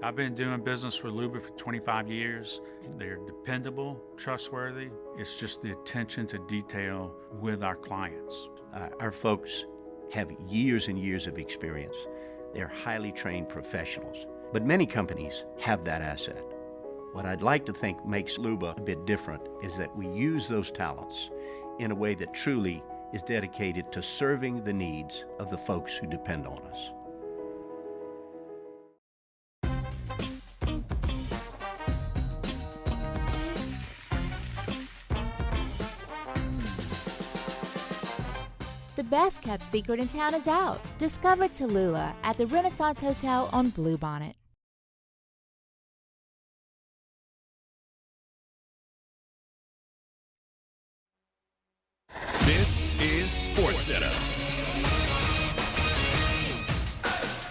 I've been doing business with Luba for 25 years. They're dependable, trustworthy. It's just the attention to detail with our clients. Our folks have years and years of experience. They're highly trained professionals. But many companies have that asset. What I'd like to think makes Luba a bit different is that we use those talents in a way that truly is dedicated to serving the needs of the folks who depend on us. The best-kept secret in town is out. Discover Tallulah at the Renaissance Hotel on Bluebonnet. This is SportsCenter.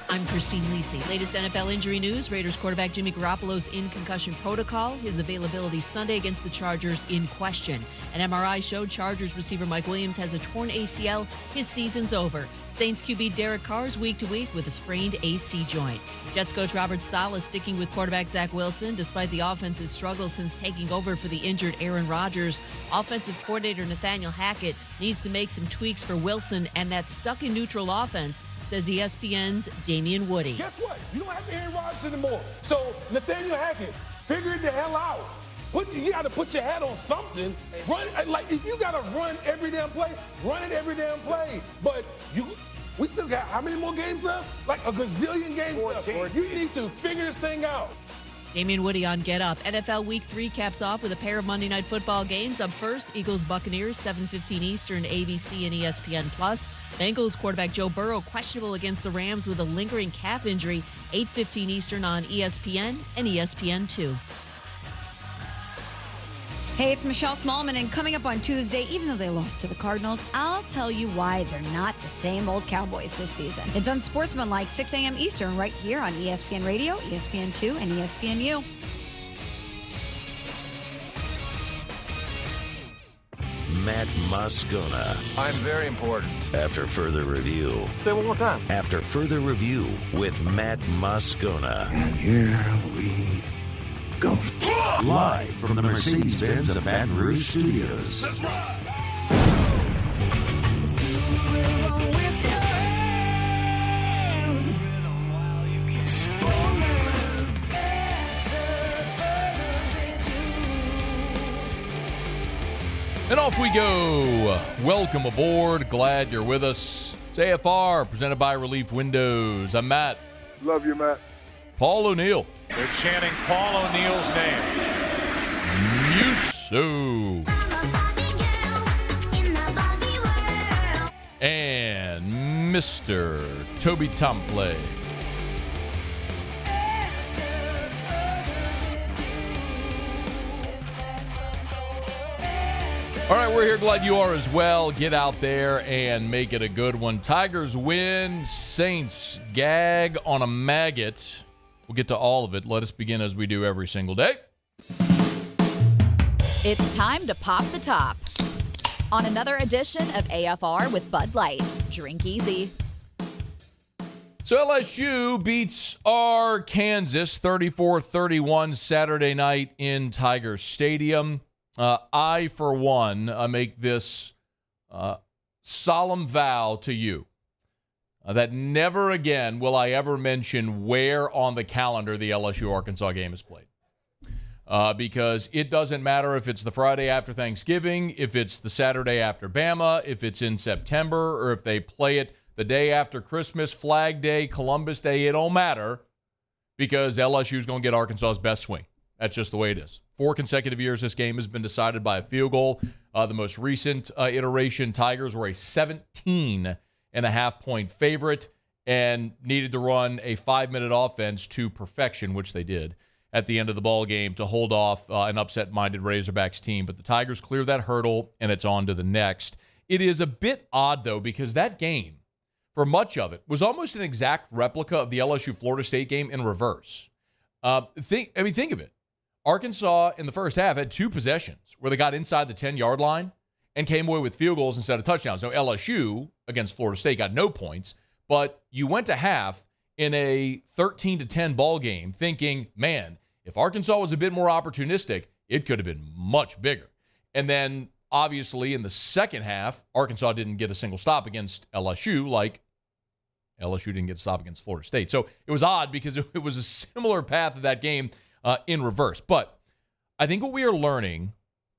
I'm Christine Lisi. Latest NFL injury news. Raiders quarterback Jimmy Garoppolo's in concussion protocol. His availability Sunday against the Chargers in question. An MRI showed Chargers receiver Mike Williams has a torn ACL. His season's over. Saints QB Derek Carr is week to week with a sprained AC joint. Jets coach Robert Saleh sticking with quarterback Zach Wilson despite the offense's struggles since taking over for the injured Aaron Rodgers. Offensive coordinator Nathaniel Hackett needs to make some tweaks for Wilson and that stuck in neutral offense, says ESPN's Damian Woody. Guess what? You don't have Aaron Rodgers anymore. So Nathaniel Hackett, figure it the hell out. You got to put your head on something. Run, like if you got to run every damn play, run it every damn play. But we still got how many more games left? Like a gazillion games left. You need to figure this thing out. Damian Woody on Get Up. NFL Week 3 caps off with a pair of Monday Night Football games. Up first, Eagles-Buccaneers, 7:15 Eastern, ABC and ESPN+. Bengals quarterback Joe Burrow questionable against the Rams with a lingering calf injury, 8:15 Eastern on ESPN and ESPN2. Hey, it's Michelle Smallman, and coming up on Tuesday, even though they lost to the Cardinals, I'll tell you why they're not the same old Cowboys this season. It's Unsportsmanlike, 6 a.m. Eastern, right here on ESPN Radio, ESPN2, and ESPNU. Matt Moscona. I'm very important. After further review. Say it one more time. After further review with Matt Moscona. And here we go. Live from the Mercedes-Benz of Baton Rouge Studios. That's right. And off we go. Welcome aboard. Glad you're with us. It's AFR, presented by Relief Windows. I'm Matt. Love you, Matt. Paul O'Neill. They're chanting Paul O'Neill's name. Musso. And Mr. Toby Tomplay. All right, we're here. Glad you are as well. Get out there and make it a good one. Tigers win. Saints gag on a maggot. We'll get to all of it. Let us begin as we do every single day. It's time to pop the top on another edition of AFR with Bud Light. Drink easy. So LSU beats Arkansas 34-31 Saturday night in Tiger Stadium. I, for one, make this solemn vow to you that never again will I ever mention where on the calendar the LSU-Arkansas game is played. Because it doesn't matter if it's the Friday after Thanksgiving, if it's the Saturday after Bama, if it's in September, or if they play it the day after Christmas, Flag Day, Columbus Day. It don't matter because LSU is going to get Arkansas's best swing. That's just the way it is. 4 consecutive years this game has been decided by a field goal. The most recent iteration, Tigers were a 17.5-point favorite and needed to run a 5-minute offense to perfection, which they did at the end of the ball game to hold off an upset-minded Razorbacks team. But the Tigers clear that hurdle, and it's on to the next. It is a bit odd, though, because that game, for much of it, was almost an exact replica of the LSU-Florida State game in reverse. Think of it. Arkansas in the first half had 2 possessions where they got inside the 10-yard line and came away with field goals instead of touchdowns. Now, LSU against Florida State got no points, but you went to half in a 13-10 ball game thinking, man, if Arkansas was a bit more opportunistic, it could have been much bigger. And then, obviously, in the second half, Arkansas didn't get a single stop against LSU like LSU didn't get a stop against Florida State. So it was odd because it was a similar path of that game in reverse. But I think what we are learning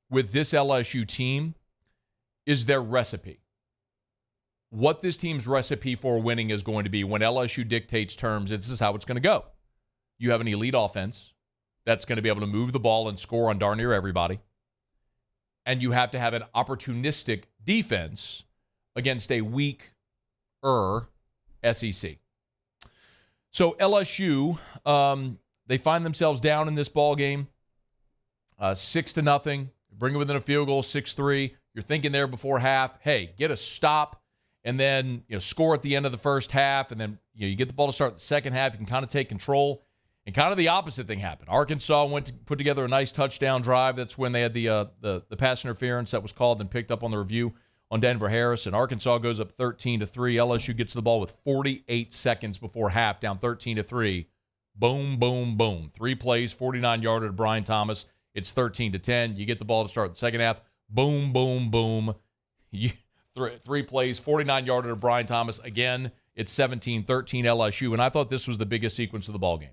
with this LSU team is their recipe. What this team's recipe for winning is going to be when LSU dictates terms, this is how it's going to go. You have an elite offense that's going to be able to move the ball and score on darn near everybody. And you have to have an opportunistic defense against a weaker SEC. So LSU, they find themselves down in this ball game, 6-0. Bring it within a field goal, 6-3. You're thinking there before half, hey, get a stop, and then score at the end of the first half, and then you get the ball to start the second half. You can kind of take control. And kind of the opposite thing happened. Arkansas went to put together a nice touchdown drive. That's when they had the pass interference that was called and picked up on the review on Denver Harris. And Arkansas goes up 13-3. LSU gets the ball with 48 seconds before half, down 13-3. Boom, boom, boom. 3 plays, 49-yarder to Brian Thomas. It's 13-10. You get the ball to start the second half. Boom, boom, boom. 3 plays, 49-yarder to Brian Thomas. Again, it's 17-13 LSU. And I thought this was the biggest sequence of the ball game.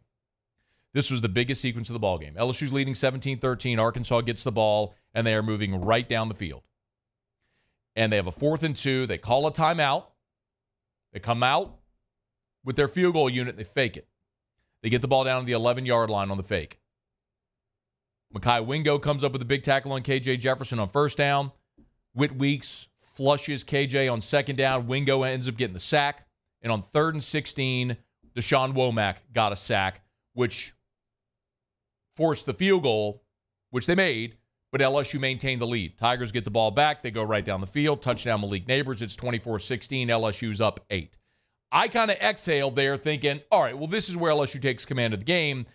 This was the biggest sequence of the ball game. LSU's leading 17-13. Arkansas gets the ball, and they are moving right down the field. And they have a 4th and 2. They call a timeout. They come out with their field goal unit. They fake it. They get the ball down to the 11-yard line on the fake. Mekhi Wingo comes up with a big tackle on KJ Jefferson on first down. Whit Weeks flushes KJ on second down. Wingo ends up getting the sack. And on 3rd and 16, Deshaun Womack got a sack, which forced the field goal, which they made, but LSU maintained the lead. Tigers get the ball back. They go right down the field. Touchdown Malik Neighbors. It's 24-16. LSU's up 8. I kind of exhaled there thinking, all right, well, this is where LSU takes command of the game.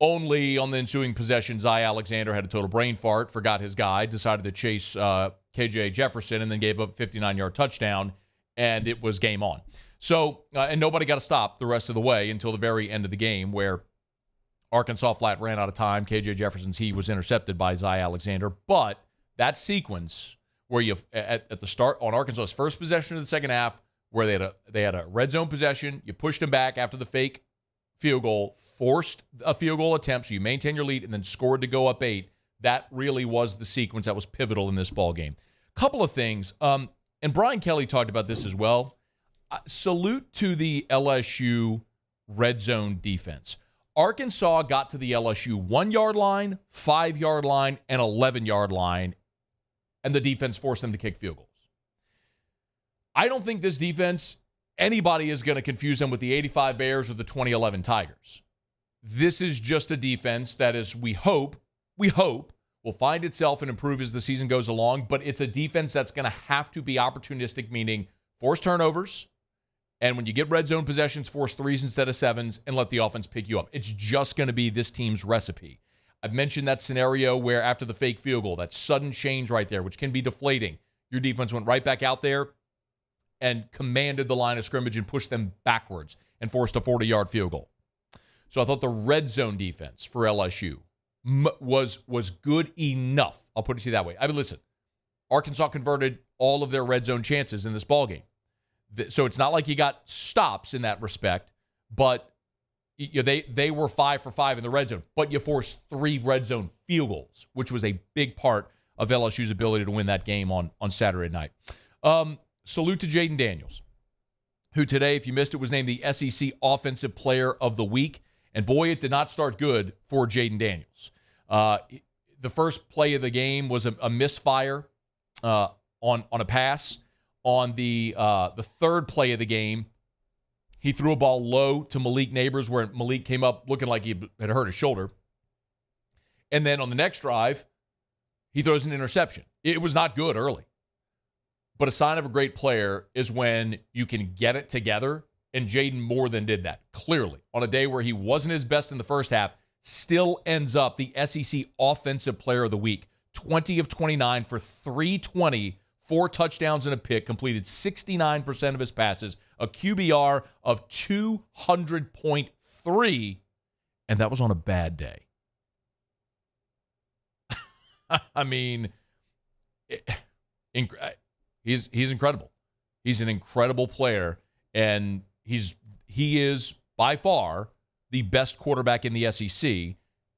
Only on the ensuing possession, Zy Alexander had a total brain fart, forgot his guy, decided to chase KJ Jefferson, and then gave up a 59-yard touchdown, and it was game on. So, and nobody got a stop the rest of the way until the very end of the game where Arkansas flat ran out of time. KJ Jefferson's he was intercepted by Zy Alexander. But that sequence where you at the start on Arkansas's first possession of the second half, where they had a red zone possession, you pushed them back after the fake field goal, forced a field goal attempt, so you maintain your lead, and then scored to go up 8. That really was the sequence that was pivotal in this ball game. Couple of things, and Brian Kelly talked about this as well. Salute to the LSU red zone defense. Arkansas got to the LSU 1-yard line, 5-yard line, and 11-yard line, and the defense forced them to kick field goals. I don't think this defense, anybody is going to confuse them with the 85 Bears or the 2011 Tigers. This is just a defense that is, we hope, will find itself and improve as the season goes along, but it's a defense that's going to have to be opportunistic, meaning force turnovers, and when you get red zone possessions, force 3s instead of 7s and let the offense pick you up. It's just going to be this team's recipe. I've mentioned that scenario where after the fake field goal, that sudden change right there, which can be deflating, your defense went right back out there and commanded the line of scrimmage and pushed them backwards and forced a 40-yard field goal. So I thought the red zone defense for LSU was good enough. I'll put it to you that way. I mean, listen, Arkansas converted all of their red zone chances in this ballgame. So it's not like you got stops in that respect, but they were 5 for 5 in the red zone. But you forced 3 red zone field goals, which was a big part of LSU's ability to win that game on Saturday night. Salute to Jaden Daniels, who today, if you missed it, was named the SEC Offensive Player of the Week. And boy, it did not start good for Jaden Daniels. The first play of the game was a misfire on a pass. On the third play of the game, he threw a ball low to Malik Neighbors where Malik came up looking like he had hurt his shoulder. And then on the next drive, he throws an interception. It was not good early. But a sign of a great player is when you can get it together, and Jaden more than did that, clearly. On a day where he wasn't his best in the first half, still ends up the SEC Offensive Player of the Week. 20 of 29 for 320, 4 touchdowns and a pick, completed 69% of his passes, a QBR of 200.3, and that was on a bad day. I mean, he's incredible. He's an incredible player, and he is by far the best quarterback in the SEC.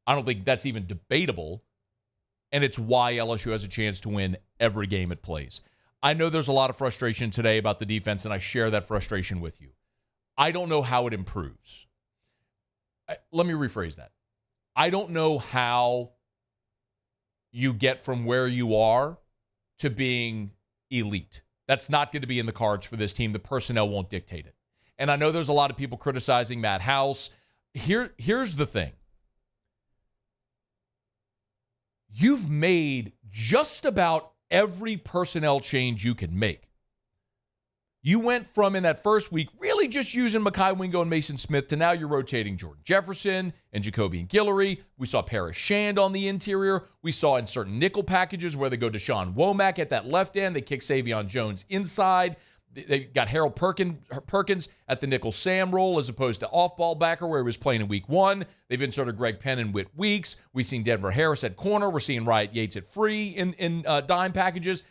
I don't think that's even debatable, and it's why LSU has a chance to win every game it plays. I know there's a lot of frustration today about the defense, and I share that frustration with you. I don't know how it improves. Let me rephrase that. I don't know how you get from where you are to being elite. That's not going to be in the cards for this team. The personnel won't dictate it. And I know there's a lot of people criticizing Matt House. Here's the thing. You've made just about every personnel change you can make. You went from, in that first week, really just using Mekhi Wingo and Mason Smith to now you're rotating Jordan Jefferson and Jacoby and Guillory. We saw Paris Shand on the interior. We saw in certain nickel packages where they go to Deshaun Womack at that left end. They kick Savion Jones inside. They got Harold Perkins at the nickel Sam role as opposed to off-ball backer where he was playing in week 1. They've inserted Greg Penn and Whit Weeks. We've seen Denver Harris at corner. We're seeing Riot Yates at free in dime packages.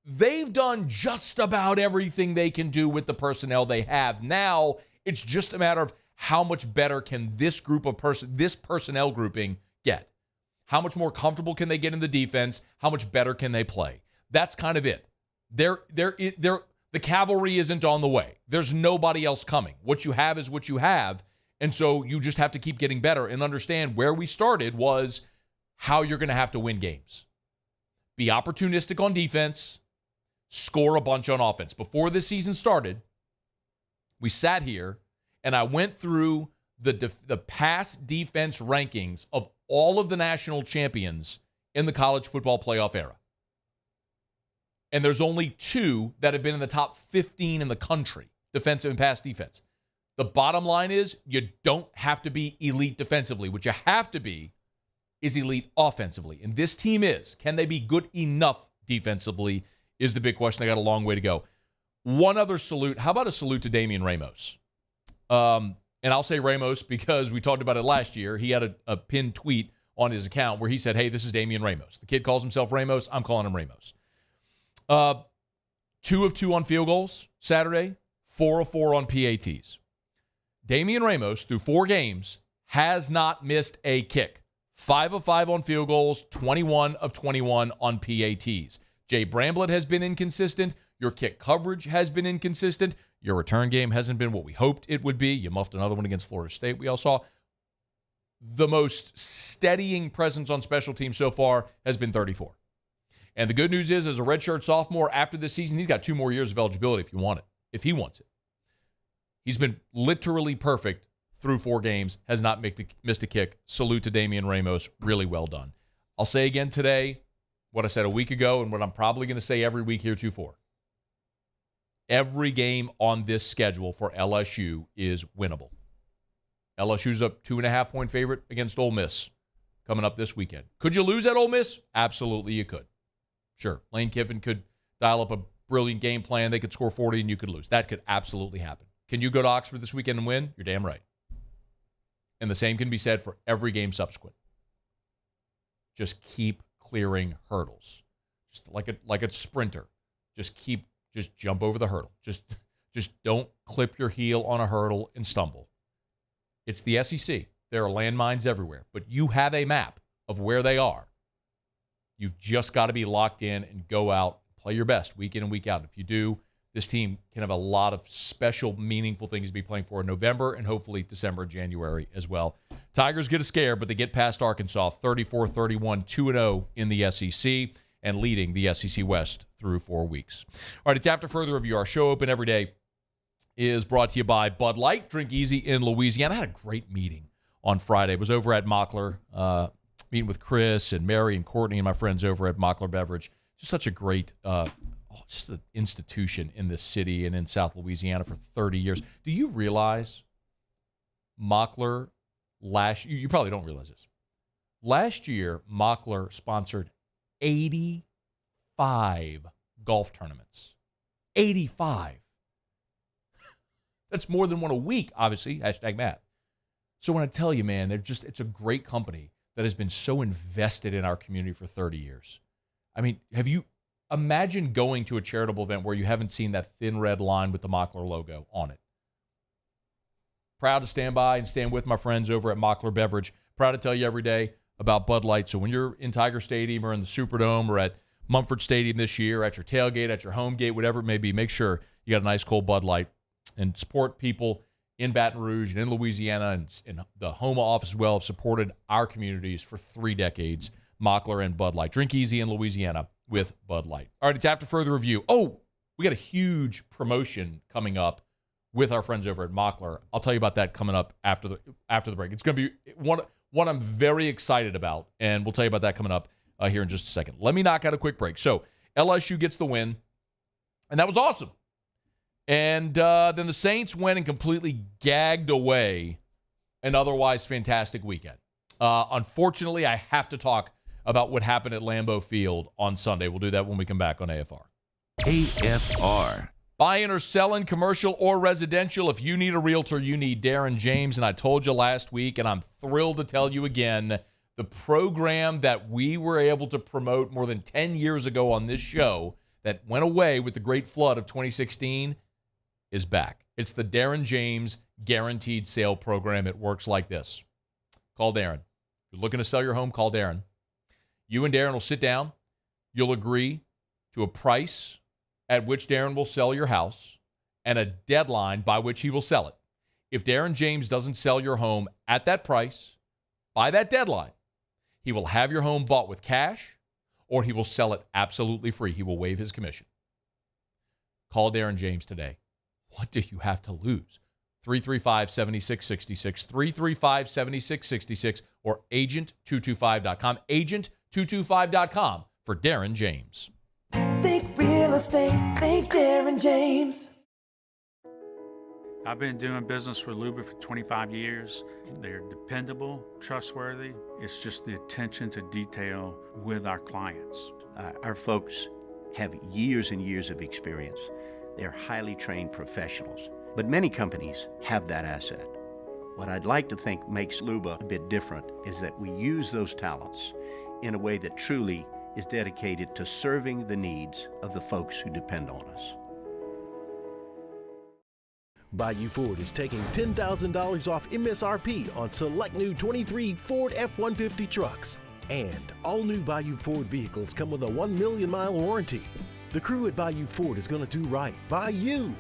They've done just about everything they can do with the personnel they have. Now, it's just a matter of how much better can this personnel grouping get? How much more comfortable can they get in the defense? How much better can they play? That's kind of it. The cavalry isn't on the way. There's nobody else coming. What you have is what you have, and so you just have to keep getting better and understand where we started was how you're going to have to win games. Be opportunistic on defense. Score a bunch on offense. Before this season started, we sat here and I went through the past defense rankings of all of the national champions in the college football playoff era. And there's only 2 that have been in the top 15 in the country, defensive and pass defense. The bottom line is you don't have to be elite defensively. What you have to be is elite offensively. And this team is. Can they be good enough defensively is the big question. They got a long way to go. One other salute. How about a salute to Damian Ramos? And I'll say Ramos because we talked about it last year. He had a pinned tweet on his account where he said, hey, this is Damian Ramos. The kid calls himself Ramos. I'm calling him Ramos. 2 of 2 on field goals Saturday, 4 of 4 on PATs. Damian Ramos, through 4 games, has not missed a kick. 5 of 5 on field goals, 21 of 21 on PATs. Jay Bramblett has been inconsistent. Your kick coverage has been inconsistent. Your return game hasn't been what we hoped it would be. You muffed another one against Florida State. We all saw. The most steadying presence on special teams so far has been 34. And the good news is, as a redshirt sophomore after this season, he's got 2 more years of eligibility if he wants it. He's been literally perfect through 4 games, has not missed a kick. Salute to Damian Ramos. Really well done. I'll say again today what I said a week ago and what I'm probably going to say every week heretofore. Every game on this schedule for LSU is winnable. LSU's a 2.5-point favorite against Ole Miss coming up this weekend. Could you lose at Ole Miss? Absolutely you could. Sure, Lane Kiffin could dial up a brilliant game plan. They could score 40 and you could lose. That could absolutely happen. Can you go to Oxford this weekend and win? You're damn right. And the same can be said for every game subsequent. Just keep clearing hurdles. Just like a sprinter. Just jump over the hurdle. Just don't clip your heel on a hurdle and stumble. It's the SEC. There are landmines everywhere, but you have a map of where they are. You've just got to be locked in and go out, play your best week in and week out. If you do, this team can have a lot of special, meaningful things to be playing for in November and hopefully December, January as well. Tigers get a scare, but they get past Arkansas 34-31, 2-0 in the SEC and leading the SEC West through 4 weeks. All right, it's After Further Review. Our show open every day is brought to you by Bud Light. Drink easy in Louisiana. I had a great meeting on Friday. It was over at Mockler, meeting with Chris and Mary and Courtney and my friends over at Mockler Beverage. Just such a great just an institution in this city and in South Louisiana for 30 years. Do you realize Mockler you probably don't realize this. Last year, Mockler sponsored 85 golf tournaments. 85. That's more than one a week, obviously, #math. So when I tell you, man, it's a great company that has been so invested in our community for 30 years. I mean, imagine going to a charitable event where you haven't seen that thin red line with the Mockler logo on it. Proud to stand by and stand with my friends over at Mockler Beverage. Proud to tell you every day about Bud Light. So when you're in Tiger Stadium or in the Superdome or at Mumford Stadium this year, at your tailgate, at your home gate, whatever it may be, make sure you got a nice cold Bud Light and support people in Baton Rouge and in Louisiana and the Homa office as well have supported our communities for 3 decades. Mockler and Bud Light. Drink easy in Louisiana with Bud Light. All right, it's after further review. Oh, we got a huge promotion coming up with our friends over at Mockler. I'll tell you about that coming up after the break. It's going to be one I'm very excited about, and we'll tell you about that coming up here in just a second. Let me knock out a quick break. So LSU gets the win, and that was awesome. And then the Saints went and completely gagged away an otherwise fantastic weekend. Unfortunately, I have to talk about what happened at Lambeau Field on Sunday. We'll do that when we come back on AFR. AFR. Buying or selling, commercial or residential. If you need a realtor, you need Darren James. And I told you last week, and I'm thrilled to tell you again, the program that we were able to promote more than 10 years ago on this show that went away with the great flood of 2016 is back. It's the Darren James Guaranteed Sale Program. It works like this. Call Darren. If you're looking to sell your home, call Darren. You and Darren will sit down. You'll agree to a price at which Darren will sell your house and a deadline by which he will sell it. If Darren James doesn't sell your home at that price, by that deadline, he will have your home bought with cash or he will sell it absolutely free. He will waive his commission. Call Darren James today. What do you have to lose? 335-7666, 335-7666, or agent225.com, agent225.com for Darren James. Think real estate, think Darren James. I've been doing business with Luba for 25 years. They're dependable, trustworthy. It's just the attention to detail with our clients. Our folks have years and years of experience. They're highly trained professionals, but many companies have that asset. What I'd like to think makes Luba a bit different is that we use those talents in a way that truly is dedicated to serving the needs of the folks who depend on us. Bayou Ford is taking $10,000 off MSRP on select new 23 Ford F-150 trucks. And all new Bayou Ford vehicles come with a 1 million mile warranty. The crew at Bayou Ford is going to do right by you.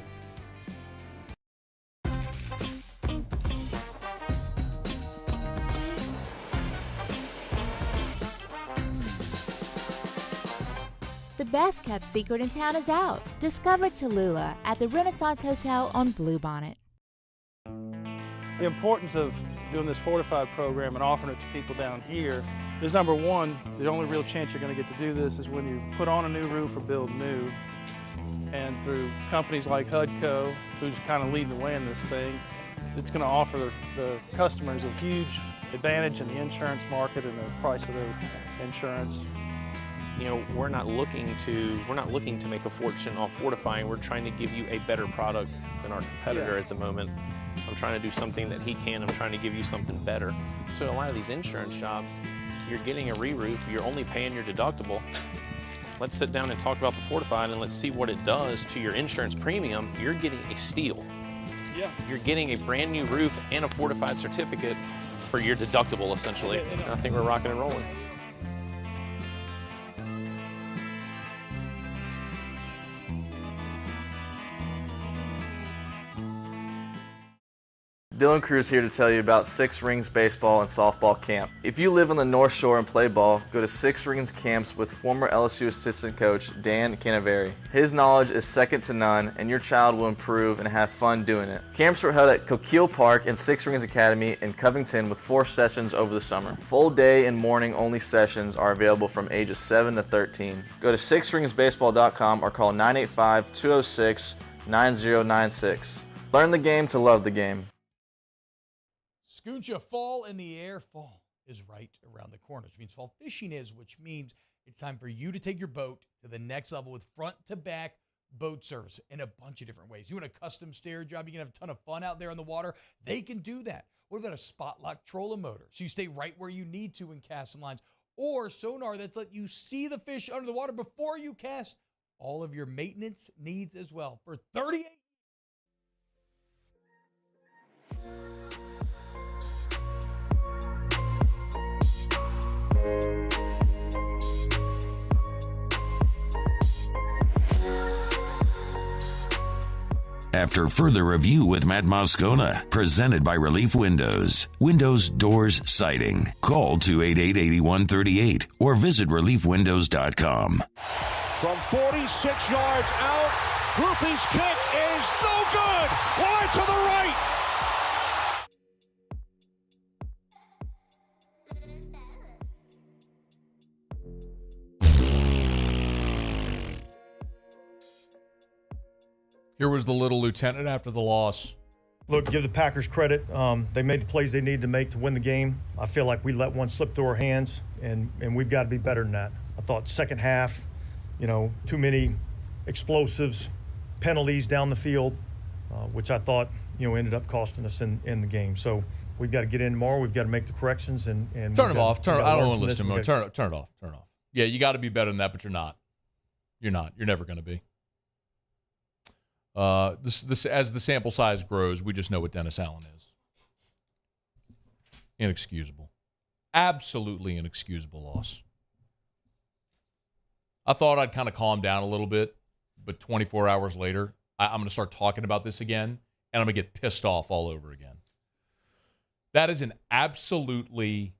The best kept secret in town is out. Discover Tallulah at the Renaissance Hotel on Bluebonnet. The importance of doing this fortified program and offering it to people down here is, number one, the only real chance you're going to get to do this is when you put on a new roof or build new. And through companies like HUDCO, who's kind of leading the way in this thing, it's going to offer the customers a huge advantage in the insurance market and the price of their insurance. You know, we're not looking to make a fortune off fortifying. We're trying to give you a better product than our competitor at the moment. I'm trying to do something that he can. I'm trying to give you something better. So a lot of these insurance shops, you're getting a re-roof, you're only paying your deductible. Let's sit down and talk about the fortified and let's see what it does to your insurance premium. You're getting a steal. Yeah. You're getting a brand new roof and a fortified certificate for your deductible, essentially. And I think we're rocking and rolling. Dylan Cruz here to tell you about Six Rings Baseball and Softball Camp. If you live on the North Shore and play ball, go to Six Rings Camps with former LSU assistant coach Dan Canaveri. His knowledge is second to none, and your child will improve and have fun doing it. Camps were held at Coquille Park and Six Rings Academy in Covington with 4 sessions over the summer. Full day and morning only sessions are available from ages 7 to 13. Go to sixringsbaseball.com or call 985-206-9096. Learn the game to love the game. Scooncha, fall in the air. Fall is right around the corner, which means fall fishing is, which means It's time for you to take your boat to the next level with front-to-back boat service in a bunch of different ways. You want a custom stair job, you can have a ton of fun out there on the water. They can do that. What about a spot lock trolling motor? So you stay right where you need to in casting lines. Or sonar that's let you see the fish under the water before you cast. All of your maintenance needs as well. For 38 After further review with Matt Moscona, presented by Relief Windows. Windows, doors, siding. Call 288-8138 or visit reliefwindows.com. From 46 yards out, Grupe's kick is no good. Wide to the right. Here was the little lieutenant after the loss. Look, give the Packers credit. They made the plays they needed to make to win the game. I feel like we let one slip through our hands, and we've got to be better than that. I thought second half, too many explosives, penalties down the field, which I thought, ended up costing us in the game. So we've got to get in tomorrow. We've got to make the corrections and turn it off. I don't want to listen to him. Turn it off. Yeah, you got to be better than that, but you're not. You're not. You're never going to be. This as the sample size grows, we just know what Dennis Allen is. Inexcusable. Absolutely inexcusable loss. I thought I'd kind of calm down a little bit, but 24 hours later, I'm going to start talking about this again, and I'm going to get pissed off all over again. That is an absolutely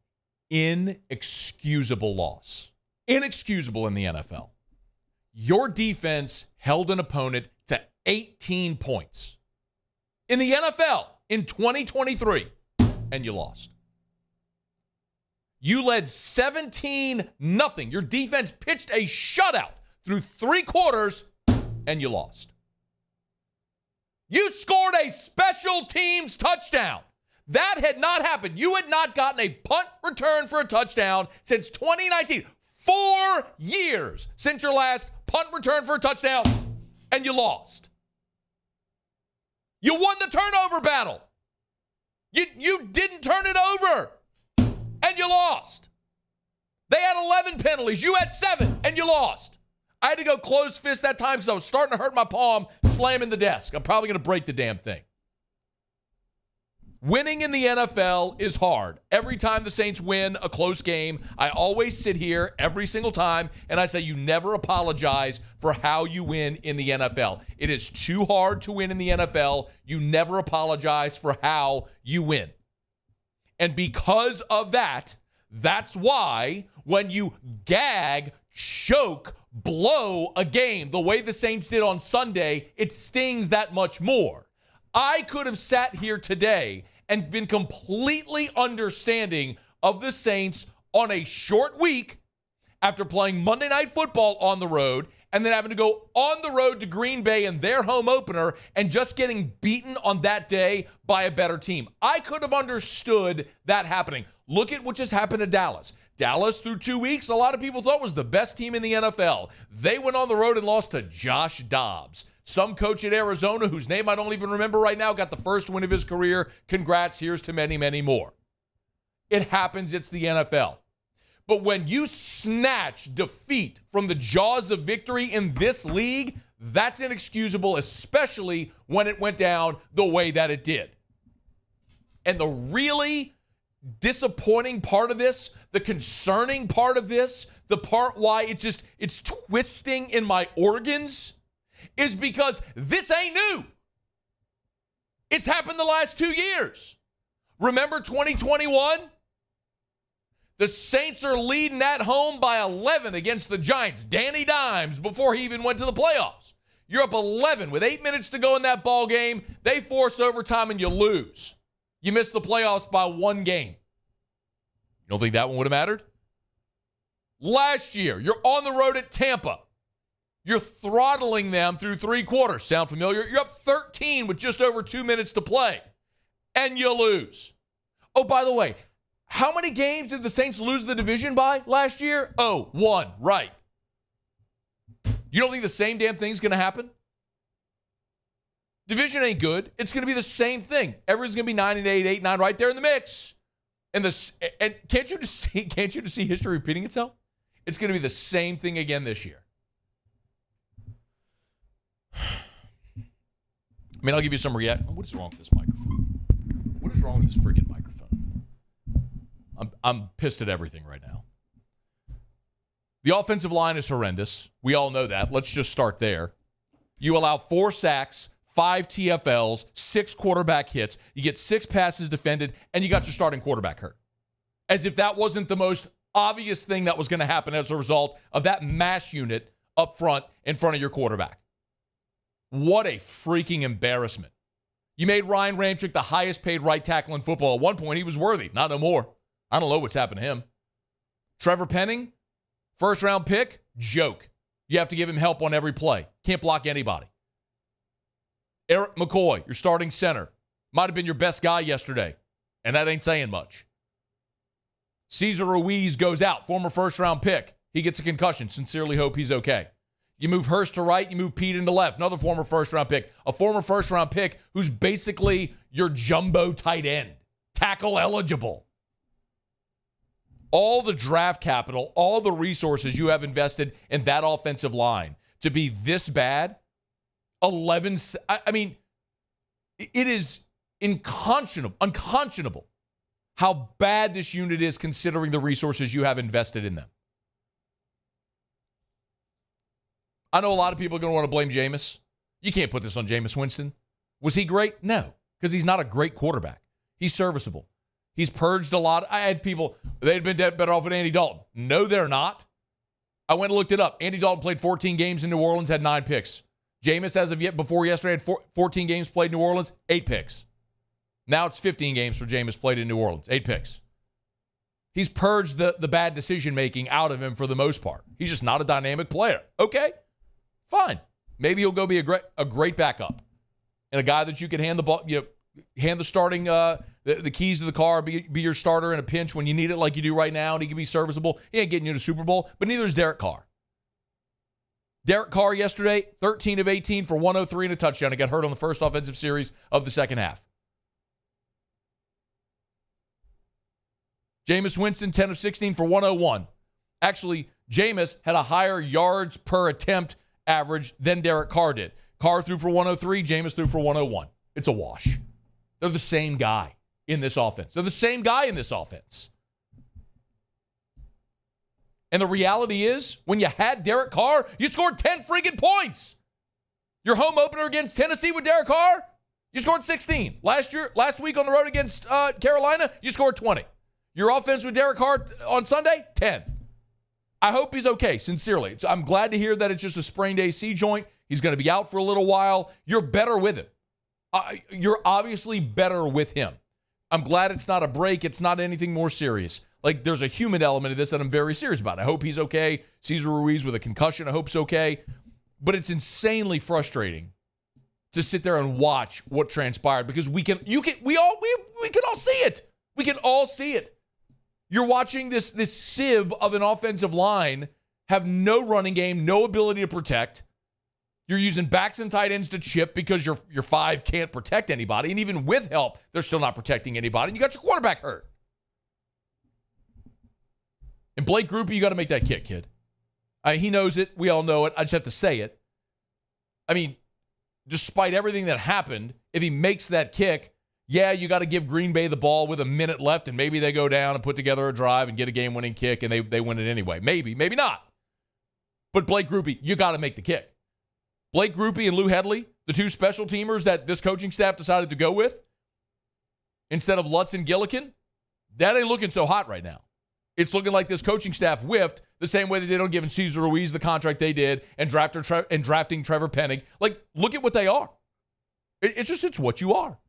inexcusable loss. Inexcusable in the NFL. Your defense held an opponent to 18 points in the NFL in 2023, and you lost. You led 17-0. Your defense pitched a shutout through 3 quarters, and you lost. You scored a special teams touchdown. That had not happened. You had not gotten a punt return for a touchdown since 2019. 4 years since your last punt return for a touchdown, and you lost. You won the turnover battle. You didn't turn it over, and you lost. They had 11 penalties. You had 7, and you lost. I had to go close fist that time because I was starting to hurt my palm slamming the desk. I'm probably going to break the damn thing. Winning in the NFL is hard. Every time the Saints win a close game, I always sit here every single time and I say you never apologize for how you win in the NFL. It is too hard to win in the NFL. You never apologize for how you win. And because of that, that's why when you gag, choke, blow a game the way the Saints did on Sunday, it stings that much more. I could have sat here today and been completely understanding of the Saints on a short week after playing Monday Night Football on the road and then having to go on the road to Green Bay in their home opener and just getting beaten on that day by a better team. I could have understood that happening. Look at what just happened to Dallas. Dallas, through 2 weeks, a lot of people thought was the best team in the NFL. They went on the road and lost to Josh Dobbs. Some coach at Arizona, whose name I don't even remember right now, got the first win of his career. Congrats, here's to many, many more. It happens, it's the NFL. But when you snatch defeat from the jaws of victory in this league, that's inexcusable, especially when it went down the way that it did. And the really disappointing part of this, the concerning part of this, the part why it's twisting in my organs, is because this ain't new. It's happened the last 2 years. Remember 2021? The Saints are leading at home by 11 against the Giants. Danny Dimes before he even went to the playoffs. You're up 11 with 8 minutes to go in that ball game. They force overtime and you lose. You miss the playoffs by 1 game. You don't think that one would have mattered? Last year, you're on the road at Tampa. You're throttling them through 3 quarters. Sound familiar? You're up 13 with just over 2 minutes to play. And you lose. Oh, by the way, How many games did the Saints lose the division by last year? Oh, 1, right. You don't think the same damn thing's going to happen? Division ain't good. It's going to be the same thing. Everyone's going to be 9-8, 8-9, right there in the mix. And can't you just see history repeating itself? It's going to be the same thing again this year. I mean, I'll give you some reaction. What is wrong with this microphone? What is wrong with this freaking microphone? I'm pissed at everything right now. The offensive line is horrendous. We all know that. Let's just start there. You allow 4 sacks, 5 TFLs, 6 quarterback hits. You get 6 passes defended, and you got your starting quarterback hurt. As if that wasn't the most obvious thing that was going to happen as a result of that mass unit up front in front of your quarterback. What a freaking embarrassment. You made Ryan Ramczyk the highest paid right tackle in football. At one point, he was worthy. Not no more. I don't know what's happened to him. Trevor Penning, first-round pick, joke. You have to give him help on every play. Can't block anybody. Eric McCoy, your starting center, might have been your best guy yesterday, and that ain't saying much. Cesar Ruiz goes out, former first-round pick. He gets a concussion. Sincerely hope he's okay. You move Hurst to right, you move Pete into left. Another former first-round pick. A former first-round pick who's basically your jumbo tight end. Tackle eligible. All the draft capital, all the resources you have invested in that offensive line to be this bad, 11, I mean, it is unconscionable how bad this unit is considering the resources you have invested in them. I know a lot of people are going to want to blame Jameis. You can't put this on Jameis Winston. Was he great? No, because he's not a great quarterback. He's serviceable. He's purged a lot. I had people, they'd been better off with Andy Dalton. No, they're not. I went and looked it up. Andy Dalton played 14 games in New Orleans, had 9 picks. Jameis, as of yet, before yesterday, had 14 games played in New Orleans, 8 picks. Now it's 15 games for Jameis played in New Orleans, 8 picks. He's purged the bad decision-making out of him for the most part. He's just not a dynamic player. Okay, fine. Maybe he'll go be a great backup and a guy that you can hand the ball, hand the starting the keys to the car, be your starter in a pinch when you need it like you do right now, and he can be serviceable. He ain't getting you to Super Bowl, but neither is Derek Carr. Derek Carr yesterday, 13 of 18 for 103 and a touchdown. He got hurt on the first offensive series of the second half. Jameis Winston, 10 of 16 for 101. Actually, Jameis had a higher yards per attempt average than Derek Carr did. Carr threw for 103, Jameis threw for 101. It's a wash. They're the same guy in this offense. And the reality is, when you had Derek Carr, you scored 10 freaking points. Your home opener against Tennessee with Derek Carr, you scored 16. Last week on the road against Carolina, you scored 20. Your offense with Derek Carr on Sunday, 10. I hope he's okay, sincerely. So I'm glad to hear that it's just a sprained AC joint. He's going to be out for a little while. You're better with him. You're obviously better with him. I'm glad it's not a break. It's not anything more serious. Like, there's a human element of this that I'm very serious about. I hope he's okay. Cesar Ruiz with a concussion, I hope it's okay. But it's insanely frustrating to sit there and watch what transpired because we can all see it. We can all see it. You're watching this sieve of an offensive line have no running game, no ability to protect. You're using backs and tight ends to chip because your 5 can't protect anybody. And even with help, they're still not protecting anybody. And you got your quarterback hurt. And Blake Grupe, you got to make that kick, kid. He knows it. We all know it. I just have to say it. I mean, despite everything that happened, if he makes that kick, yeah, you got to give Green Bay the ball with a minute left, and maybe they go down and put together a drive and get a game-winning kick, and they win it anyway. Maybe not. But Blake Grupe, you got to make the kick. Blake Grupe and Lou Hedley, the 2 special teamers that this coaching staff decided to go with, instead of Lutz and Gillikin, that ain't looking so hot right now. It's looking like this coaching staff whiffed the same way they did on giving Cesar Ruiz the contract they did and drafting Trevor Penning. Like, look at what they are. It's what you are.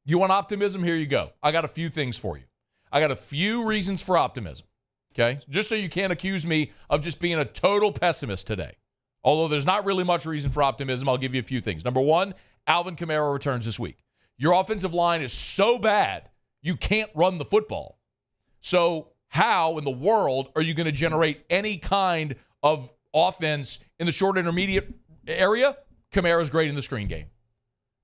You want optimism? Here you go. I got a few things for you. I got a few reasons for optimism, okay? Just so you can't accuse me of just being a total pessimist today. Although there's not really much reason for optimism, I'll give you a few things. Number 1, Alvin Kamara returns this week. Your offensive line is so bad, you can't run the football. So how in the world are you going to generate any kind of offense in the short intermediate area? Kamara's great in the screen game.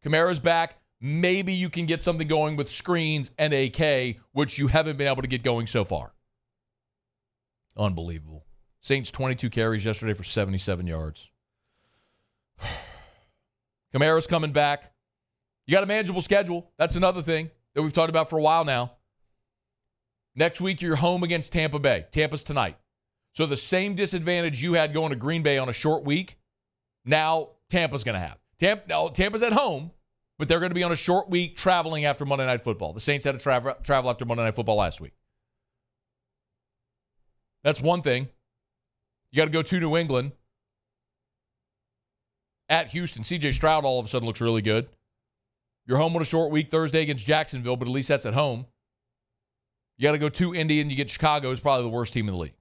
Kamara's back. Maybe you can get something going with screens and AK, which you haven't been able to get going so far. Unbelievable. Saints 22 carries yesterday for 77 yards. Kamara's coming back. You got a manageable schedule. That's another thing that we've talked about for a while now. Next week, you're home against Tampa Bay. Tampa's tonight. So the same disadvantage you had going to Green Bay on a short week, now Tampa's going to have. Tampa's at home, but they're going to be on a short week traveling after Monday Night Football. The Saints had to travel after Monday Night Football last week. That's one thing. You got to go to New England. At Houston, C.J. Stroud all of a sudden looks really good. You're home on a short week Thursday against Jacksonville, but at least that's at home. You got to go to Indy, and you get Chicago, who's probably the worst team in the league.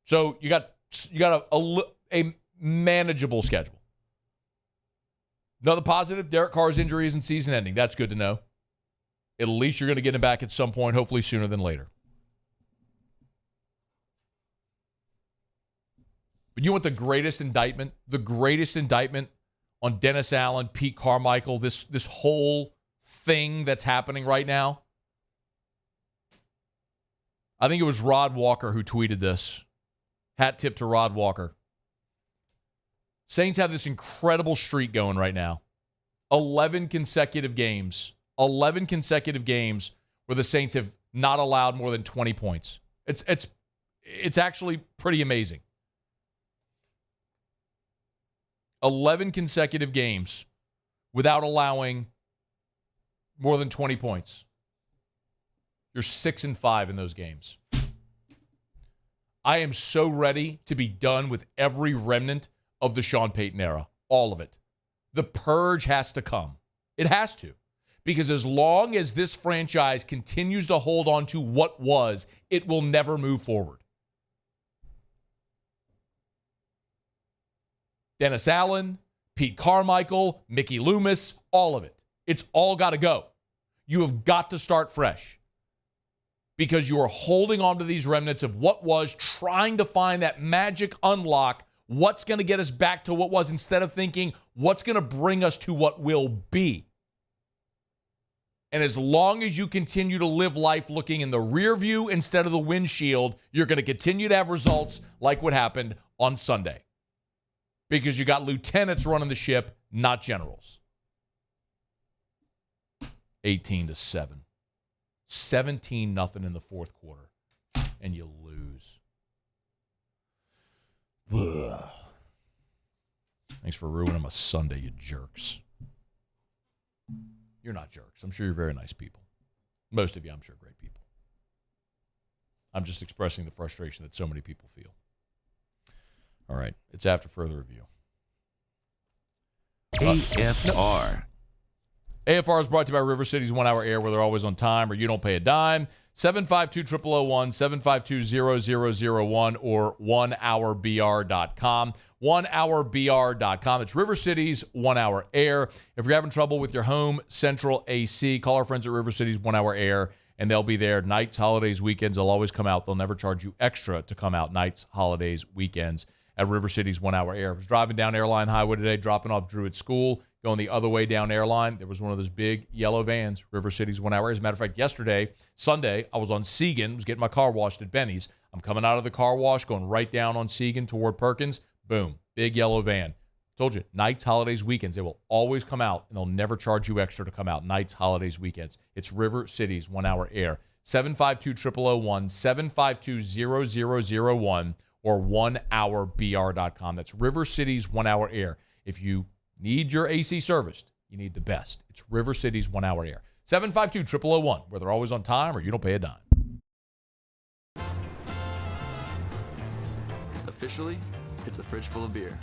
So you got a manageable schedule. Another positive, Derek Carr's injury isn't season ending. That's good to know. At least you're going to get him back at some point, hopefully sooner than later. But you know what the greatest indictment? The greatest indictment on Dennis Allen, Pete Carmichael, this whole thing that's happening right now? I think it was Rod Walker who tweeted this. Hat tip to Rod Walker. Saints have this incredible streak going right now. 11 consecutive games. 11 consecutive games where the Saints have not allowed more than 20 points. It's actually pretty amazing. 11 consecutive games without allowing more than 20 points. You're 6-5 in those games. I am so ready to be done with every remnant of the Sean Payton era. All of it. The purge has to come. It has to. Because as long as this franchise continues to hold on to what was, it will never move forward. Dennis Allen, Pete Carmichael, Mickey Loomis, all of it. It's all got to go. You have got to start fresh because you are holding on to these remnants of what was, trying to find that magic unlock, what's going to get us back to what was, instead of thinking what's going to bring us to what will be. And as long as you continue to live life looking in the rear view instead of the windshield, you're going to continue to have results like what happened on Sunday. Because you got lieutenants running the ship, not generals. 18-7. 17-0 in the fourth quarter. And you lose. Ugh. Thanks for ruining my Sunday, you jerks. You're not jerks. I'm sure you're very nice people. Most of you, I'm sure, great people. I'm just expressing the frustration that so many people feel. All right. It's after further review. AFR. AFR is brought to you by River City's 1 Hour Air, where they're always on time or you don't pay a dime. 752-0001, 752-0001, or 1hourbr.com. 1hourbr.com. It's River City's 1 Hour Air. If you're having trouble with your home central AC, call our friends at River City's 1 Hour Air, and they'll be there nights, holidays, weekends. They'll always come out. They'll never charge you extra to come out nights, holidays, weekends at River City's 1 Hour Air. I was driving down Airline Highway today, dropping off Drew at school, going the other way down Airline. There was one of those big yellow vans, River City's 1 Hour Air. As a matter of fact, yesterday, Sunday, I was on Segan, was getting my car washed at Benny's. I'm coming out of the car wash, going right down on Segan toward Perkins. Boom, big yellow van. Told you, nights, holidays, weekends, they will always come out, and they'll never charge you extra to come out. Nights, holidays, weekends. It's River City's 1 Hour Air. 752-0001, 752-0001, or 1hourbr.com. That's River City's 1 Hour Air. If you need your AC serviced, you need the best. It's River City's 1 Hour Air. 752-0001, where they're always on time or you don't pay a dime. Officially, it's a fridge full of beer.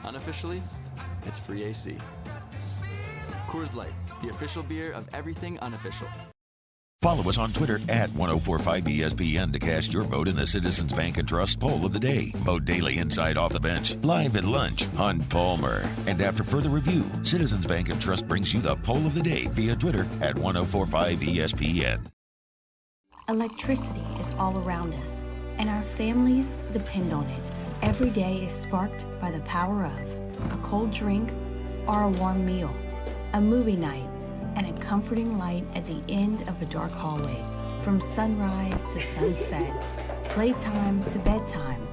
Unofficially, it's free AC. Coors Light, the official beer of everything unofficial. Follow us on Twitter at 1045ESPN to cast your vote in the Citizens Bank and Trust Poll of the Day. Vote daily inside Off the Bench, live at lunch on Palmer. And after further review, Citizens Bank and Trust brings you the Poll of the Day via Twitter at 1045ESPN. Electricity is all around us, and our families depend on it. Every day is sparked by the power of a cold drink or a warm meal, a movie night, and a comforting light at the end of a dark hallway. From sunrise to sunset, playtime to bedtime,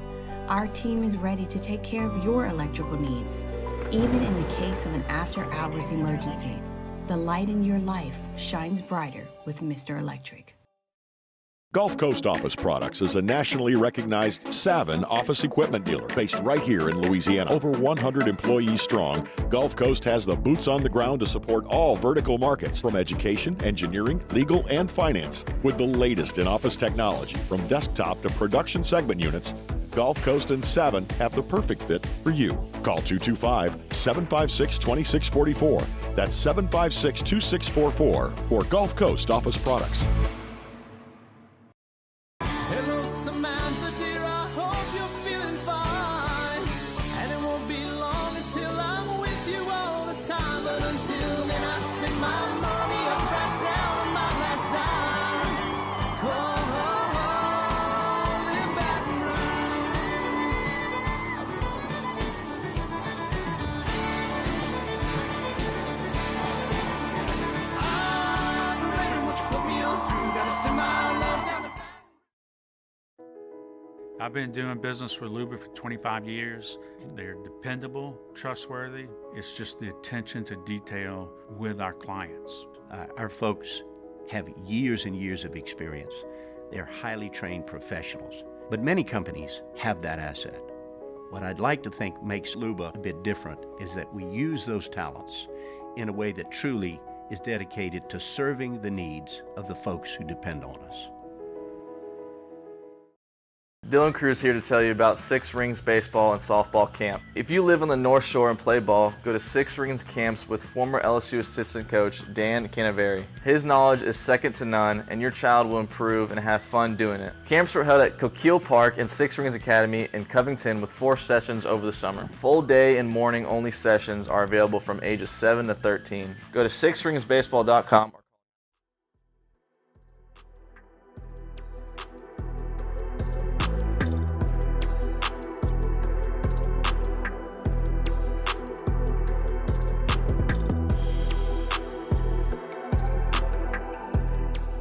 our team is ready to take care of your electrical needs. Even in the case of an after-hours emergency, the light in your life shines brighter with Mr. Electric. Gulf Coast Office Products is a nationally recognized Savin office equipment dealer based right here in Louisiana. Over 100 employees strong, Gulf Coast has the boots on the ground to support all vertical markets from education, engineering, legal, and finance. With the latest in office technology, from desktop to production segment units, Gulf Coast and Savin have the perfect fit for you. Call 225-756-2644. That's 756-2644 for Gulf Coast Office Products. Hello, Samantha, dear, I hope you're feeling fine. And it won't be long until I'm with you all the time. But until then, I spend my money up right down on my last dime. Come home, live Baton Rouge. Operator, what you put me on through? Gotta send my love down to I've been doing business with Luba for 25 years. They're dependable, trustworthy. It's just the attention to detail with our clients. Our folks have years and years of experience. They're highly trained professionals. But many companies have that asset. What I'd like to think makes Luba a bit different is that we use those talents in a way that truly is dedicated to serving the needs of the folks who depend on us. Dylan Cruz here to tell you about Six Rings Baseball and Softball Camp. If you live on the North Shore and play ball, go to Six Rings Camps with former LSU assistant coach Dan Canaveri. His knowledge is second to none, and your child will improve and have fun doing it. Camps were held at Coquille Park and Six Rings Academy in Covington with 4 sessions over the summer. Full day and morning only sessions are available from ages 7 to 13. Go to sixringsbaseball.com.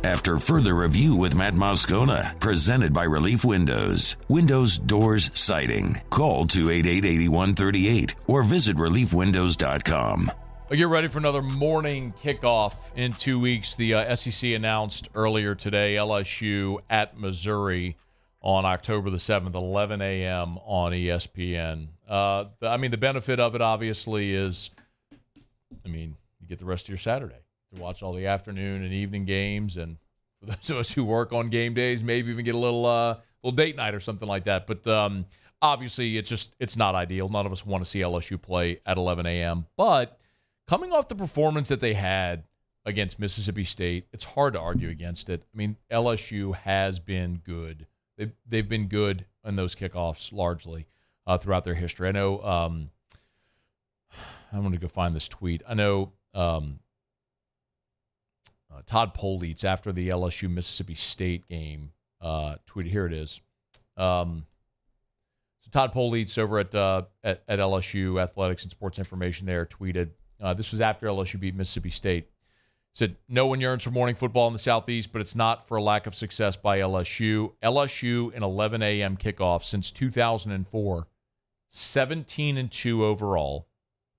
After further review with Matt Moscona, presented by Relief Windows. Windows, doors, siding. Call 288-8138 or visit reliefwindows.com. Get ready for another morning kickoff in 2 weeks. The SEC announced earlier today LSU at Missouri on October the 7th, 11 a.m. on ESPN. The benefit of it obviously is, you get the rest of your Saturday to watch all the afternoon and evening games, and for those of us who work on game days, maybe even get a little date night or something like that. But obviously, it's not ideal. None of us want to see LSU play at 11 a.m. But coming off the performance that they had against Mississippi State, it's hard to argue against it. LSU has been good. They've been good in those kickoffs largely throughout their history. I know. I'm going to go find this tweet. I know. Todd Politz, after the LSU-Mississippi State game, tweeted, here it is. So Todd Politz over at LSU Athletics and Sports Information there tweeted, this was after LSU beat Mississippi State, said, no one yearns for morning football in the Southeast, but it's not for a lack of success by LSU. LSU in 11 a.m. kickoff since 2004, 17-2 overall,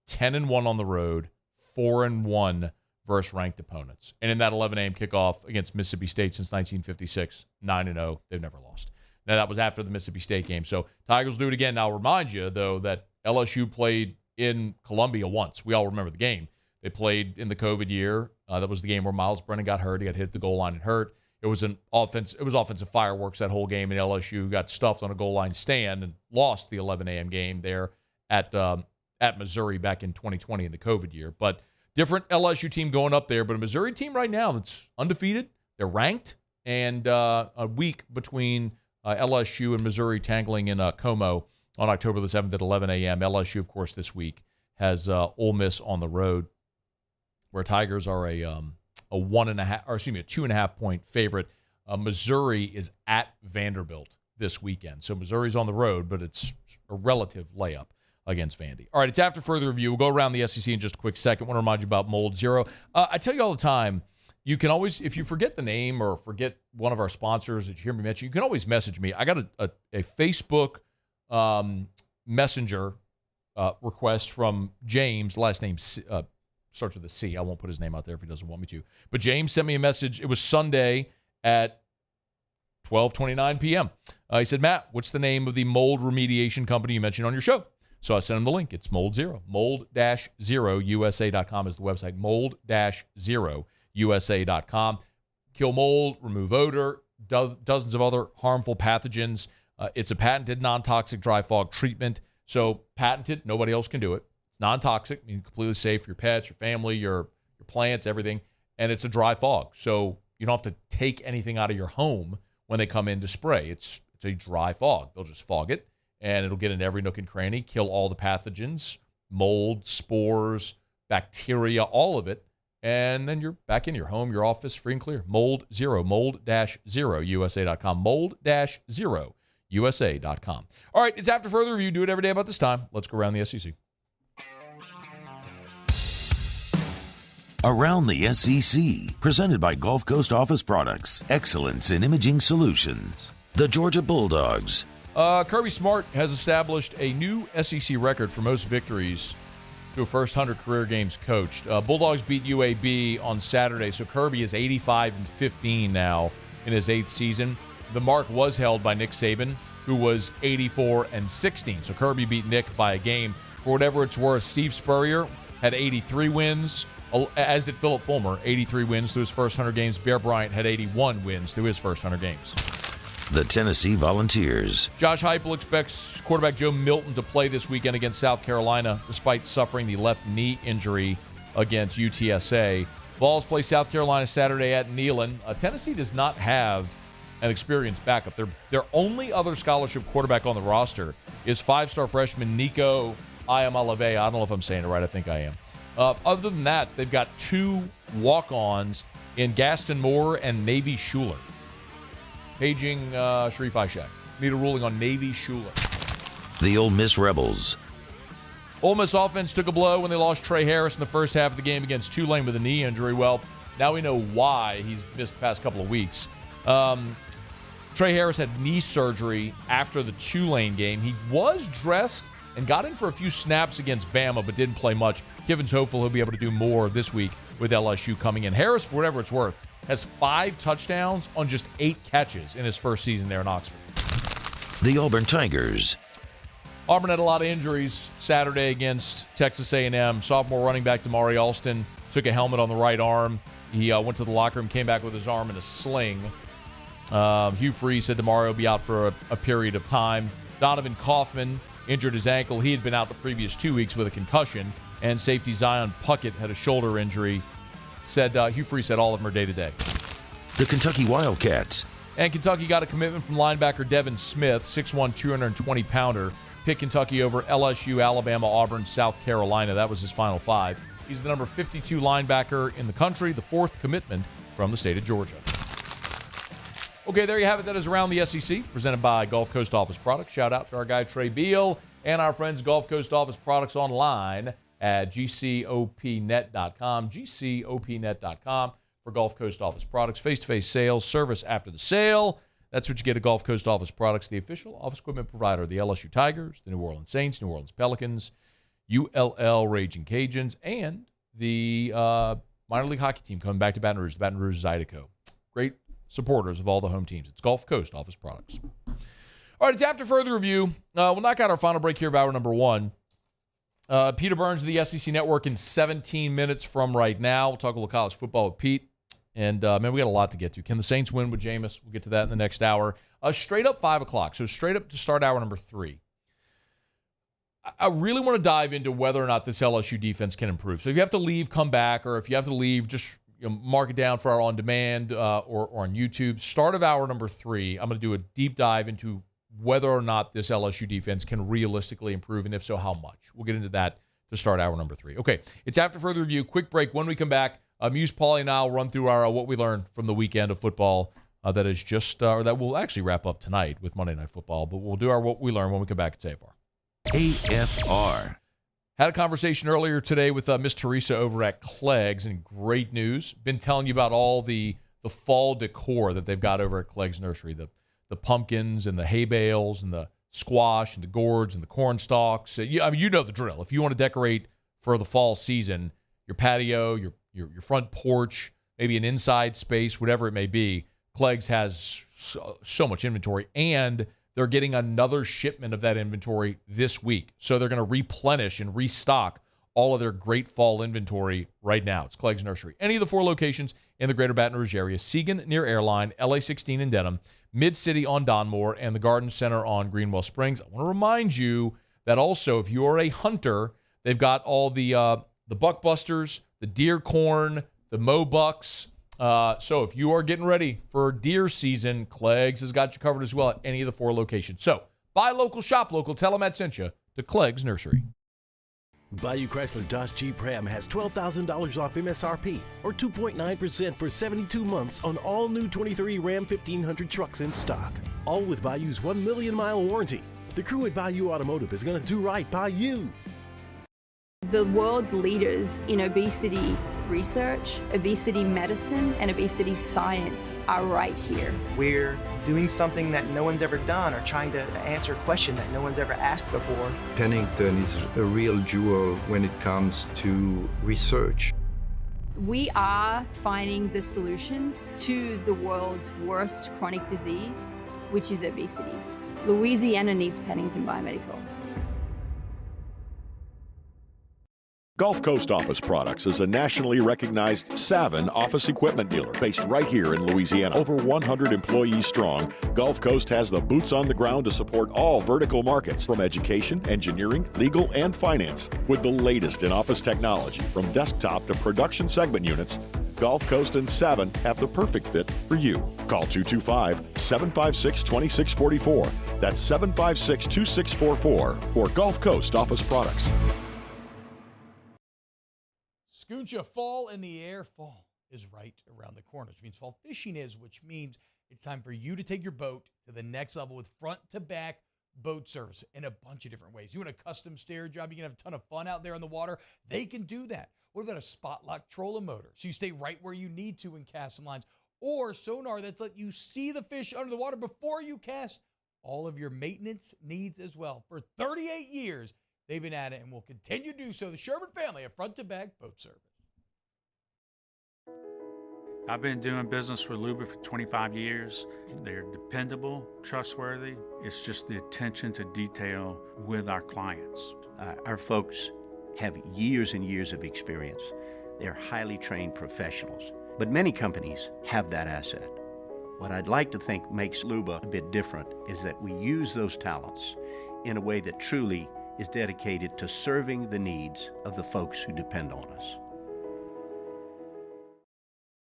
10-1 on the road, 4-1 versus ranked opponents. And in that 11 a.m. kickoff against Mississippi State since 1956, 9-0. They've never lost. Now, that was after the Mississippi State game. So Tigers do it again. Now, I'll remind you, though, that LSU played in Columbia once. We all remember the game. They played in the COVID year. That was the game where Miles Brennan got hurt. He got hit at the goal line and hurt. It was offensive fireworks that whole game, and LSU got stuffed on a goal line stand and lost the 11 a.m. game there at Missouri back in 2020 in the COVID year. But different LSU team going up there, but a Missouri team right now that's undefeated, they're ranked, and a week between LSU and Missouri tangling in Como on October the 7th at 11 a.m. LSU, of course, this week has Ole Miss on the road, where Tigers are a 2.5 point favorite. Missouri is at Vanderbilt this weekend. So Missouri's on the road, but it's a relative layup against Vandy. All right, it's after further review. We'll go around the SEC in just a quick second. I want to remind you about Mold Zero. I tell you all the time, you can always, if you forget the name or forget one of our sponsors that you hear me mention, you can always message me. I got a Facebook messenger request from James. Last name starts with a C. I won't put his name out there if he doesn't want me to. But James sent me a message. It was Sunday at 12:29 p.m. He said, Matt, what's the name of the mold remediation company you mentioned on your show? So I sent him the link. It's Mold Zero. Mold-0USA.com is the website. Mold-0USA.com. Kill mold, remove odor, dozens of other harmful pathogens. It's a patented non-toxic dry fog treatment. So patented, nobody else can do it. It's non-toxic, completely safe for your pets, your family, your plants, everything. And it's a dry fog. So you don't have to take anything out of your home when they come in to spray. It's a dry fog. They'll just fog it, and it'll get in every nook and cranny, kill all the pathogens, mold, spores, bacteria, all of it. And then you're back in your home, your office, free and clear. Mold Zero, mold-0USA.com, mold-0USA.com. All right, it's after further review. Do it every day about this time. Let's go around the SEC. Around the SEC, presented by Gulf Coast Office Products, excellence in imaging solutions. The Georgia Bulldogs. Kirby Smart has established a new SEC record for most victories through first 100 career games coached. Bulldogs beat UAB on Saturday, so Kirby is 85-15 now in his 8th season. The mark was held by Nick Saban, who was 84-16. So Kirby beat Nick by a game. For whatever it's worth, Steve Spurrier had 83 wins, as did Philip Fulmer, 83 wins through his first 100 games. Bear Bryant had 81 wins through his first 100 games. The Tennessee Volunteers. Josh Heupel expects quarterback Joe Milton to play this weekend against South Carolina, despite suffering the left knee injury against UTSA. Vols play South Carolina Saturday at Neyland. Tennessee does not have an experienced backup. Their only other scholarship quarterback on the roster is 5-star freshman Nico Iamalave. I don't know if I'm saying it right. I think I am. Other than that, they've got 2 walk-ons in Gaston Moore and Navy Schuler. Paging Sharif Ishaq. Need a ruling on Navy Schuler. The Ole Miss Rebels. Ole Miss offense took a blow when they lost Trey Harris in the first half of the game against Tulane with a knee injury. Well, now we know why he's missed the past couple of weeks. Trey Harris had knee surgery after the Tulane game. He was dressed and got in for a few snaps against Bama, but didn't play much. Kivin's hopeful he'll be able to do more this week with LSU coming in. Harris, for whatever it's worth, has 5 touchdowns on just 8 catches in his first season there in Oxford. The Auburn Tigers. Auburn had a lot of injuries Saturday against Texas A&M. Sophomore running back Damari Alston took a helmet on the right arm. He went to the locker room, came back with his arm in a sling. Hugh Freeze said Damari will be out for a period of time. Donovan Kaufman injured his ankle. He had been out the previous 2 weeks with a concussion. And safety Zion Puckett had a shoulder injury. Hugh Freeze said all of them are day-to-day. The Kentucky Wildcats. And Kentucky got a commitment from linebacker Devin Smith, 6'1", 220-pounder. Picked Kentucky over LSU, Alabama, Auburn, South Carolina. That was his final 5. He's the number 52 linebacker in the country, the 4th commitment from the state of Georgia. Okay, there you have it. That is Around the SEC, presented by Gulf Coast Office Products. Shout out to our guy Trey Beal and our friends Gulf Coast Office Products online at gcopnet.com, gcopnet.com for Gulf Coast Office Products. Face-to-face sales, service after the sale. That's what you get at Gulf Coast Office Products, the official office equipment provider of the LSU Tigers, the New Orleans Saints, New Orleans Pelicans, ULL Raging Cajuns, and the minor league hockey team coming back to Baton Rouge, the Baton Rouge Zydeco. Great supporters of all the home teams. It's Gulf Coast Office Products. All right, it's after further review. We'll knock out our final break here of hour number 1. Peter Burns of the SEC Network in 17 minutes from right now. We'll talk a little college football with Pete. And, man, we got a lot to get to. Can the Saints win with Jameis? We'll get to that in the next hour. Straight up 5 o'clock. So straight up to start hour number 3. I really want to dive into whether or not this LSU defense can improve. So if you have to leave, come back. Or if you have to leave, just mark it down for our on-demand or on YouTube. Start of hour number 3, I'm going to do a deep dive into whether or not this LSU defense can realistically improve, and if so, how much. We'll get into that to start hour number 3. Okay, it's after further review. Quick break. When we come back, Muse, Paulie, and I will run through our what we learned from the weekend of football that is just, or that will actually wrap up tonight with Monday Night Football, but we'll do our what we learned when we come back at AFR. AFR. Had a conversation earlier today with Miss Teresa over at Clegg's, and great news. Been telling you about all the fall decor that they've got over at Clegg's Nursery. The pumpkins and the hay bales and the squash and the gourds and the corn stalks. You know the drill. If you want to decorate for the fall season, your patio, your front porch, maybe an inside space, whatever it may be, Clegg's has so much inventory, and they're getting another shipment of that inventory this week. So they're going to replenish and restock all of their great fall inventory right now. It's Clegg's Nursery. Any of the 4 locations in the greater Baton Rouge area: Seagan near Airline, LA 16 in Denham, Mid-City on Donmore, and the Garden Center on Greenwell Springs. I want to remind you that also, if you are a hunter, they've got all the buckbusters, the deer corn, the mow bucks. So if you are getting ready for deer season, Clegg's has got you covered as well at any of the 4 locations. So buy local, shop local, tell them Matt sent you to Clegg's Nursery. Bayou Chrysler Dodge Jeep Ram has $12,000 off MSRP or 2.9% for 72 months on all new 23 Ram 1500 trucks in stock. All with Bayou's 1 million mile warranty. The crew at Bayou Automotive is going to do right by you. The world's leaders in obesity research, obesity medicine, and obesity science are right here. We're doing something that no one's ever done, or trying to answer a question that no one's ever asked before. Pennington is a real jewel when it comes to research. We are finding the solutions to the world's worst chronic disease, which is obesity. Louisiana needs Pennington Biomedical. Gulf Coast Office Products is a nationally recognized Savin office equipment dealer based right here in Louisiana. Over 100 employees strong, Gulf Coast has the boots on the ground to support all vertical markets, from education, engineering, legal, and finance. With the latest in office technology, from desktop to production segment units, Gulf Coast and Savin have the perfect fit for you. Call 225-756-2644. That's 756-2644 for Gulf Coast Office Products. Scooncha, fall in the air. Fall is right around the corner, which means fall fishing is, which means it's time for you to take your boat to the next level with front-to-back boat service in a bunch of different ways. You want a custom stair job, you can have a ton of fun out there on the water. They can do that. What about a spot lock trolling motor, so you stay right where you need to in casting lines, or sonar that's let you see the fish under the water before you cast? All of your maintenance needs as well. For 38 years, they've been at it and will continue to do so. The Sherman family of front-to-back boat service. I've been doing business with Luba for 25 years. They're dependable, trustworthy. It's just the attention to detail with our clients. Our folks have years and years of experience. They're highly trained professionals. But many companies have that asset. What I'd like to think makes Luba a bit different is that we use those talents in a way that truly is dedicated to serving the needs of the folks who depend on us.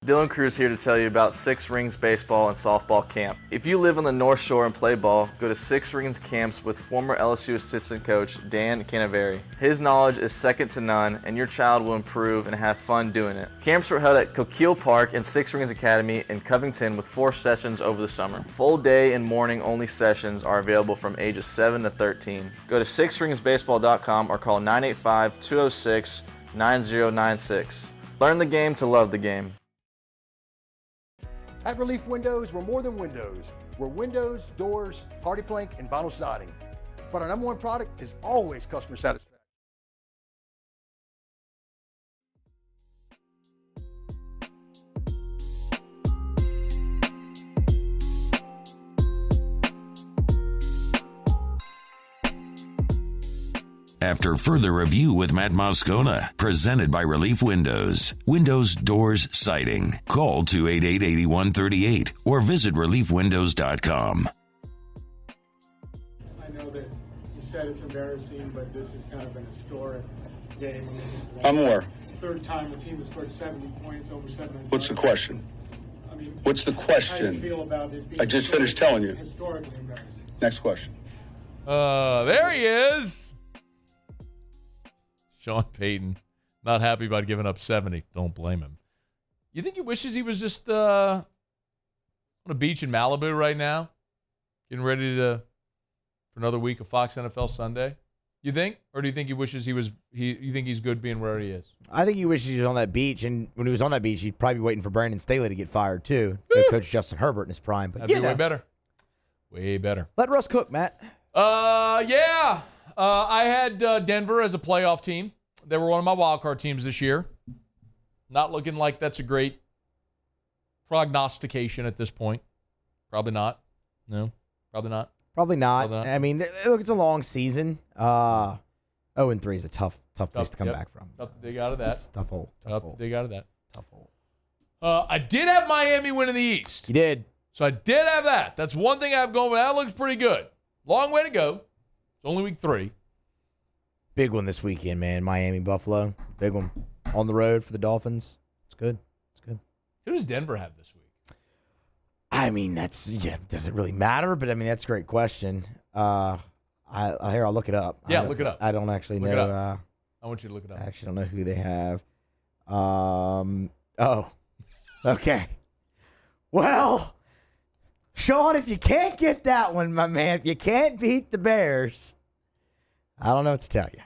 Dylan Cruz here to tell you about Six Rings Baseball and Softball Camp. If you live on the North Shore and play ball, go to Six Rings Camps with former LSU assistant coach Dan Canaveri. His knowledge is second to none, and your child will improve and have fun doing it. Camps were held at Coquille Park and Six Rings Academy in Covington with 4 sessions over the summer. Full day and morning only sessions are available from ages 7 to 13. Go to sixringsbaseball.com or call 985-206-9096. Learn the game to love the game. At Relief Windows, we're more than windows. We're windows, doors, hardy plank, and vinyl siding. But our number one product is always customer satisfaction. After further review with Matt Moscona, presented by Relief Windows. Windows, doors, siding. Call 288-8138 or visit reliefwindows.com. I know that you said it's embarrassing, but this has kind of been a historic game. I'm aware. third time a team has scored 70 points over 7. What's the question? I mean, What's the how do question? you feel about it being I just finished telling you. historically embarrassing? Next question. There he is. Sean Payton, not happy about giving up 70. Don't blame him. You think he wishes he was just on a beach in Malibu right now, getting ready for another week of Fox NFL Sunday? You think? Or do you think he wishes you think he's good being where he is? I think he wishes he was on that beach, and when he was on that beach, he'd probably be waiting for Brandon Staley to get fired too. Go coach Justin Herbert in his prime. But That'd be way better. Way better. Let Russ cook, Matt. Yeah. I had Denver as a playoff team. They were one of my wildcard teams this year. Not looking like that's a great prognostication at this point. Probably not. No, probably not. Probably not. I mean, look, it's a long season. 0-3 is a tough place to come back from. Tough to dig out of that. It's tough hole. Tough to dig out of that. Tough hole. I did have Miami win in the East. You did. So I did have that. That's one thing I've going with. That looks pretty good. Long way to go. It's only week 3. Big one this weekend, man. Miami, Buffalo. Big one. On the road for the Dolphins. It's good. It's good. Who does Denver have this week? I mean, does it really matter? But I mean, that's a great question. I'll look it up. Look it up. I don't actually Look know. it up. I want you to look it up. I actually don't know who they have. Okay. Well, Sean, if you can't get that one, my man, if you can't beat the Bears, I don't know what to tell you.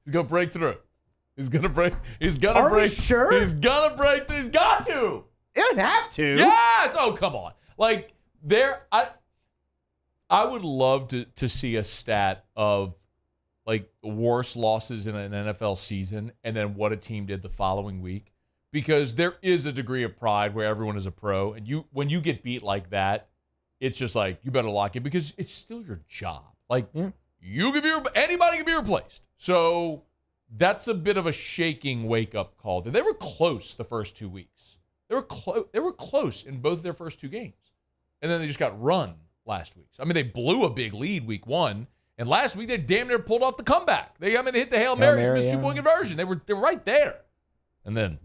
He's gonna break through. He's gonna break. Are we sure? He's gonna break through. He's got to. You don't have to. Yes. Oh, come on. Like I would love to see a stat of like worst losses in an NFL season and then what a team did the following week, because there is a degree of pride where everyone is a pro, and when you get beat like that, it's just like you better lock in because it's still your job. Like anybody can be replaced. So that's a bit of a shaking wake up call. They were close the first 2 weeks. They were close in both their first 2 games. And then they just got run last week. I mean, they blew a big lead week 1. And last week, they damn near pulled off the comeback. They hit the Hail Mary, missed 2-point conversion. They were right there. And then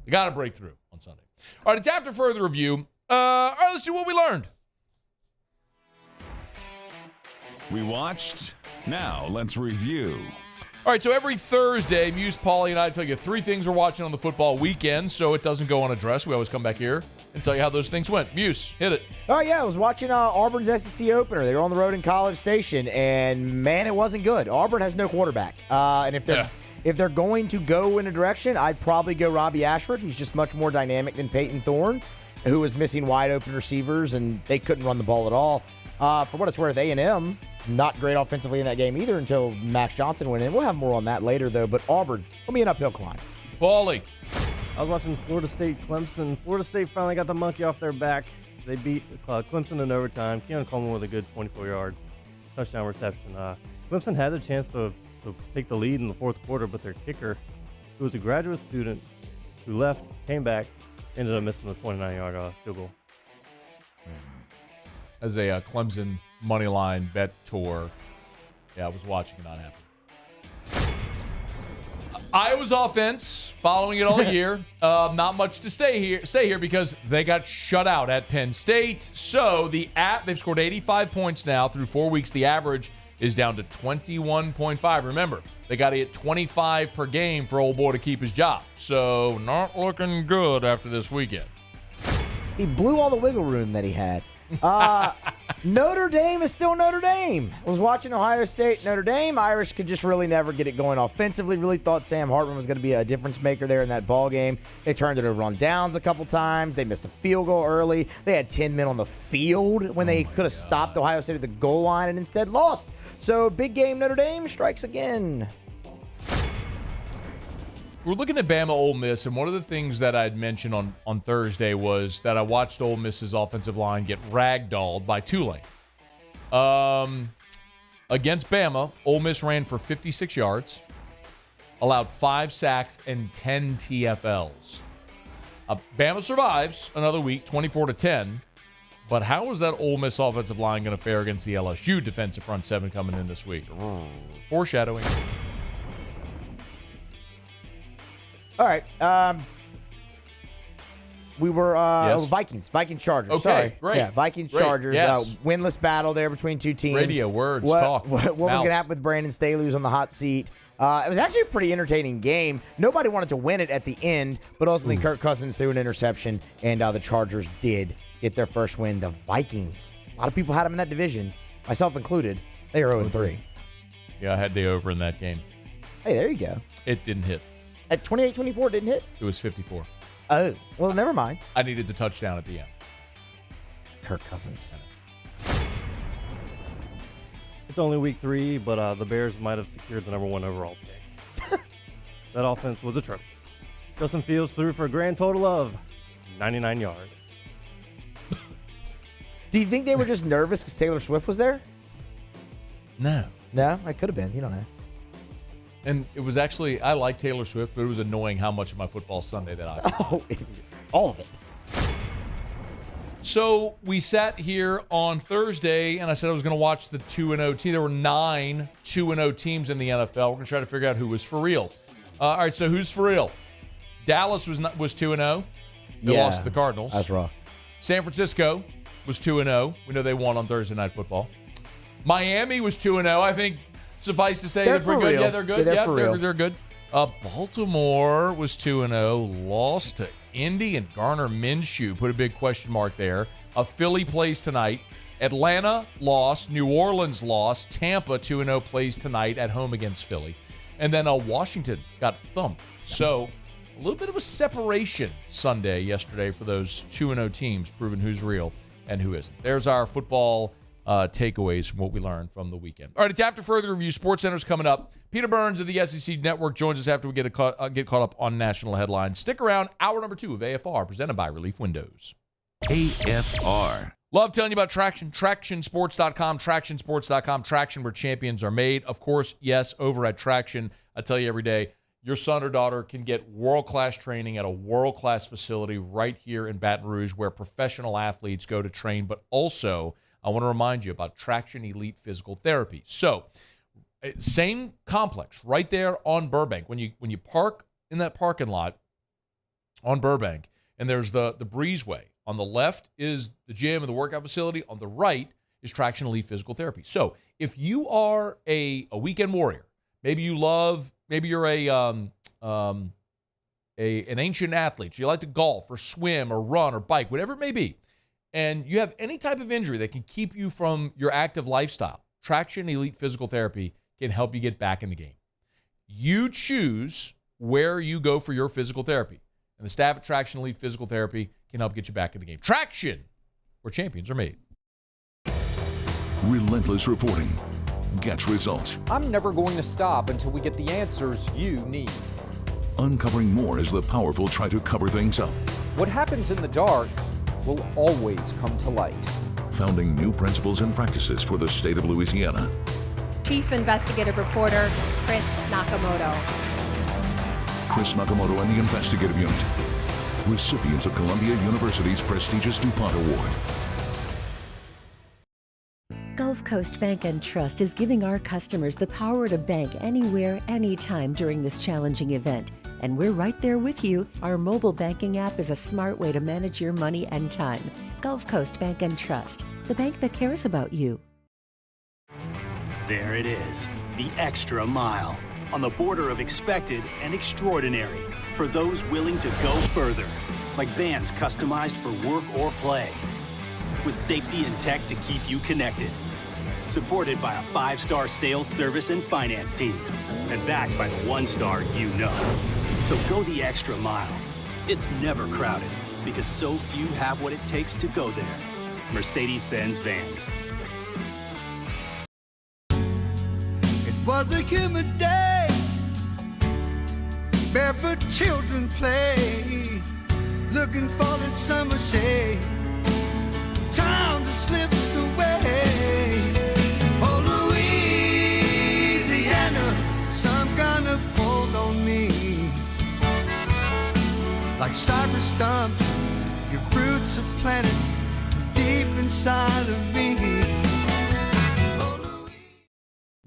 they got to break through on Sunday. All right, it's after further review. All right, let's see what we learned. We watched. Now let's review. All right, so every Thursday, Muse, Paulie, and I tell you 3 things we're watching on the football weekend, so it doesn't go unaddressed. We always come back here and tell you how those things went. Muse, hit it. Oh, yeah, I was watching Auburn's SEC opener. They were on the road in College Station, and, man, it wasn't good. Auburn has no quarterback. And if they're going to go in a direction, I'd probably go Robbie Ashford. He's just much more dynamic than Peyton Thorne, who was missing wide-open receivers, and they couldn't run the ball at all. For what it's worth, A&M, not great offensively in that game either until Max Johnson went in. We'll have more on that later, though. But Auburn will be an uphill climb. Paulie. I was watching Florida State Clemson. Florida State finally got the monkey off their back. They beat Clemson in overtime. Keon Coleman with a good 24-yard touchdown reception. Clemson had a chance to take the lead in the fourth quarter, but their kicker, who was a graduate student who left, came back, ended up missing the 29-yard field goal. As a Clemson money line bet tour, I was watching it not happen. Iowa's offense, following it all year, not much to say here because they got shut out at Penn State. So they've scored 85 points now through 4 weeks. The average is down to 21.5. Remember, they got to hit 25 per game for old boy to keep his job. So not looking good after this weekend. He blew all the wiggle room that he had. Notre Dame is still Notre Dame. I was watching Ohio State, Notre Dame. Irish could just really never get it going offensively. Really thought Sam Hartman was going to be a difference maker there in that ball game. They turned it over on downs a couple times. They missed a field goal early. They had 10 men on the field when they could have stopped Ohio State at the goal line and instead lost. So big game Notre Dame strikes again. We're looking at Bama Ole Miss, and one of the things that I'd mentioned on Thursday was that I watched Ole Miss's offensive line get ragdolled by Tulane. Against Bama, Ole Miss ran for 56 yards, allowed 5 sacks and 10 TFLs. Bama survives another week, 24-10. But how is that Ole Miss offensive line going to fare against the LSU defensive front seven coming in this week? Foreshadowing. All right. We were Vikings Chargers. Okay, Sorry. great. Yeah, Vikings Great, Chargers. yes. Winless battle there between two teams. Radio, words, what, talk. What was going to happen with Brandon Staley, who's on the hot seat? It was actually a pretty entertaining game. Nobody wanted to win it at the end, but ultimately Kirk Cousins threw an interception, and the Chargers did get their first win. The Vikings, a lot of people had them in that division, myself included. They are 0-3. Yeah, I had the over in that game. Hey, there you go. It didn't hit. At 28-24, it didn't hit? It was 54. Oh, well, never mind. I needed the touchdown at the end. Kirk Cousins. It's only week 3, but the Bears might have secured the number 1 overall pick. That offense was atrocious. Justin Fields threw for a grand total of 99 yards. Do you think they were just nervous because Taylor Swift was there? No. No? It could have been. You don't know. And it was actually, I like Taylor Swift, but it was annoying how much of my football Sunday that I Oh, all of it. So we sat here on Thursday, and I said I was going to watch the 2-0 team. There were 9 2-0 teams in the NFL. We're going to try to figure out who was for real. All right, so who's for real? Dallas was 2-0. They lost to the Cardinals. That's rough. San Francisco was 2-0. We know they won on Thursday Night Football. Miami was 2-0. I think suffice to say they're pretty good. Real. Yeah, they're good. Yeah, They're good. Baltimore was 2-0. Lost to Indy and Garner Minshew. Put a big question mark there. Philly plays tonight. Atlanta lost. New Orleans lost. Tampa 2-0 plays tonight at home against Philly. And then Washington got thumped. So a little bit of a separation Sunday yesterday for those 2-0 teams, proving who's real and who isn't. There's our football takeaways from what we learned from the weekend. All right, it's After Further Review. SportsCenter's coming up. Peter Burns of the SEC Network joins us after we get caught up on national headlines. Stick around. Hour number 2 of AFR, presented by Relief Windows. AFR. Love telling you about Traction. TractionSports.com. TractionSports.com. Traction, where champions are made. Of course, yes, over at Traction, I tell you every day, your son or daughter can get world-class training at a world-class facility right here in Baton Rouge where professional athletes go to train, but also I want to remind you about Traction Elite Physical Therapy. So, same complex right there on Burbank. When you park in that parking lot on Burbank, and there's the breezeway. On the left is the gym and the workout facility. On the right is Traction Elite Physical Therapy. So, if you are a weekend warrior, maybe you're an ancient athlete, so you like to golf or swim or run or bike, whatever it may be, and you have any type of injury that can keep you from your active lifestyle, Traction Elite Physical Therapy can help you get back in the game. You choose where you go for your physical therapy, and the staff at Traction Elite Physical Therapy can help get you back in the game. Traction, where champions are made. Relentless reporting gets results. I'm never going to stop until we get the answers you need. Uncovering more as the powerful try to cover things up. What happens in the dark will always come to light. Founding new principles and practices for the state of Louisiana. Chief Investigative Reporter Chris Nakamoto. Chris Nakamoto and the Investigative Unit. Recipients of Columbia University's prestigious DuPont Award. Gulf Coast Bank and Trust is giving our customers the power to bank anywhere, anytime during this challenging event. And we're right there with you. Our mobile banking app is a smart way to manage your money and time. Gulf Coast Bank and Trust, the bank that cares about you. There it is, the extra mile. On the border of expected and extraordinary for those willing to go further. Like vans customized for work or play. With safety and tech to keep you connected. Supported by a 5-star sales, service, and finance team. And backed by the 1-star you know. So go the extra mile. It's never crowded because so few have what it takes to go there. Mercedes-Benz Vans. It was a humid day. Barefoot children play. Looking for that summer shade. Time just slips away. Oh, Louisiana, some kind of hold on me. Like cypress stumps, your roots are planted deep inside of me.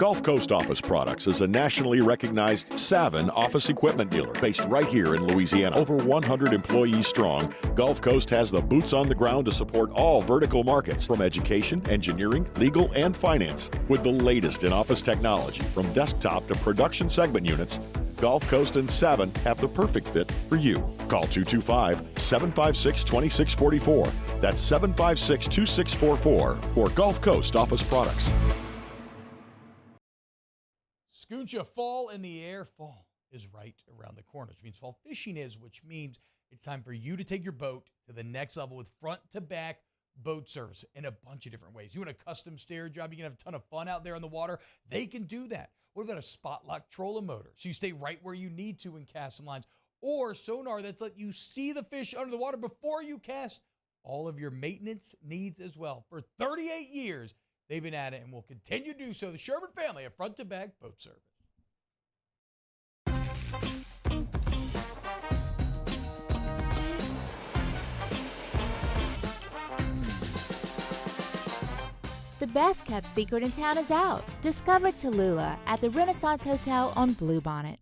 Gulf Coast Office Products is a nationally recognized Savin office equipment dealer based right here in Louisiana. Over 100 employees strong, Gulf Coast has the boots on the ground to support all vertical markets from education, engineering, legal, and finance. With the latest in office technology from desktop to production segment units, Gulf Coast and Savin have the perfect fit for you. Call 225-756-2644. That's 756-2644 for Gulf Coast Office Products. Scooncha, fall in the air. Fall is right around the corner, which means fall fishing is, which means it's time for you to take your boat to the next level with front-to-back boat service in a bunch of different ways. You want a custom stair job, you can have a ton of fun out there on the water. They can do that. What about a spot lock trolling motor? So you stay right where you need to in casting lines. Or sonar that's let you see the fish under the water before you cast. All of your maintenance needs as well. For 38 years, they've been at it and will continue to do so. The Sherman family of front-to-back boat service. The best kept secret in town is out. Discover Tallulah at the Renaissance Hotel on Bluebonnet.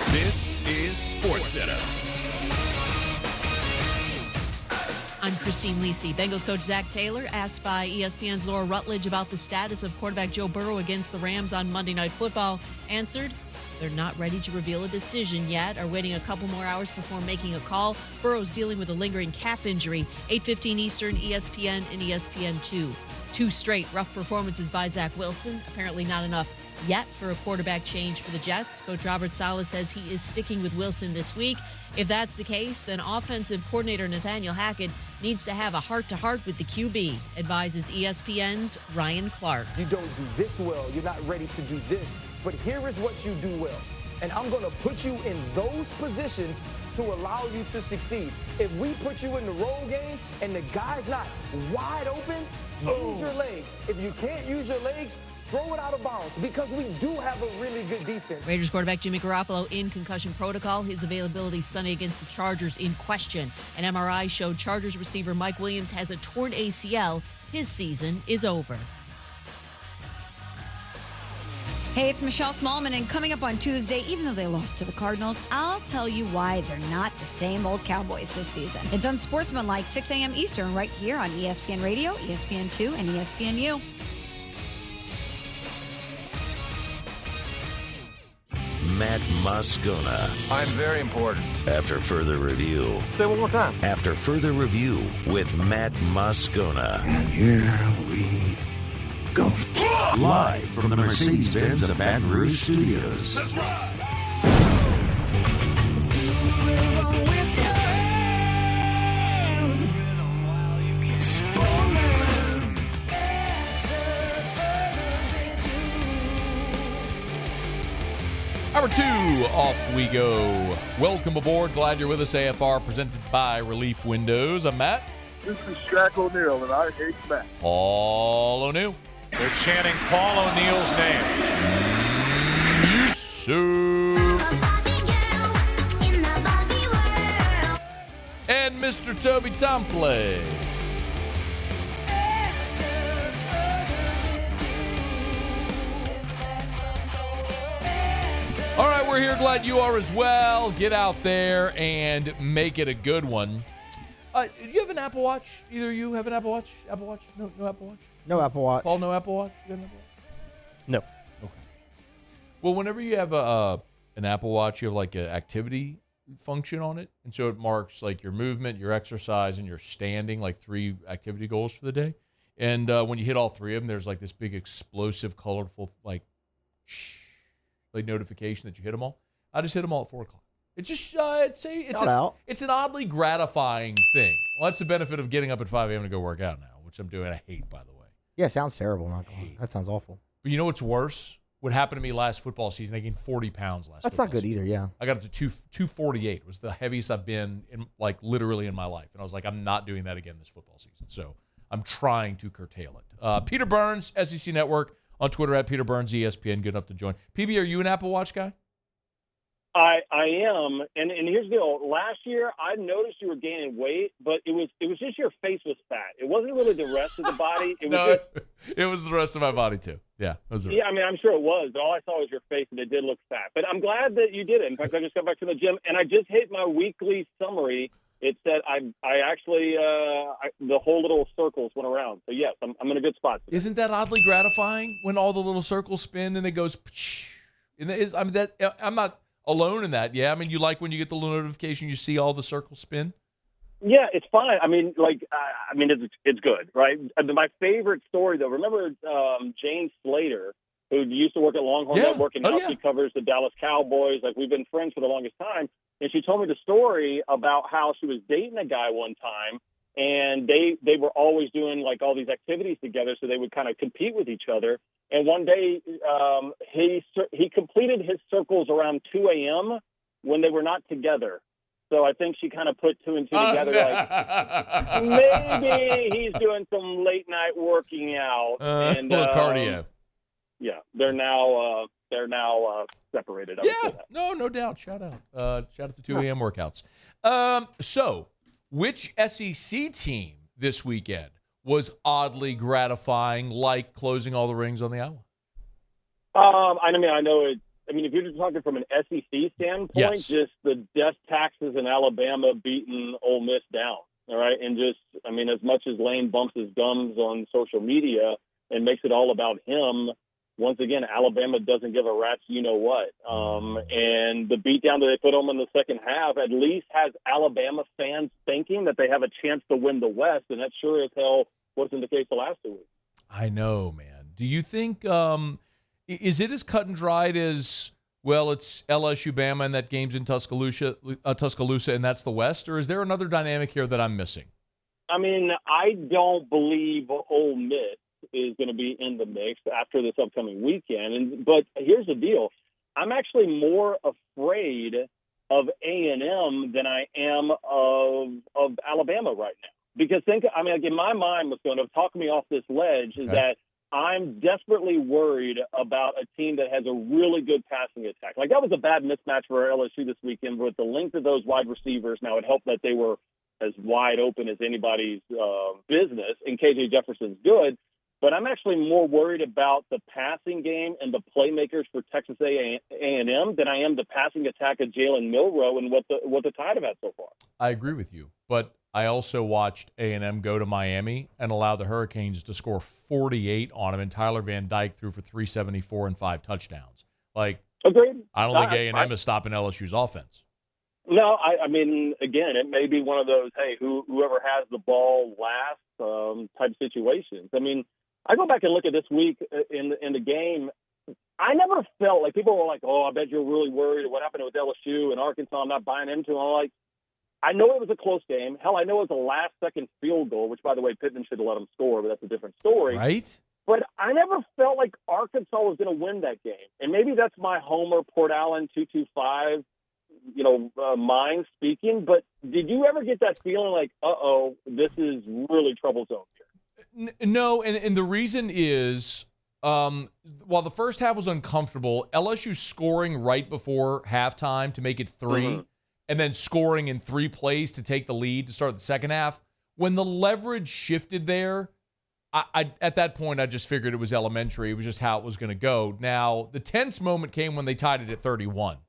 This is SportsCenter. I'm Christine Lisi. Bengals coach Zach Taylor asked by ESPN's Laura Rutledge about the status of quarterback Joe Burrow against the Rams on Monday Night Football. Answered, they're not ready to reveal a decision yet, are waiting a couple more hours before making a call. Burrow's dealing with a lingering calf injury. 8:15 Eastern, ESPN and ESPN2. 2 straight rough performances by Zach Wilson. Apparently not enough yet for a quarterback change for the Jets. Coach Robert Saleh says he is sticking with Wilson this week. If that's the case, then offensive coordinator Nathaniel Hackett needs to have a heart-to-heart with the QB, advises ESPN's Ryan Clark. You don't do this well, you're not ready to do this, but here is what you do well. And I'm going to put you in those positions to allow you to succeed. If we put you in the roll game and the guy's not wide open, use your legs. If you can't use your legs, throw it out of bounds because we do have a really good defense. Raiders quarterback Jimmy Garoppolo in concussion protocol. His availability Sunday against the Chargers in question. An MRI showed Chargers receiver Mike Williams has a torn ACL. His season is over. Hey, it's Michelle Smallman, and coming up on Tuesday, even though they lost to the Cardinals, I'll tell you why they're not the same old Cowboys this season. It's Unsportsmanlike, 6 a.m. Eastern, right here on ESPN Radio, ESPN2, and ESPNU. Matt Moscona. I'm very important. After further review. Say one more time. After further review with Matt Moscona. And here we go. Live from the Mercedes-Benz of Baton Rouge Studios. That's right. Hour 2, off we go. Welcome aboard. Glad you're with us. AFR presented by Relief Windows. I'm Matt. This is Shaq O'Neal, and I hate Matt. Paul O'Neal. They're chanting Paul O'Neal's name. Yes, sir. And Mr. Toby Tomplay. All right, we're here. Glad you are as well. Get out there and make it a good one. Do you have an Apple Watch? Either of you have an Apple Watch? Apple Watch? No Apple Watch? No Apple Watch. Paul, no Apple Watch? You have an Apple Watch? No. Okay. Well, whenever you have an Apple Watch, you have like an activity function on it. And so it marks like your movement, your exercise, and your standing, like 3 activity goals for the day. And when you hit all 3 of them, there's like this big explosive, colorful, like notification that you hit them all. I just hit them all at 4 o'clock. It's just, it's an oddly gratifying thing. Well, that's the benefit of getting up at 5 a.m. to go work out now, which I'm doing. I hate, by the way. Yeah, sounds terrible. Not gonna lie. That sounds awful. But you know what's worse? What happened to me last football season? I gained 40 pounds last. That's not good either. Yeah, I got up to 248. It was the heaviest I've been in, like, literally in my life. And I was like, I'm not doing that again this football season. So I'm trying to curtail it. Peter Burns, SEC Network, on Twitter at Peter Burns ESPN. Good enough to join. PB, are you an Apple Watch guy? I am, and here's the deal. Last year, I noticed you were gaining weight, but it was just your face was fat. It wasn't really the rest of the body. It was the rest of my body too. Yeah, it was. Yeah, I mean, I'm sure it was. All I saw was your face, and it did look fat. But I'm glad that you did it. In fact, I just got back from the gym, and I just hit my weekly summary. It said I actually the whole little circles went around. So yes, I'm in a good spot today. Isn't that oddly gratifying when all the little circles spin and it goes? I'm not alone in that. Yeah, I mean, you like when you get the little notification, you see all the circles spin. Yeah, it's fine. I mean, it's good, right? My favorite story, though, remember Jane Slater, who used to work at Longhorn Network, and now she covers the Dallas Cowboys. Like, we've been friends for the longest time. And she told me the story about how she was dating a guy one time, and they were always doing, like, all these activities together, so they would kind of compete with each other. And one day he completed his circles around 2 a.m. when they were not together. So I think she kind of put two and two together, like maybe he's doing some late night working out. And little cardio. Yeah, they're now separated. No doubt. Shout out to 2 a.m. workouts. So, which SEC team this weekend was oddly gratifying, like closing all the rings on the Iowa? I mean, if you're just talking from an SEC standpoint, just the death taxes in Alabama beating Ole Miss down, all right? And just, I mean, as much as Lane bumps his gums on social media and makes it all about him, once again, Alabama doesn't give a rat's you-know-what. And the beatdown that they put on them in the second half at least has Alabama fans thinking that they have a chance to win the West, and that sure as hell wasn't the case the last 2 weeks. I know, man. Do you think is it as cut and dried as, well, it's LSU, Bama, and that game's in Tuscaloosa, and that's the West? Or is there another dynamic here that I'm missing? I mean, I don't believe Ole Miss is going to be in the mix after this upcoming weekend. But here's the deal. I'm actually more afraid of A&M than I am of Alabama right now. Because in my mind, what's going to talk me off this ledge is that I'm desperately worried about a team that has a really good passing attack. Like, that was a bad mismatch for LSU this weekend with the length of those wide receivers. Now, it helped that they were as wide open as anybody's business, and KJ Jefferson's good. But I'm actually more worried about the passing game and the playmakers for Texas A&M than I am the passing attack of Jalen Milroe and what the Tide have had so far. I agree with you, but I also watched A&M go to Miami and allow the Hurricanes to score 48 on them, and Tyler Van Dyke threw for 374 and 5 touchdowns. Like, agreed. I don't think A&M is stopping LSU's offense. No, I mean, again, it may be one of those, hey, whoever has the ball last type situations. I mean, I go back and look at this week in the game. I never felt like people were like, oh, I bet you're really worried what happened with LSU and Arkansas. I'm not buying into it. I'm like, I know it was a close game. Hell, I know it was a last-second field goal, which, by the way, Pittman should have let him score, but that's a different story. Right? But I never felt like Arkansas was going to win that game. And maybe that's my Homer Port Allen 225, mind speaking. But did you ever get that feeling like, uh-oh, this is really trouble zone here? No, and the reason is, while the first half was uncomfortable, LSU scoring right before halftime to make it 3, and then scoring in 3 plays to take the lead to start the second half, when the leverage shifted there, I at that point, I just figured it was elementary. It was just how it was going to go. Now, the tense moment came when they tied it at 31,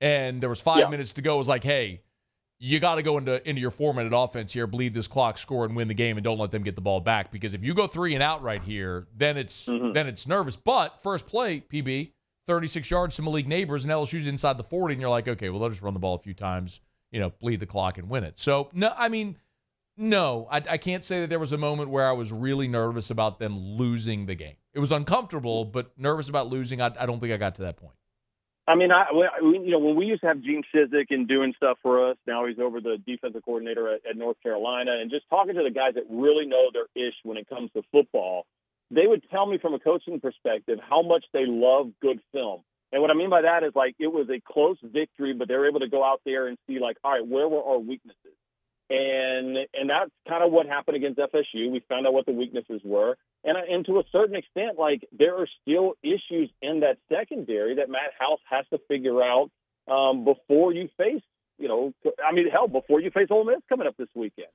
and there was 5 minutes to go. It was like, hey, you got to go into your 4-minute offense here, bleed this clock, score, and win the game, and don't let them get the ball back. Because if you go 3 and out right here, then it's nervous. But first play, PB, 36 yards to Malik Neighbors, and LSU's inside the 40, and you're like, okay, well, they'll just run the ball a few times, bleed the clock and win it. So, no, I can't say that there was a moment where I was really nervous about them losing the game. It was uncomfortable, but nervous about losing, I don't think I got to that point. I mean, when we used to have Gene Chizik and doing stuff for us, now he's over the defensive coordinator at North Carolina, and just talking to the guys that really know their ish when it comes to football, they would tell me from a coaching perspective how much they love good film. And what I mean by that is, like, it was a close victory, but they were able to go out there and see, like, all right, where were our weaknesses? And that's kind of what happened against FSU. We found out what the weaknesses were. And to a certain extent, like, there are still issues in that secondary that Matt House has to figure out before you face, before you face Ole Miss coming up this weekend.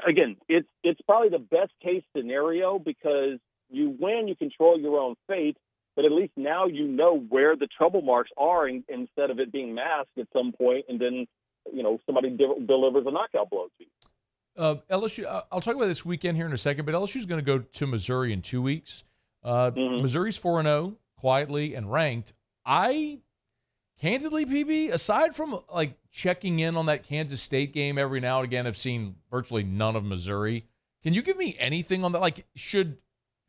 Again, it's probably the best case scenario because you win, you control your own fate, but at least now you know where the trouble marks are instead of it being masked at some point, and then somebody delivers a knockout blow to you. LSU, I'll talk about this weekend here in a second, but LSU is going to go to Missouri in 2 weeks. Missouri's 4-0, quietly and ranked. Candidly, PB, aside from like checking in on that Kansas State game every now and again, I've seen virtually none of Missouri. Can you give me anything on that? Like, should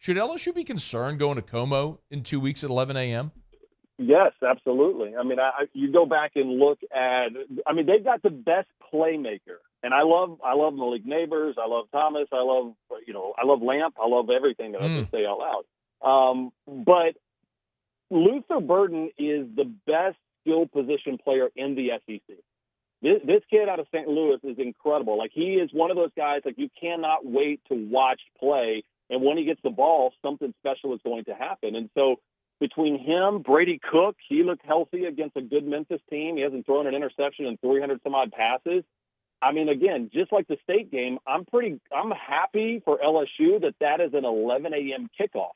LSU be concerned going to Como in 2 weeks at 11 a.m.? Yes, absolutely. I mean, you go back and look at. I mean, they've got the best playmaker, and I love Malik Neighbors. I love Thomas. I love Lamp. I love everything that I can say out loud. But Luther Burden is the best skill position player in the SEC. This kid out of St. Louis is incredible. Like, he is one of those guys, like, you cannot wait to watch play. And when he gets the ball, something special is going to happen. And so between him, Brady Cook, he looked healthy against a good Memphis team. He hasn't thrown an interception in 300-some-odd passes. I mean, again, just like the State game, I'm happy for LSU that is an 11 a.m. kickoff,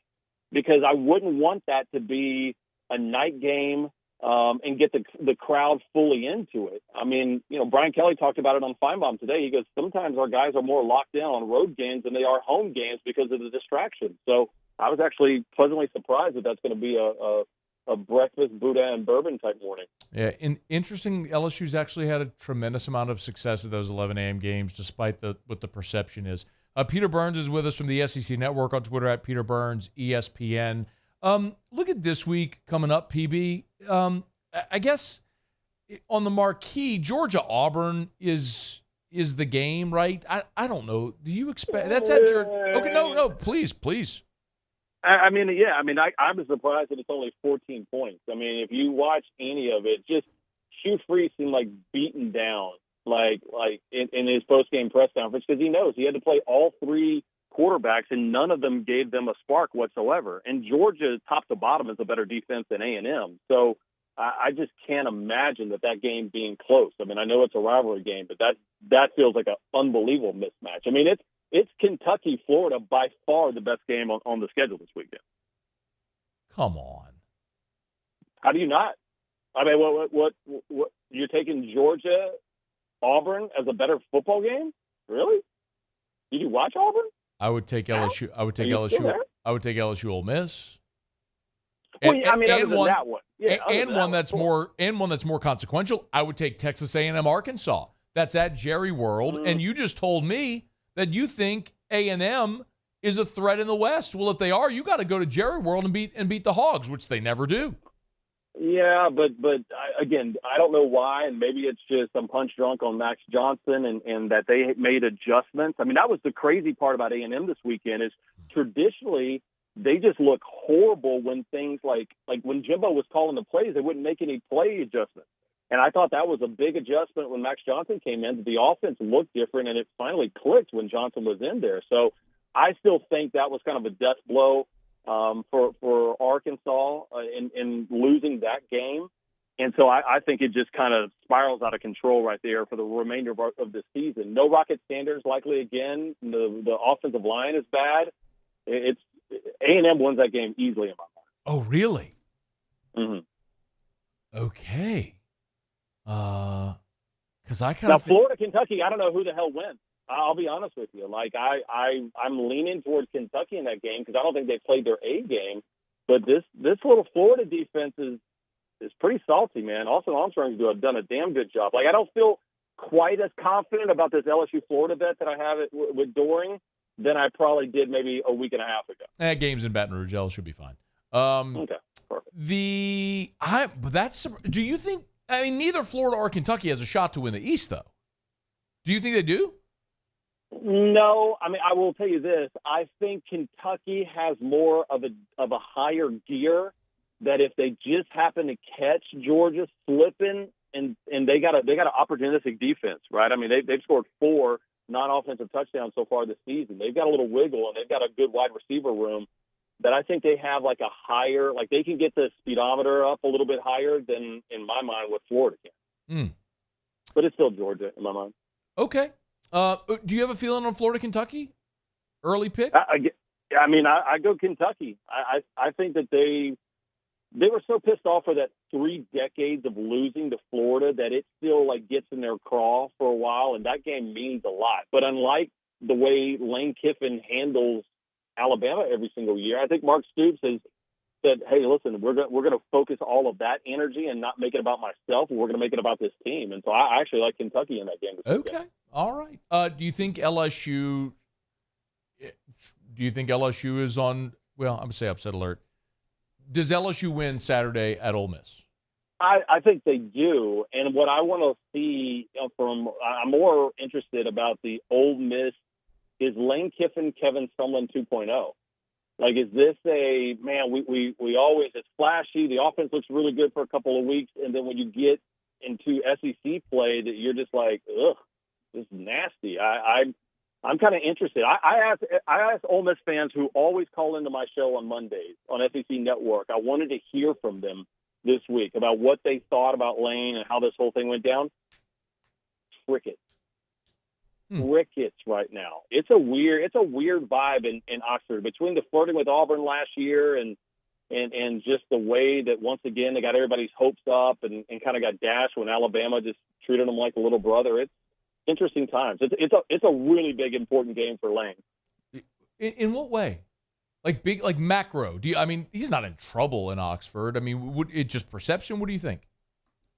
because I wouldn't want that to be a night game and get the crowd fully into it. I mean, Brian Kelly talked about it on Feinbaum today. He goes, sometimes our guys are more locked in on road games than they are home games because of the distraction. So I was actually pleasantly surprised that that's going to be a breakfast, Boudin, and bourbon type morning. Yeah, interesting. LSU's actually had a tremendous amount of success at those 11 a.m. games, despite what the perception is. Peter Burns is with us from the SEC Network on Twitter at Peter Burns, ESPN. Look at this week coming up, PB. I guess on the marquee, Georgia-Auburn is the game, right? I don't know. Do you expect that's at your? Okay, no, please. I mean, I was surprised that it's only 14 points. I mean, if you watch any of it, just Hugh Freeze seemed like beaten down, like in his post-game press conference, because he knows he had to play all three quarterbacks, and none of them gave them a spark whatsoever. And Georgia, top to bottom, is a better defense than A&M. So I just can't imagine that game being close. I mean, I know it's a rivalry game, but that feels like an unbelievable mismatch. I mean, it's Kentucky, Florida, by far the best game on the schedule this weekend. Come on. How do you not? I mean, what you're taking Georgia, Auburn as a better football game? Really? Did you watch Auburn? I would take LSU. I would take LSU. I would take LSU Ole Miss. Well, I mean, other than that one. Yeah, and one that's more consequential. I would take Texas A&M Arkansas. That's at Jerry World. And you just told me that you think A&M is a threat in the West. Well, if they are, you got to go to Jerry World and beat the Hogs, which they never do. Yeah, but again, I don't know why, and maybe it's just I'm punch drunk on Max Johnson and that they made adjustments. I mean, that was the crazy part about A&M this weekend is traditionally they just look horrible when things like when Jimbo was calling the plays, they wouldn't make any play adjustments. And I thought that was a big adjustment when Max Johnson came in. The offense looked different, and it finally clicked when Johnson was in there. So I still think that was kind of a death blow for Arkansas in losing that game. And so I think it just kind of spirals out of control right there for the remainder of the season. No Rocket Sanders likely again. The offensive line is bad. It's A&M wins that game easily in my mind. Oh, really? Mm-hmm. Okay. Because I kind now of Florida, Kentucky, I don't know who the hell wins. I'll be honest with you. Like I'm leaning towards Kentucky in that game because I don't think they played their A game. But this little Florida defense is pretty salty, man. Austin Armstrong's done a damn good job. Like I don't feel quite as confident about this LSU Florida bet that I have with Doring than I probably did maybe a week and a half ago. That game's in Baton Rouge. LSU should be fine. Okay, perfect. Do you think? I mean, neither Florida or Kentucky has a shot to win the East, though. Do you think they do? No, I mean, I will tell you this. I think Kentucky has more of a higher gear that if they just happen to catch Georgia slipping and they got an opportunistic defense, right? I mean, they've scored 4 non-offensive touchdowns so far this season. They've got a little wiggle and they've got a good wide receiver room. that I think they have like a higher, like they can get the speedometer up a little bit higher than, in my mind, what Florida can. But it's still Georgia in my mind. Okay. Do you have a feeling on Florida, Kentucky? Early pick? I go Kentucky. I think that they were so pissed off for that 3 decades of losing to Florida that it still like gets in their craw for a while, and that game means a lot. But unlike the way Lane Kiffin handles Alabama every single year, I think Mark Stoops has said, "Hey, listen, we're going to focus all of that energy and not make it about myself. We're going to make it about this team." And so I actually like Kentucky in that game. Okay, all right. Do you think LSU? Do you think LSU is on? Well, I'm going to say upset alert. Does LSU win Saturday at Ole Miss? I think they do. And what I want to see I'm more interested about the Ole Miss is Lane Kiffin, Kevin Sumlin 2.0. Like, is this we always, it's flashy. The offense looks really good for a couple of weeks. And then when you get into SEC play, that you're just like, ugh, this is nasty. I'm kind of interested. I asked Ole Miss fans who always call into my show on Mondays on SEC Network. I wanted to hear from them this week about what they thought about Lane and how this whole thing went down. Crickets right now. It's a weird vibe in Oxford between the flirting with Auburn last year and just the way that once again they got everybody's hopes up and kind of got dashed when Alabama just treated them like a little brother. It's interesting times. It's a really big important game for Lane. In what way? Like big, like macro? He's not in trouble in Oxford. Would it just perception? What do you think?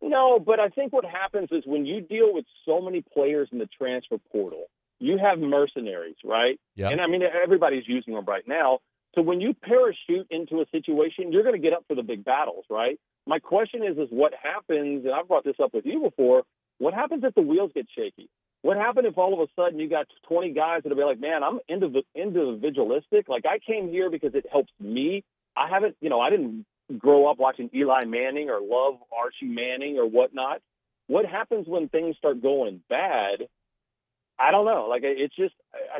No, but I think what happens is when you deal with so many players in the transfer portal, you have mercenaries, right? Yeah. And everybody's using them right now. So when you parachute into a situation, you're going to get up for the big battles, right? My question is what happens, and I've brought this up with you before, what happens if the wheels get shaky? What happens if all of a sudden you got 20 guys that'll be like, man, I'm individualistic. Like, I came here because it helps me. I didn't grow up watching Eli Manning or love Archie Manning or whatnot. What happens when things start going bad? I don't know. Like, I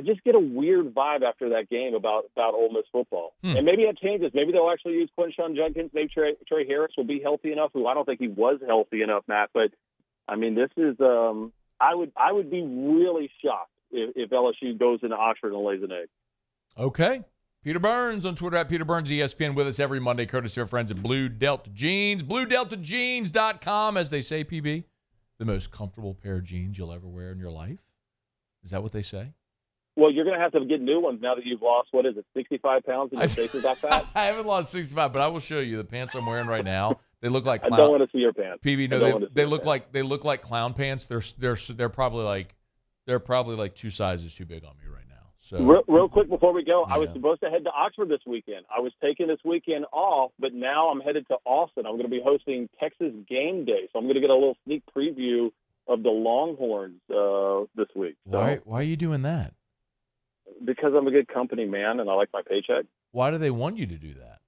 just get a weird vibe after that game about Ole Miss football. And maybe that changes. Maybe they'll actually use Quinshon Judkins. Maybe Trey Harris will be healthy enough, who I don't think he was healthy enough, Matt. But, this is I would be really shocked if LSU goes into Oxford and lays an egg. Okay. Peter Burns on Twitter at Peter Burns ESPN with us every Monday, courtesy of our friends at Blue Delta Jeans. BlueDeltaJeans.com, as they say, PB. The most comfortable pair of jeans you'll ever wear in your life. Is that what they say? Well, you're going to have to get new ones now that you've lost, 65 pounds and your face is that fat? I haven't lost 65, but I will show you the pants I'm wearing right now. They look like clown. I don't want to see your pants. PB, no, they look like clown pants. They're probably like 2 sizes too big on me right now. So real quick before we go, I was supposed to head to Oxford this weekend. I was taking this weekend off, but now I'm headed to Austin. I'm going to be hosting Texas Game Day, so I'm going to get a little sneak preview of the Longhorns this week. So, why are you doing that? Because I'm a good company man and I like my paycheck. Why do they want you to do that?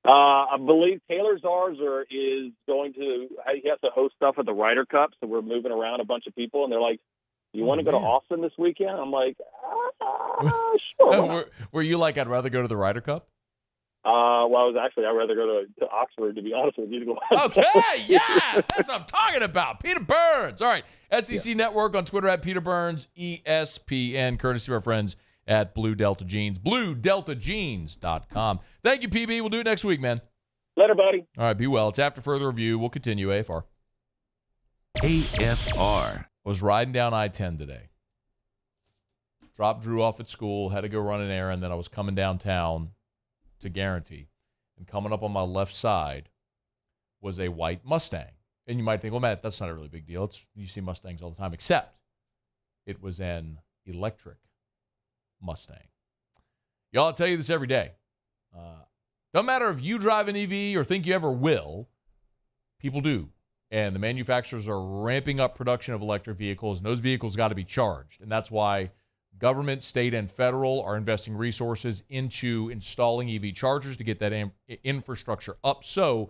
I believe Taylor Zarzer is he has to host stuff at the Ryder Cup, so we're moving around a bunch of people, and they're like, you want to go to Austin this weekend? I'm like, sure. Were you like, I'd rather go to the Ryder Cup? I'd rather go to Oxford, to be honest with you. Okay, yes, that's what I'm talking about. Peter Burns. All right, SEC Network on Twitter at Peter Burns, ESPN, courtesy of our friends at Blue Delta Jeans, BlueDeltaJeans.com. Thank you, PB. We'll do it next week, man. Later, buddy. All right, be well. It's after further review. We'll continue. AFR. AFR. Was riding down I-10 today. Dropped Drew off at school, had to go run an errand, then I was coming downtown to Guarantee. And coming up on my left side was a white Mustang. And you might think, well, Matt, that's not a really big deal. You see Mustangs all the time, except it was an electric Mustang. Y'all, I tell you this every day. Don't matter if you drive an EV or think you ever will, people do. And the manufacturers are ramping up production of electric vehicles, and those vehicles got to be charged. And that's why government, state, and federal are investing resources into installing EV chargers to get that infrastructure up. So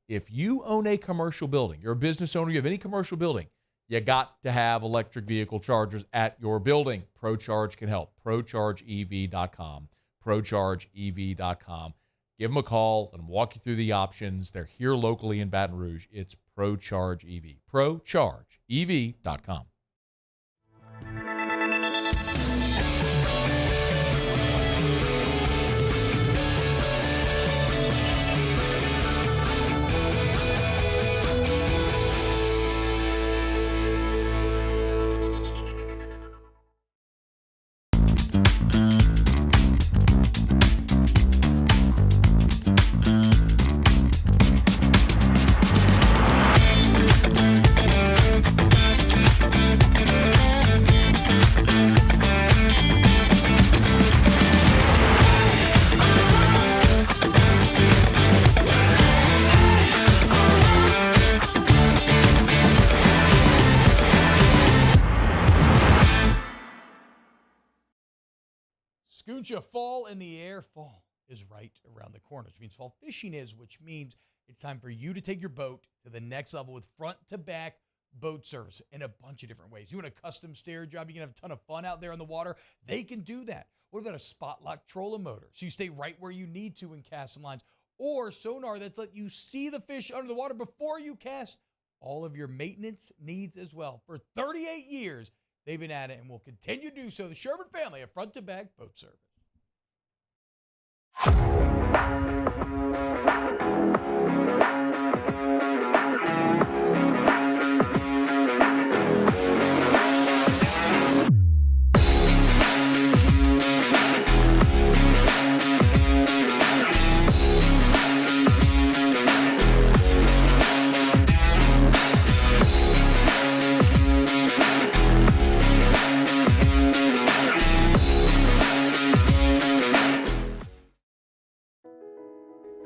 if you own a commercial building, you're a business owner, you have any commercial building, you got to have electric vehicle chargers at your building. ProCharge can help. ProChargeEV.com. ProChargeEV.com. Give them a call and walk you through the options. They're here locally in Baton Rouge. It's ProCharge EV. ProChargeEV.com. Scoocha, fall in the air. Fall is right around the corner, which means fall fishing is, which means it's time for you to take your boat to the next level with front-to-back boat service in a bunch of different ways. You want a custom stair job, you can have a ton of fun out there on the water. They can do that. What about a spot lock trolling motor? So you stay right where you need to in casting lines. Or sonar that's let you see the fish under the water before you cast. All of your maintenance needs as well. For 38 years, they've been at it and will continue to do so. The Sherman family of front-to-back boat service.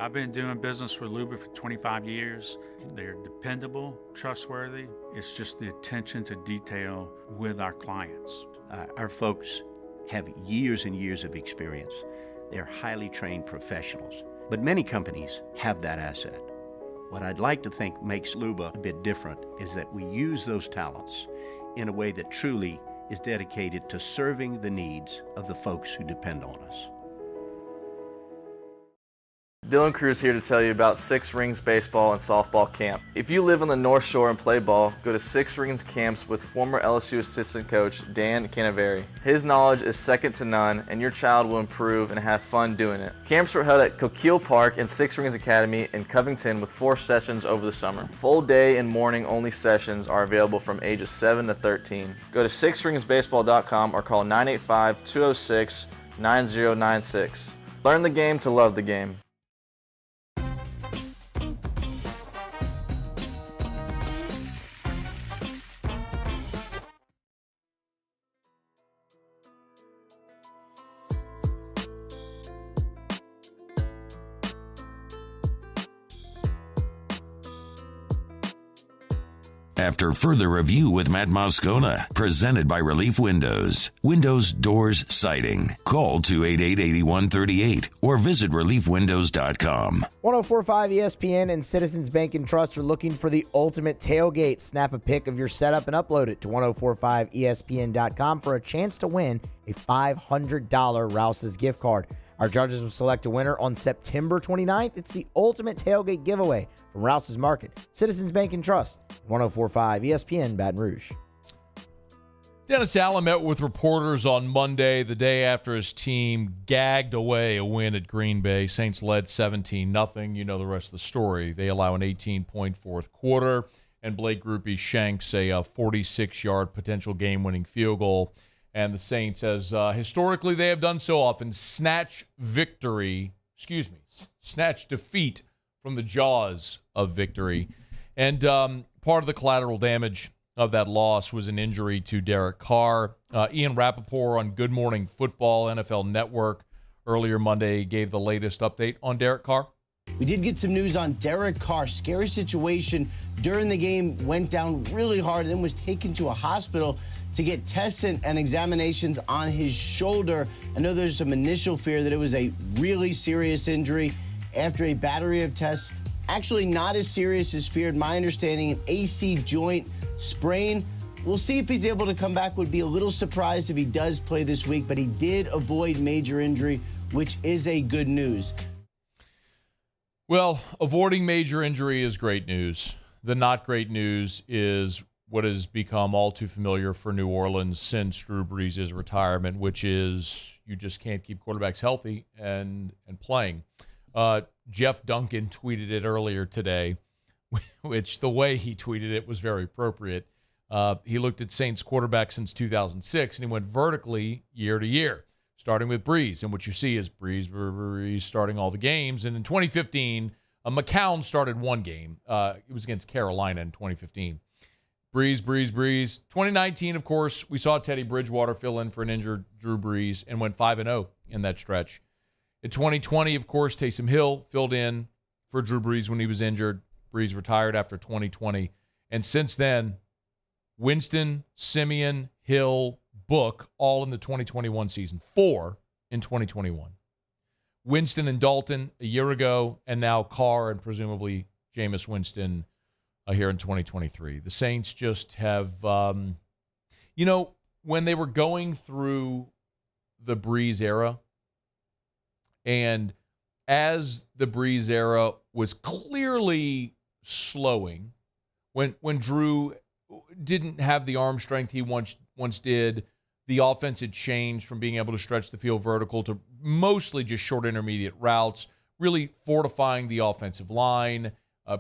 I've been doing business with Luba for 25 years. They're dependable, trustworthy. It's just the attention to detail with our clients. Our folks have years and years of experience. They're highly trained professionals, but many companies have that asset. What I'd like to think makes Luba a bit different is that we use those talents in a way that truly is dedicated to serving the needs of the folks who depend on us. Dylan Cruz here to tell you about Six Rings Baseball and Softball Camp. If you live on the North Shore and play ball, go to Six Rings Camps with former LSU assistant coach Dan Canaveri. His knowledge is second to none, and your child will improve and have fun doing it. Camps were held at Coquille Park and Six Rings Academy in Covington with 4 sessions over the summer. Full day and morning only sessions are available from ages 7 to 13. Go to sixringsbaseball.com or call 985-206-9096. Learn the game to love the game. After further review with Matt Moscona, presented by Relief Windows. Windows, doors, siding. Call 288-8138 or visit reliefwindows.com. 104.5 ESPN and Citizens Bank and Trust are looking for the ultimate tailgate. Snap a pic of your setup and upload it to 1045ESPN.com for a chance to win a $500 Rouse's gift card. Our judges will select a winner on September 29th. It's the ultimate tailgate giveaway from Rouse's Market. Citizens Bank and Trust, 104.5 ESPN, Baton Rouge. Dennis Allen met with reporters on Monday, the day after his team gagged away a win at Green Bay. Saints led 17-0. You know the rest of the story. They allow an 18-point fourth quarter, and Blake Grupe shanks a 46-yard potential game-winning field goal. And the Saints, as historically they have done so often, snatch defeat from the jaws of victory. And part of the collateral damage of that loss was an injury to Derek Carr. Ian Rappaport on Good Morning Football, NFL Network, earlier Monday gave the latest update on Derek Carr. We did get some news on Derek Carr. Scary situation during the game, went down really hard, and then was taken to a hospital to get tests and examinations on his shoulder. I know there's some initial fear that it was a really serious injury. After a battery of tests, actually not as serious as feared. My understanding, an AC joint sprain. We'll see if he's able to come back. Would be a little surprised if he does play this week, but he did avoid major injury, which is a good news. Well, avoiding major injury is great news. The not great news is what has become all too familiar for New Orleans since Drew Brees' retirement, which is you just can't keep quarterbacks healthy and playing. Jeff Duncan tweeted it earlier today, which the way he tweeted it was very appropriate. He looked at Saints quarterbacks since 2006, and he went vertically year to year, starting with Brees. And what you see is Brees starting all the games. And in 2015, McCown started one game. It was against Carolina in 2015. Brees. 2019, of course, we saw Teddy Bridgewater fill in for an injured Drew Brees and went 5-0 in that stretch. In 2020, of course, Taysom Hill filled in for Drew Brees when he was injured. Brees retired after 2020. And since then, Winston, Simeon, Hill, Book, all in the 2021 season. 4 in 2021. Winston and Dalton a year ago, and now Carr and presumably Jameis Winston here in 2023. The Saints just have, when they were going through the Brees era, and as the Brees era was clearly slowing, when Drew didn't have the arm strength he once did, the offense had changed from being able to stretch the field vertical to mostly just short intermediate routes, really fortifying the offensive line,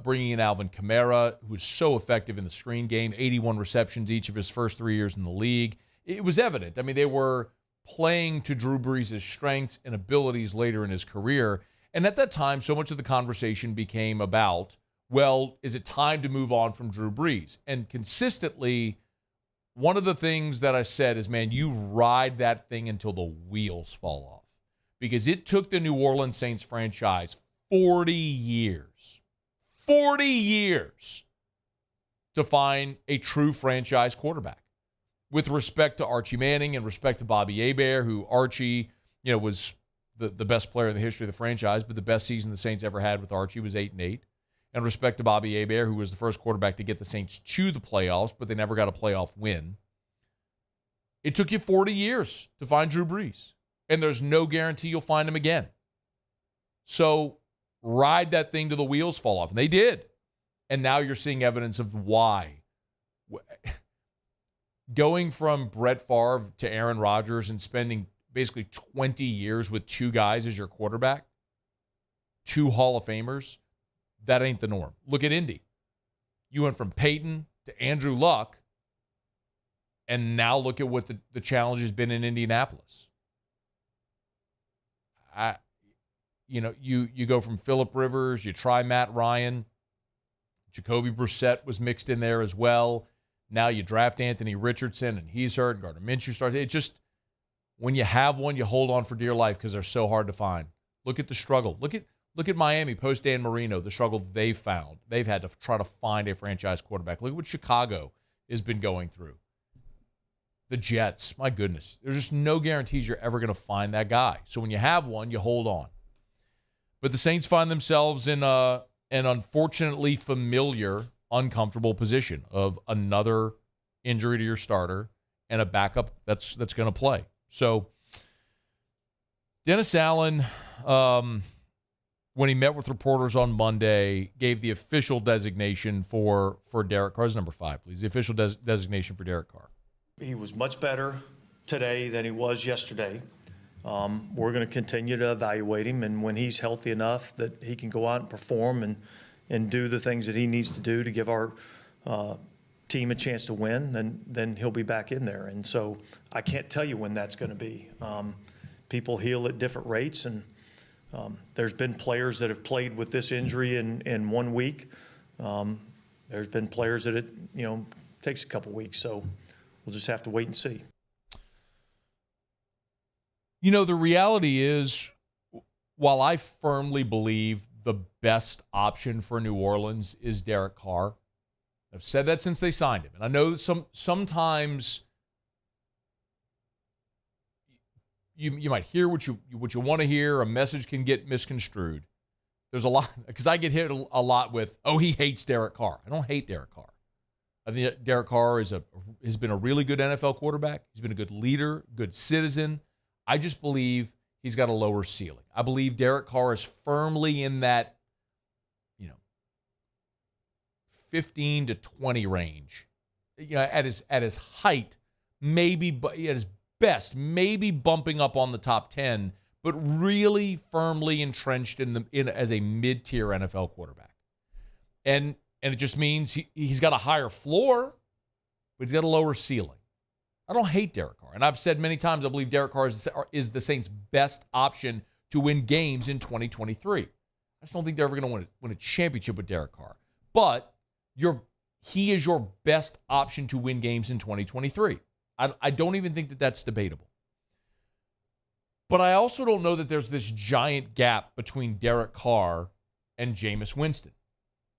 bringing in Alvin Kamara, who was so effective in the screen game, 81 receptions each of his first 3 years in the league. It was evident. I mean, they were playing to Drew Brees' strengths and abilities later in his career. And at that time, so much of the conversation became about, well, is it time to move on from Drew Brees? And consistently, one of the things that I said is, man, you ride that thing until the wheels fall off. Because it took the New Orleans Saints franchise 40 years to find a true franchise quarterback. With respect to Archie Manning and respect to Bobby Hebert, who Archie, was the best player in the history of the franchise, but the best season the Saints ever had with Archie was 8-8. And respect to Bobby Hebert, who was the first quarterback to get the Saints to the playoffs, but they never got a playoff win. It took you 40 years to find Drew Brees, and there's no guarantee you'll find him again. So ride that thing till the wheels fall off. And they did. And now you're seeing evidence of why. Going from Brett Favre to Aaron Rodgers and spending basically 20 years with two guys as your quarterback, two Hall of Famers, that ain't the norm. Look at Indy. You went from Peyton to Andrew Luck, and now look at what the challenge has been in Indianapolis. You go from Phillip Rivers, you try Matt Ryan, Jacoby Brissett was mixed in there as well. Now you draft Anthony Richardson, and he's hurt, and Gardner Minshew starts. It just, when you have one, you hold on for dear life because they're so hard to find. Look at the struggle. Look at Miami post Dan Marino, the struggle they've found. They've had to try to find a franchise quarterback. Look at what Chicago has been going through. The Jets, my goodness. There's just no guarantees you're ever going to find that guy. So when you have one, you hold on. But the Saints find themselves in an unfortunately familiar, uncomfortable position of another injury to your starter and a backup that's going to play. So Dennis Allen, when he met with reporters on Monday, gave the official designation for Derek Carr. Number 5, please. The official designation for Derek Carr. He was much better today than he was yesterday. We're going to continue to evaluate him, and when he's healthy enough that he can go out and perform and do the things that he needs to do to give our team a chance to win, then he'll be back in there. And so I can't tell you when that's going to be. People heal at different rates, and there's been players that have played with this injury in 1 week. There's been players that it takes a couple weeks. So we'll just have to wait and see. The reality is, while I firmly believe the best option for New Orleans is Derek Carr, I've said that since they signed him. And I know sometimes you might hear what you want to hear. A message can get misconstrued. There's a lot, because I get hit a lot with, he hates Derek Carr. I don't hate Derek Carr. I think Derek Carr has been a really good NFL quarterback. He's been a good leader, good citizen. I just believe he's got a lower ceiling. I believe Derek Carr is firmly in that, 15 to 20 range. At his height, maybe at his best, maybe bumping up on the top 10, but really firmly entrenched as a mid-tier NFL quarterback. And it just means he's got a higher floor, but he's got a lower ceiling. I don't hate Derek Carr. And I've said many times I believe Derek Carr is the Saints' best option to win games in 2023. I just don't think they're ever going to win a championship with Derek Carr. But he is your best option to win games in 2023. I don't even think that that's debatable. But I also don't know that there's this giant gap between Derek Carr and Jameis Winston.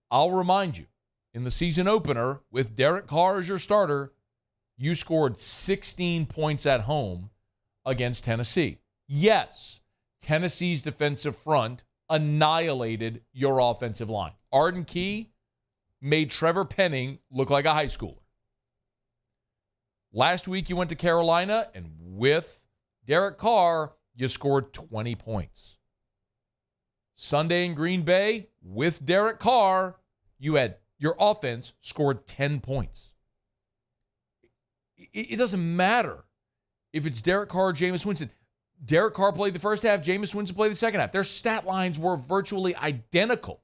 I'll remind you, in the season opener, with Derek Carr as your starter, you scored 16 points at home against Tennessee. Yes, Tennessee's defensive front annihilated your offensive line. Arden Key made Trevor Penning look like a high schooler. Last week you went to Carolina, and with Derek Carr, you scored 20 points. Sunday in Green Bay, with Derek Carr, your offense scored 10 points. It doesn't matter if it's Derek Carr or Jameis Winston. Derek Carr played the first half, Jameis Winston played the second half. Their stat lines were virtually identical.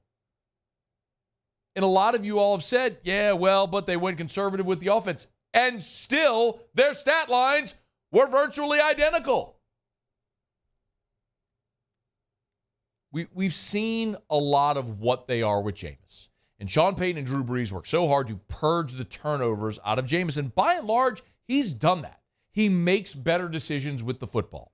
And a lot of you all have said, yeah, well, but they went conservative with the offense. And still, their stat lines were virtually identical. We've seen a lot of what they are with Jameis. And Sean Payton and Drew Brees worked so hard to purge the turnovers out of Jameis. And by and large, he's done that. He makes better decisions with the football.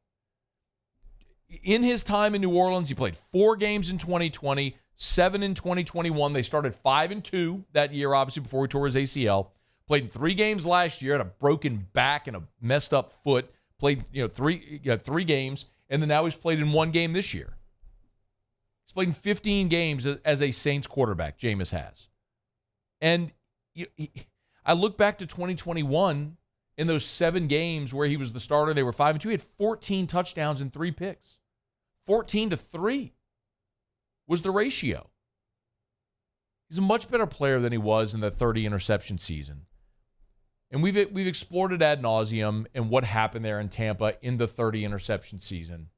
In his time in New Orleans, he played 4 games in 2020, 7 in 2021. They started 5-2 that year, obviously, before he tore his ACL. Played in 3 games last year, had a broken back and a messed up foot. Played 3 games, and then now he's played in 1 game this year. He's played in 15 games as a Saints quarterback, Jameis has. And I look back to 2021, in those 7 games where he was the starter, they were 5-2. He had 14 touchdowns and 3 picks. 14-3 was the ratio. He's a much better player than he was in the 30 interception season. And we've explored it ad nauseum and what happened there in Tampa in the 30 interception season.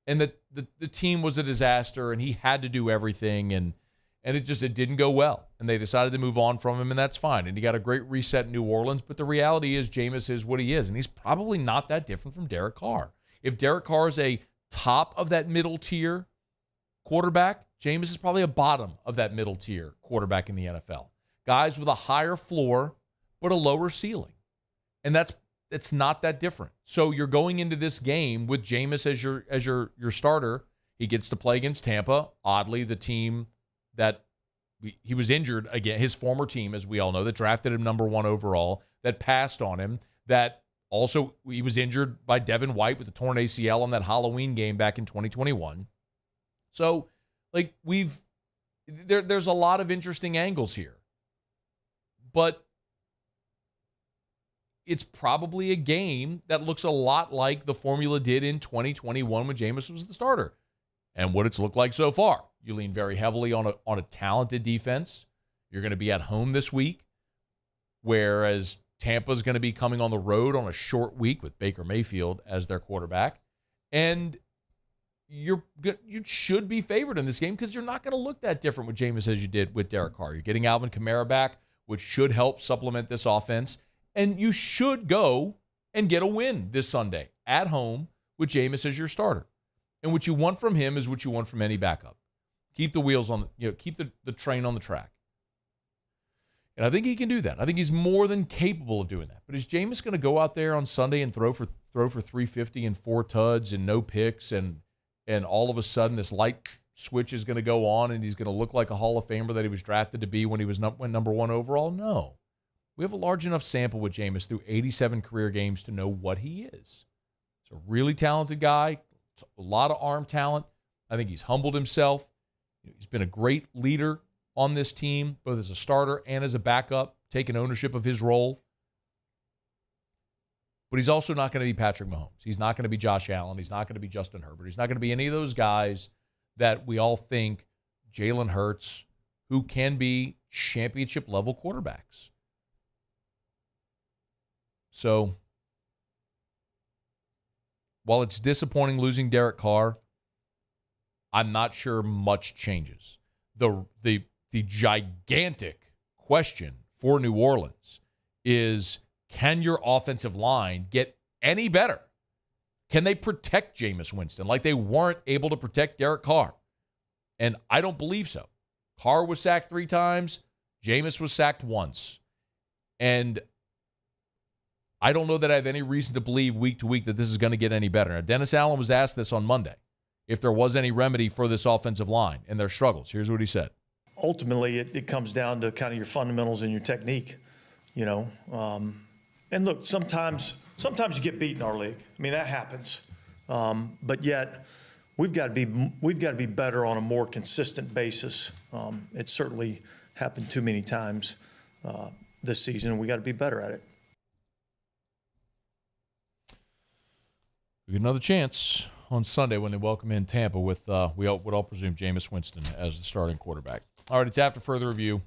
And the team was a disaster, and he had to do everything, and it didn't go well. And they decided to move on from him, and that's fine. And he got a great reset in New Orleans, but the reality is Jameis is what he is, and he's probably not that different from Derek Carr. If Derek Carr is a top of that middle tier quarterback, Jameis is probably a bottom of that middle tier quarterback in the NFL. Guys with a higher floor, but a lower ceiling. And it's not that different. So you're going into this game with Jameis as your starter. He gets to play against Tampa. Oddly, the team that he was injured again, his former team, as we all know, that drafted him number 1 overall, that passed on him, that also he was injured by Devin White with a torn ACL on that Halloween game back in 2021. So, there's a lot of interesting angles here. But it's probably a game that looks a lot like the formula did in 2021 when Jameis was the starter. And what it's looked like so far. You lean very heavily on a talented defense. You're going to be at home this week, whereas Tampa's going to be coming on the road on a short week with Baker Mayfield as their quarterback. And you should be favored in this game because you're not going to look that different with Jameis as you did with Derek Carr. You're getting Alvin Kamara back, which should help supplement this offense. And you should go and get a win this Sunday at home with Jameis as your starter. And what you want from him is what you want from any backup. Keep the wheels on, keep the train on the track. And I think he can do that. I think he's more than capable of doing that. But is Jameis going to go out there on Sunday and throw for 350 and 4 tuds and no picks and all of a sudden this light switch is going to go on and he's going to look like a Hall of Famer that he was drafted to be when he went number 1 overall? No. We have a large enough sample with Jameis through 87 career games to know what he is. He's a really talented guy, a lot of arm talent. I think he's humbled himself. He's been a great leader on this team, both as a starter and as a backup, taking ownership of his role. But he's also not going to be Patrick Mahomes. He's not going to be Josh Allen. He's not going to be Justin Herbert. He's not going to be any of those guys that we all think Jalen Hurts, who can be championship-level quarterbacks. So, while it's disappointing losing Derek Carr, I'm not sure much changes. The gigantic question for New Orleans is, can your offensive line get any better? Can they protect Jameis Winston like they weren't able to protect Derek Carr? And I don't believe so. Carr was sacked 3 times. Jameis was sacked once. And I don't know that I have any reason to believe week to week that this is going to get any better. Now, Dennis Allen was asked this on Monday, if there was any remedy for this offensive line and their struggles. Here's what he said. Ultimately, it comes down to kind of your fundamentals and your technique, you know. And look, sometimes you get beat in our league. I mean, that happens. But yet, we've got to be better on a more consistent basis. It's certainly happened too many times this season, and we got to be better at it. We get another chance on Sunday when they welcome in Tampa with, we would all presume, Jameis Winston as the starting quarterback. All right, it's after further review.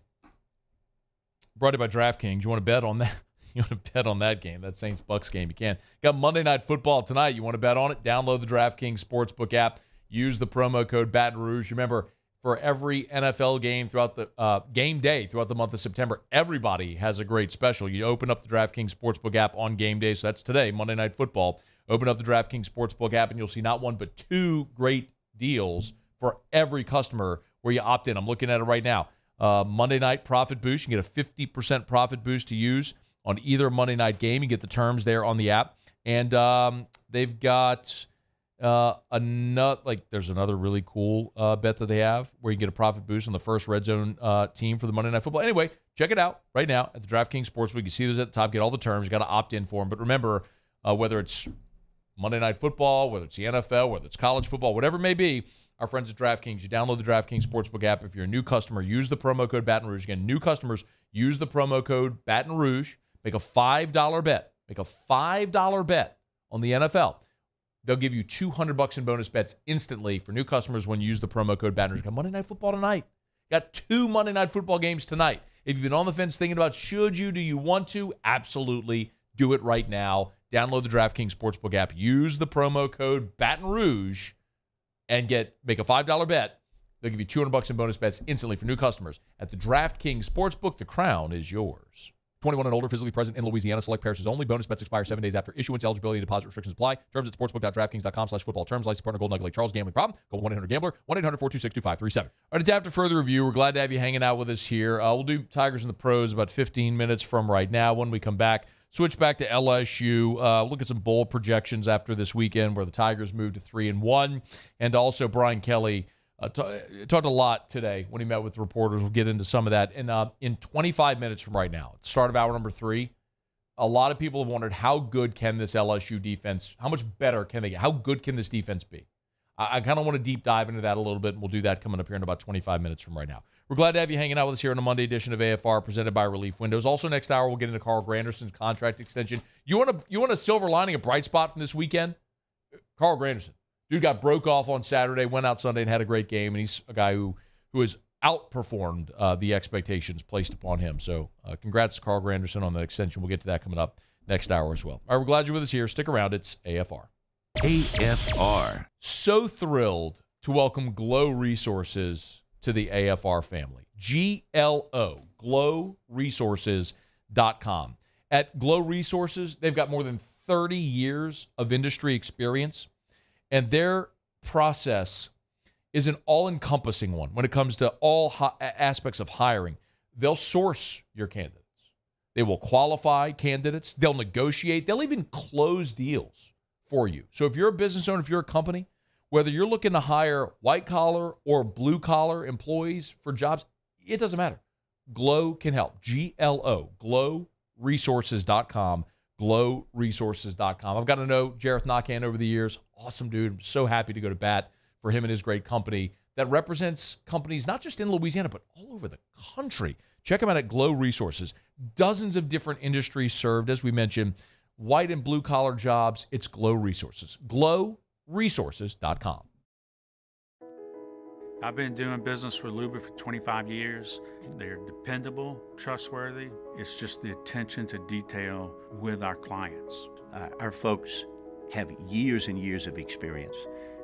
Brought to you by DraftKings. You want to bet on that? You want to bet on that game, that Saints-Bucks game? You can. Got Monday Night Football tonight. You want to bet on it? Download the DraftKings Sportsbook app. Use the promo code Baton Rouge. Remember, for every NFL game throughout the game day throughout the month of September, everybody has a great special. You open up the DraftKings Sportsbook app on game day, so that's today, Monday Night Football. Open up the DraftKings Sportsbook app, and you'll see not one but 2 great deals for every customer where you opt in. I'm looking at it right now. Monday Night Profit Boost. You get a 50% profit boost to use on either Monday night game. You get the terms there on the app. And they've got there's another really cool bet that they have where you get a profit boost on the first red zone team for the Monday Night Football. Anyway, check it out right now at the DraftKings Sportsbook. You see those at the top. Get all the terms. You got to opt in for them. But remember, whether it's Monday Night Football, whether it's the NFL, whether it's college football, whatever it may be, our friends at DraftKings, you download the DraftKings Sportsbook app. If you're a new customer, use the promo code Baton Rouge. Again, new customers, use the promo code Baton Rouge. Make a $5 bet. Make a $5 bet on the NFL. They'll give you $200 in bonus bets instantly for new customers when you use the promo code Baton Rouge. Got Monday Night Football tonight. Got 2 Monday Night Football games tonight. If you've been on the fence thinking about do you want to, absolutely do it right now. Download the DraftKings Sportsbook app. Use the promo code Baton Rouge and make a $5 bet. They'll give you $200 in bonus bets instantly for new customers. At the DraftKings Sportsbook, the crown is yours. 21 and older, physically present in Louisiana. Select parishes only. Bonus bets expire 7 days after issuance. Eligibility and deposit restrictions apply. Terms at sportsbook.draftkings.com/football. Terms. Licensed partner Golden Nugget Lake Charles. Gambling problem? Call 1-800-GAMBLER. 1-800-426-2537. All right, it's after further review. We're glad to have you hanging out with us here. We'll do Tigers and the Pros about 15 minutes from right now. When we come back, switch back to LSU. Look at some bowl projections after this weekend where the Tigers moved to 3-1. And also Brian Kelly talked a lot today when he met with reporters. We'll get into some of that. And in 25 minutes from right now, at the start of hour number 3, a lot of people have wondered how good can this LSU defense, how much better can they get? How good can this defense be? I kind of want to deep dive into that a little bit, and we'll do that coming up here in about 25 minutes from right now. We're glad to have you hanging out with us here on a Monday edition of AFR presented by Relief Windows. Also next hour, we'll get into Carl Granderson's contract extension. You want a silver lining, a bright spot from this weekend? Carl Granderson. Dude got broke off on Saturday, went out Sunday and had a great game, and he's a guy who has outperformed the expectations placed upon him. So congrats to Carl Granderson on the extension. We'll get to that coming up next hour as well. All right, we're glad you're with us here. Stick around. It's AFR. AFR. So thrilled to welcome Glow Resources to the AFR family. GLO, glowresources.com. At Glow Resources, they've got more than 30 years of industry experience. And their process is an all-encompassing one when it comes to all aspects of hiring. They'll source your candidates. They will qualify candidates. They'll negotiate. They'll even close deals for you. So if you're a business owner, if you're a company, whether you're looking to hire white-collar or blue-collar employees for jobs, it doesn't matter. Glow can help. GLO, glowresources.com. glowresources.com. I've got to know Jareth Nakhan over the years. Awesome dude. I'm so happy to go to bat for him and his great company. that represents companies not just in Louisiana, but all over the country. Check them out at Glow Resources. Dozens of different industries served, as we mentioned, white and blue collar jobs. It's Glow Resources. GlowResources.com. I've been doing business with Luba for 25 years. They're dependable, trustworthy. It's just the attention to detail with our clients. Our folks have years and years of experience.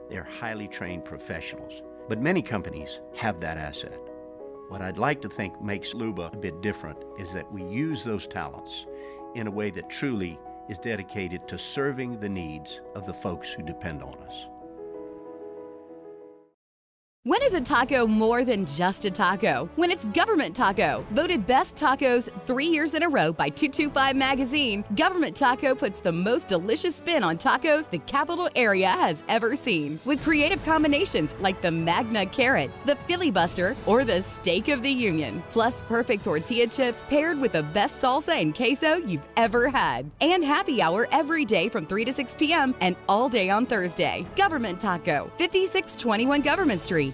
They're highly trained professionals. But many companies have that asset. What I'd like to think makes Luba a bit different is that we use those talents in a way that truly is dedicated to serving the needs of the folks who depend on us. When is a taco more than just a taco? When it's Government Taco. Voted best tacos 3 years in a row by 225 Magazine, Government Taco puts the most delicious spin on tacos the capital area has ever seen. With creative combinations like the Magna Carrot, the Filibuster, or the Steak of the Union. Plus perfect tortilla chips paired with the best salsa and queso you've ever had. And happy hour every day from 3 to 6 p.m. and all day on Thursday. Government Taco, 5621 Government Street.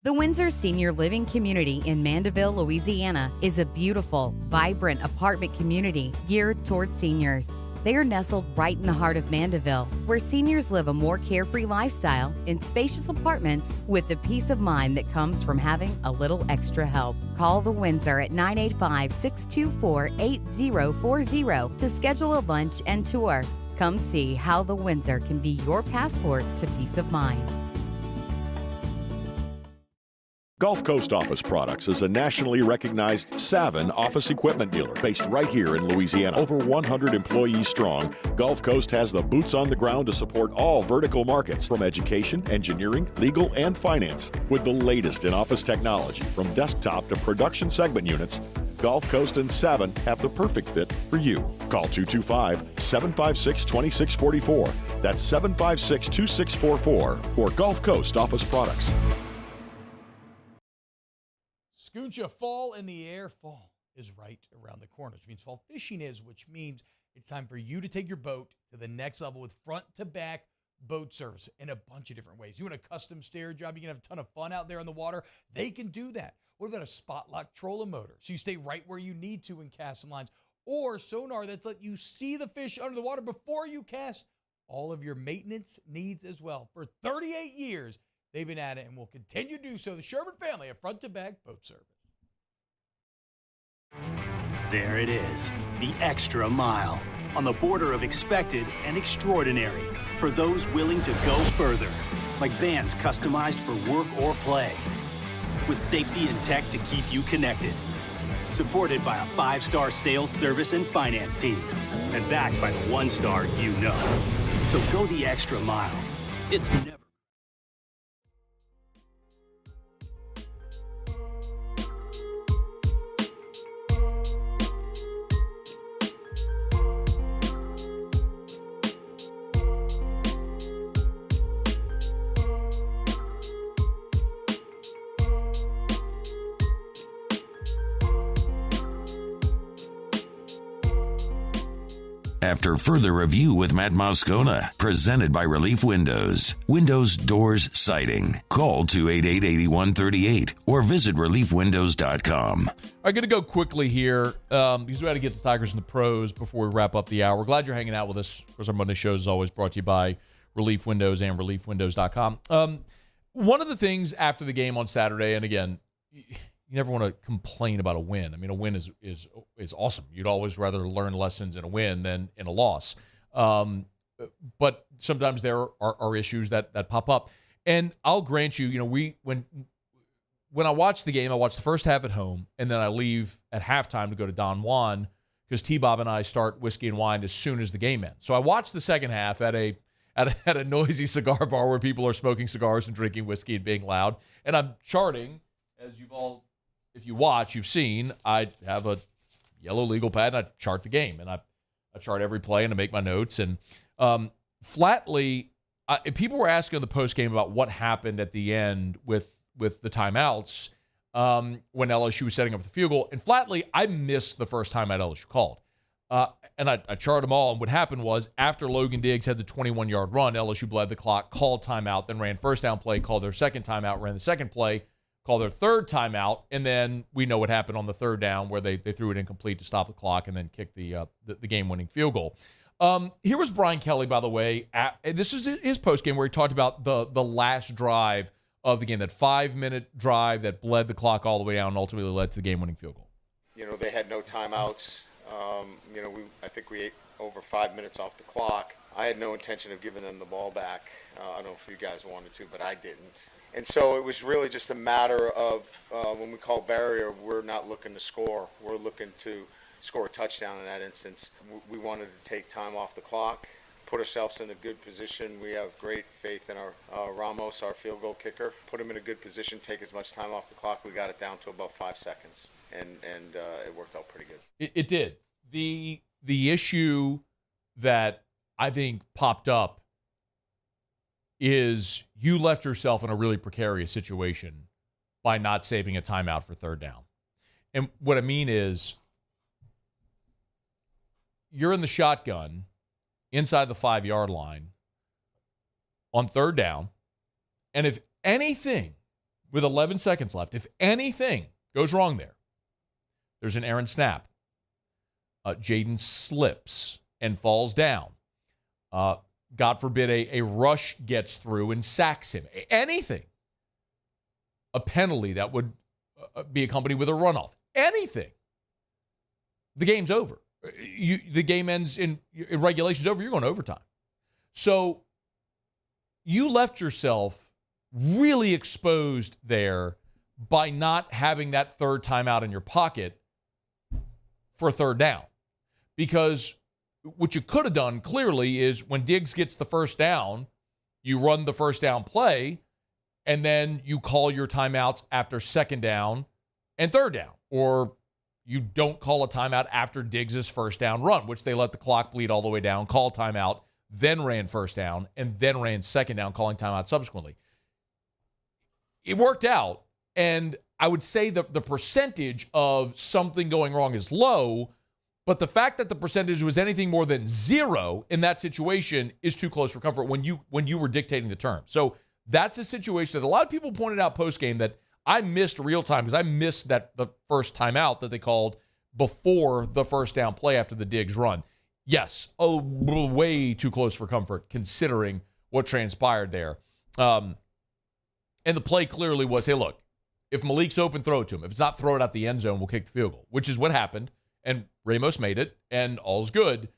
The Windsor Senior Living Community in Mandeville, Louisiana is a beautiful, vibrant apartment community geared toward seniors. They are nestled right in the heart of Mandeville, where seniors live a more carefree lifestyle in spacious apartments with the peace of mind that comes from having a little extra help. Call the Windsor at 985-624-8040 to schedule a lunch and tour. Come see how the Windsor can be your passport to peace of mind. Gulf Coast Office Products is a nationally recognized Savin office equipment dealer based right here in Louisiana. Over 100 employees strong, Gulf Coast has the boots on the ground to support all vertical markets, from education, engineering, legal, and finance. With the latest in office technology, from desktop to production segment units, Gulf Coast and Savin have the perfect fit for you. Call 225-756-2644. That's 756-2644 for Gulf Coast Office Products. Scooncha, fall in the air. Fall is right around the corner, which means fall fishing is, which means it's time for you to take your boat to the next level with front-to-back boat service in a bunch of different ways. You want a custom stair job, you can have a ton of fun out there on the water, they can do that. What about a spot lock trolling motor? So you stay right where you need to in casting lines, or sonar that's let you see the fish under the water before you cast. All of your maintenance needs as well. For 38 years, they've been at it and will continue to do so. The Sherman family of front-to-back boat service. There it is, the extra mile, on the border of expected and extraordinary, for those willing to go further, like vans customized for work or play, with safety and tech to keep you connected, supported by a 5-star sales, service, and finance team, and backed by the 1-star you know. So go the extra mile. It's never. After further review with Matt Moscona, presented by Relief Windows. Windows, doors, siding. Call 288-8138 or visit reliefwindows.com. I'm going to go quickly here because we got to get the Tigers and the pros before we wrap up the hour. We're glad you're hanging out with us. Of course, our Monday show is always brought to you by Relief Windows and reliefwindows.com. One of the things after the game on Saturday, and again, you never want to complain about a win. I mean, a win is awesome. You'd always rather learn lessons in a win than in a loss. But sometimes there are issues that pop up. And I'll grant you, when I watch the game, I watch the first half at home, and then I leave at halftime to go to Don Juan because T-Bob and I start whiskey and wine as soon as the game ends. So I watch the second half at a noisy cigar bar where people are smoking cigars and drinking whiskey and being loud. And I'm charting, as you've all, if you watch, you've seen, I have a yellow legal pad and I chart the game. And I chart every play and I make my notes. And flatly, people were asking in the post game about what happened at the end with the timeouts when LSU was setting up the field goal. And flatly, I missed the first timeout LSU called. And I charted them all, and what happened was after Logan Diggs had the 21-yard run, LSU bled the clock, called timeout, then ran first down play, called their second timeout, ran the second play, called their third timeout, and then we know what happened on the third down where they threw it incomplete to stop the clock and then kicked the game-winning field goal. Here was Brian Kelly, by the way. This is his postgame where he talked about the last drive of the game, that 5-minute drive that bled the clock all the way down and ultimately led to the game-winning field goal. They had no timeouts. I think we ate over 5 minutes off the clock. I had no intention of giving them the ball back. I don't know if you guys wanted to, but I didn't. And so it was really just a matter of when we call barrier, we're not looking to score. We're looking to score a touchdown in that instance. We wanted to take time off the clock, put ourselves in a good position. We have great faith in our Ramos, our field goal kicker. Put him in a good position, take as much time off the clock. We got it down to about 5 seconds, and it worked out pretty good. It did. The issue that I think popped up is you left yourself in a really precarious situation by not saving a timeout for third down. And what I mean is you're in the shotgun inside the 5-yard line on third down, and if anything, with 11 seconds left, if anything goes wrong there's an errant snap. Jaden slips and falls down. God forbid a rush gets through and sacks him. Anything. A penalty that would be accompanied with a runoff. Anything. The game's over. The game ends in regulation's over. You're going to overtime. So you left yourself really exposed there by not having that third timeout in your pocket for a third down. Because what you could have done clearly is when Diggs gets the first down, you run the first down play, and then you call your timeouts after second down and third down. Or you don't call a timeout after Diggs' first down run, which they let the clock bleed all the way down, call timeout, then ran first down, and then ran second down, calling timeout subsequently. It worked out, and I would say that the percentage of something going wrong is low, but the fact that the percentage was anything more than 0 in that situation is too close for comfort when you were dictating the terms. So that's a situation that a lot of people pointed out post-game that I missed real time because I missed the first timeout that they called before the first down play after the Diggs run. Yes, way too close for comfort considering what transpired there. And the play clearly was, hey, look, if Malik's open, throw it to him. If it's not, throw it out the end zone, we'll kick the field goal, which is what happened. And Ramos made it, and all's good.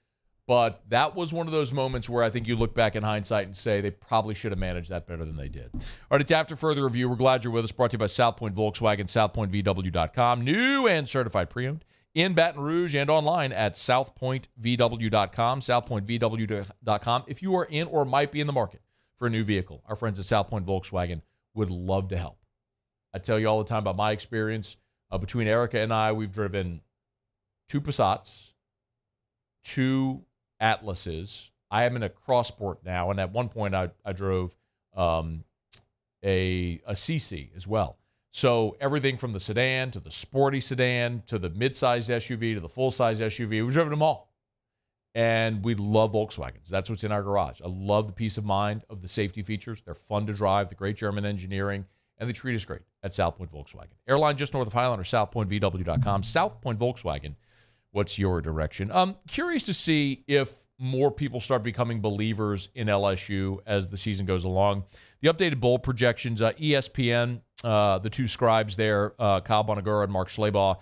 But that was one of those moments where I think you look back in hindsight and say they probably should have managed that better than they did. All right, it's After Further Review. We're glad you're with us. Brought to you by South Point Volkswagen, southpointvw.com. New and certified pre-owned in Baton Rouge and online at southpointvw.com, southpointvw.com. If you are in or might be in the market for a new vehicle, our friends at South Point Volkswagen would love to help. I tell you all the time about my experience. Between Erica and I, we've driven 2 Passats, 2 Atlases. I am in a Crossport now, and at one point I drove a CC as well. So everything from the sedan to the sporty sedan to the mid-sized SUV to the full-size SUV, we've driven them all. And we love Volkswagens. That's what's in our garage. I love the peace of mind of the safety features. They're fun to drive, the great German engineering, and they treat us great at South Point Volkswagen. Airline just north of Highland or southpointvw.com. South Point Volkswagen. What's your direction? I'm curious to see if more people start becoming believers in LSU as the season goes along. The updated bowl projections, ESPN, the 2 scribes there, Kyle Bonagura and Mark Schleybaugh.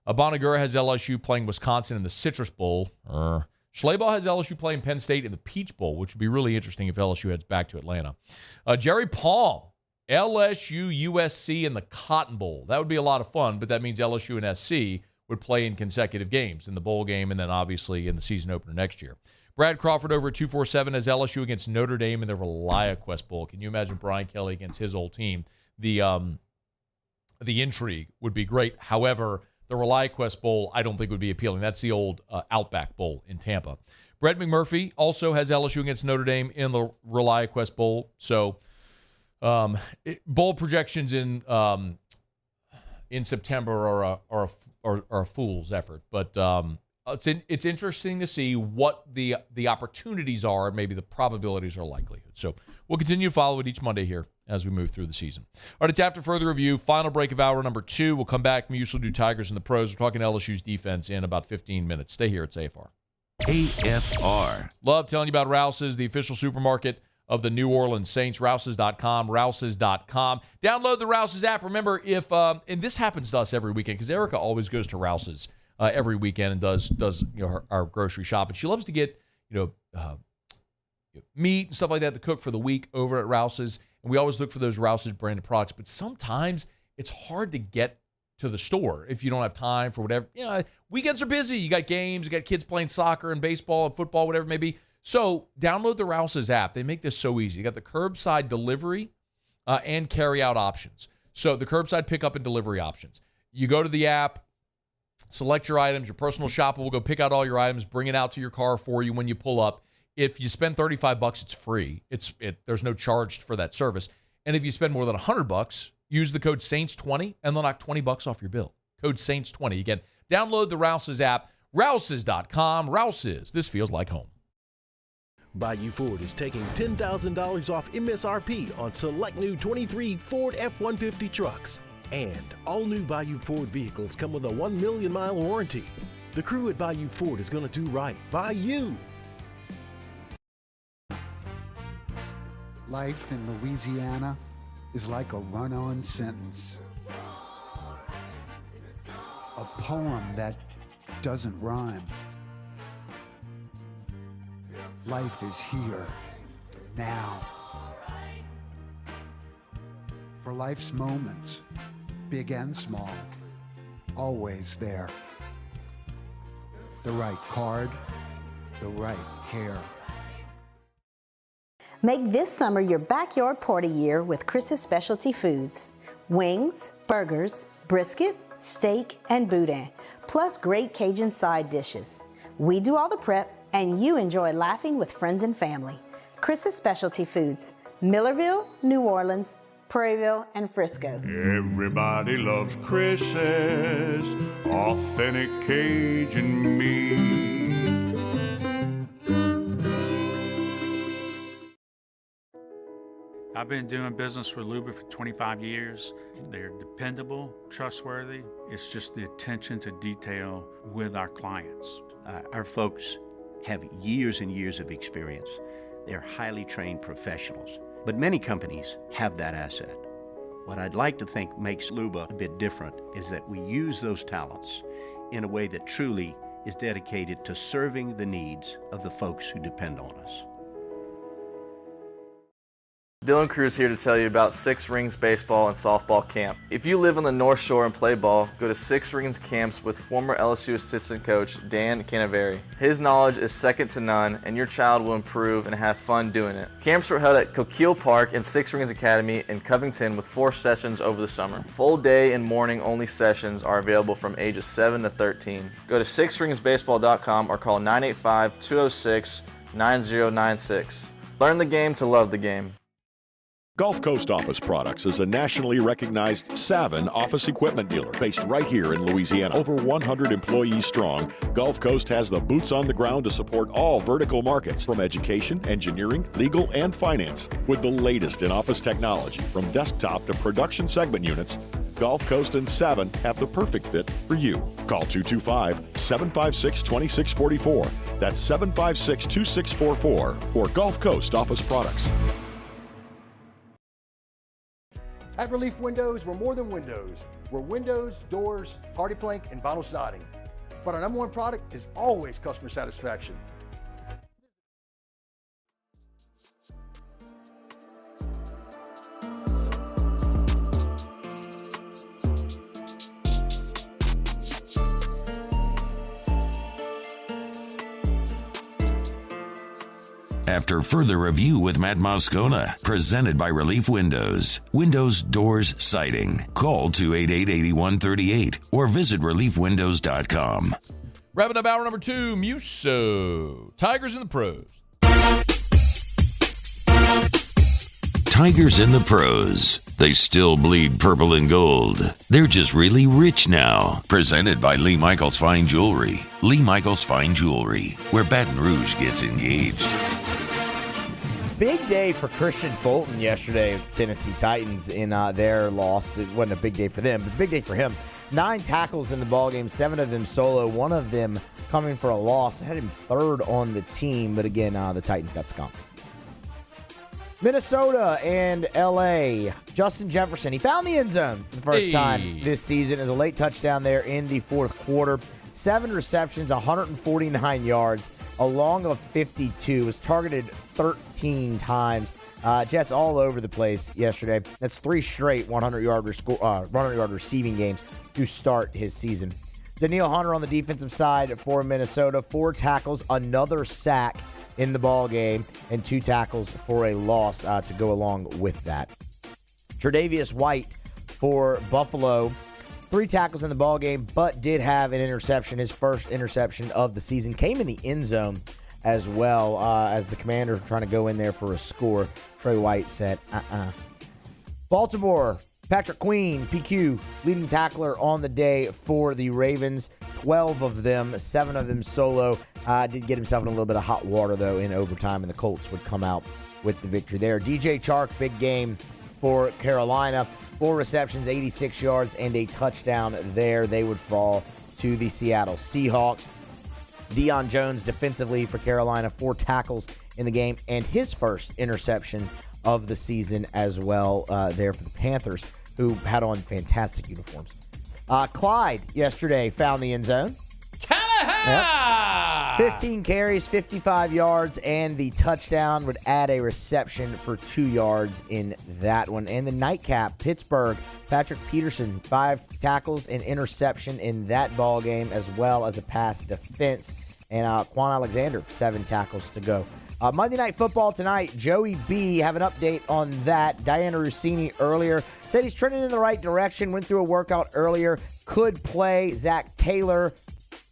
Bonagura has LSU playing Wisconsin in the Citrus Bowl. Schleybaugh has LSU playing Penn State in the Peach Bowl, which would be really interesting if LSU heads back to Atlanta. Jerry Palm, LSU, USC in the Cotton Bowl. That would be a lot of fun, but that means LSU and SC would play in consecutive games, in the bowl game and then obviously in the season opener next year. Brad Crawford over at 247 has LSU against Notre Dame in the ReliaQuest Bowl. Can you imagine Brian Kelly against his old team? The intrigue would be great. However, the ReliaQuest Bowl I don't think would be appealing. That's the old Outback Bowl in Tampa. Brett McMurphy also has LSU against Notre Dame in the ReliaQuest Bowl. So bowl projections in September are a fool's effort. But it's interesting to see what the opportunities are, maybe the probabilities or likelihood. So we'll continue to follow it each Monday here as we move through the season. All right, it's After Further Review. Final break of hour number 2. We'll come back. We usually do Tigers and the pros. We're talking LSU's defense in about 15 minutes. Stay here. It's AFR. AFR. Love telling you about Rouse's, the official supermarket of the New Orleans Saints. Rouses.com, Rouses.com. Download the Rouses app. Remember, if and this happens to us every weekend because Erica always goes to Rouses every weekend and does our grocery shop, and she loves to get meat and stuff like that to cook for the week over at Rouse's. And we always look for those Rouse's branded products, but sometimes it's hard to get to the store if you don't have time for whatever. Weekends are busy. You got games, you got kids playing soccer and baseball and football, whatever it may be. So download the Rouse's app. They make this so easy. You got the curbside delivery and carry-out options. So the curbside pickup and delivery options. You go to the app, select your items. Your personal shopper will go pick out all your items, bring it out to your car for you when you pull up. If you spend $35, it's free. There's no charge for that service. And if you spend more than $100, use the code Saints20 and they'll knock $20 off your bill. Code Saints20. Again, download the Rouse's app, Rouses.com. Rouse's. This feels like home. Bayou Ford is taking $10,000 off MSRP on select new 23 Ford F-150 trucks. And all new Bayou Ford vehicles come with a 1 million mile warranty. The crew at Bayou Ford is going to do right by you. Life in Louisiana is like a run-on sentence. A poem that doesn't rhyme. Life is here, now. For life's moments, big and small, always there. The right card, the right care. Make this summer your backyard party year with Chris's Specialty Foods. Wings, burgers, brisket, steak, and boudin, plus great Cajun side dishes. We do all the prep, and you enjoy laughing with friends and family. Chris's Specialty Foods, Millerville, New Orleans, Prairieville, and Frisco. Everybody loves Chris's authentic Cajun meat. I've been doing business with Luba for 25 years. They're dependable, trustworthy. It's just the attention to detail with our clients. Our folks have years and years of experience. They're highly trained professionals. But many companies have that asset. What I'd like to think makes Luba a bit different is that we use those talents in a way that truly is dedicated to serving the needs of the folks who depend on us. Dylan Cruz here to tell you about Six Rings Baseball and Softball Camp. If you live on the North Shore and play ball, go to Six Rings Camps with former LSU assistant coach Dan Canaveri. His knowledge is second to none, and your child will improve and have fun doing it. Camps were held at Coquille Park and Six Rings Academy in Covington with 4 sessions over the summer. Full day and morning only sessions are available from ages 7 to 13. Go to sixringsbaseball.com or call 985-206-9096. Learn the game to love the game. Gulf Coast Office Products is a nationally recognized Savin office equipment dealer based right here in Louisiana. Over 100 employees strong, Gulf Coast has the boots on the ground to support all vertical markets, from education, engineering, legal, and finance. With the latest in office technology, from desktop to production segment units, Gulf Coast and Savin have the perfect fit for you. Call 225-756-2644. That's 756-2644 for Gulf Coast Office Products. At Relief Windows, we're more than windows. We're windows, doors, hardy plank, and vinyl siding. But our number one product is always customer satisfaction. After further review with Matt Moscona, presented by Relief Windows. Windows, doors, siding. Call 288-8138 or visit reliefwindows.com. Wrapping up hour number 2, Muso. Tigers and the pros. Tigers and the pros. They still bleed purple and gold. They're just really rich now. Presented by Lee Michaels Fine Jewelry. Lee Michaels Fine Jewelry, where Baton Rouge gets engaged. Big day for Christian Fulton yesterday with the Tennessee Titans in their loss. It wasn't a big day for them, but big day for him. 9 tackles in the ballgame, 7 of them solo, 1 of them coming for a loss. Had him 3rd on the team, but again, the Titans got skunked. Minnesota and L.A. Justin Jefferson, he found the end zone for the first time this season as a late touchdown there in the 4th quarter. 7 receptions, 149 yards, a long of 52. Was targeted 13 times. Jets all over the place yesterday. That's 3 straight 100-yard receiving games to start his season. Danielle Hunter on the defensive side for Minnesota. 4 tackles, another sack in the ball game, and 2 tackles for a loss to go along with that. Tre'Davious White for Buffalo. 3 tackles in the ball game, but did have an interception. His first interception of the season came in the end zone as well as the Commanders were trying to go in there for a score. Trey White said, Baltimore, Patrick Queen, PQ, leading tackler on the day for the Ravens. 12 of them, 7 of them solo. Did get himself in a little bit of hot water, though, in overtime, and the Colts would come out with the victory there. DJ Chark, big game for Carolina. 4 receptions, 86 yards, and a touchdown there. They would fall to the Seattle Seahawks. Deion Jones defensively for Carolina, 4 tackles in the game, and his first interception of the season as well there for the Panthers, who had on fantastic uniforms. Clyde yesterday found the end zone. Yep. 15 carries, 55 yards, and the touchdown would add a reception for 2 yards in that one. And the nightcap, Pittsburgh, Patrick Peterson, 5 tackles and interception in that ball game, as well as a pass defense. And Quan Alexander, 7 tackles to go. Monday Night Football tonight, Joey B, have an update on that. Diana Rossini earlier said he's trending in the right direction, went through a workout earlier, could play. Zach Taylor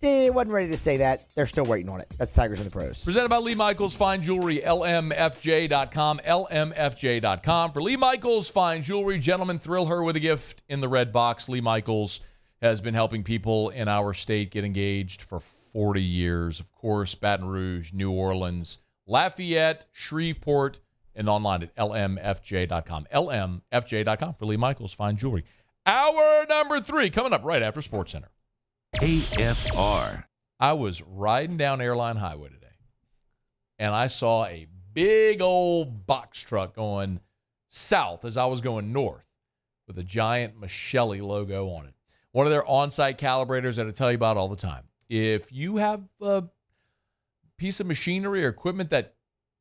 wasn't ready to say that. They're still waiting on it. That's Tigers and the Pros. Presented by Lee Michaels Fine Jewelry, LMFJ.com, LMFJ.com. For Lee Michaels Fine Jewelry, gentlemen, thrill her with a gift in the red box. Lee Michaels has been helping people in our state get engaged for 40 years. Of course, Baton Rouge, New Orleans, Lafayette, Shreveport, and online at LMFJ.com. LMFJ.com for Lee Michaels Fine Jewelry. Hour number 3 coming up right after SportsCenter. AFR. I was riding down Airline Highway today, and I saw a big old box truck going south as I was going north with a giant Michele logo on it. One of their on-site calibrators that I tell you about all the time. If you have a piece of machinery or equipment that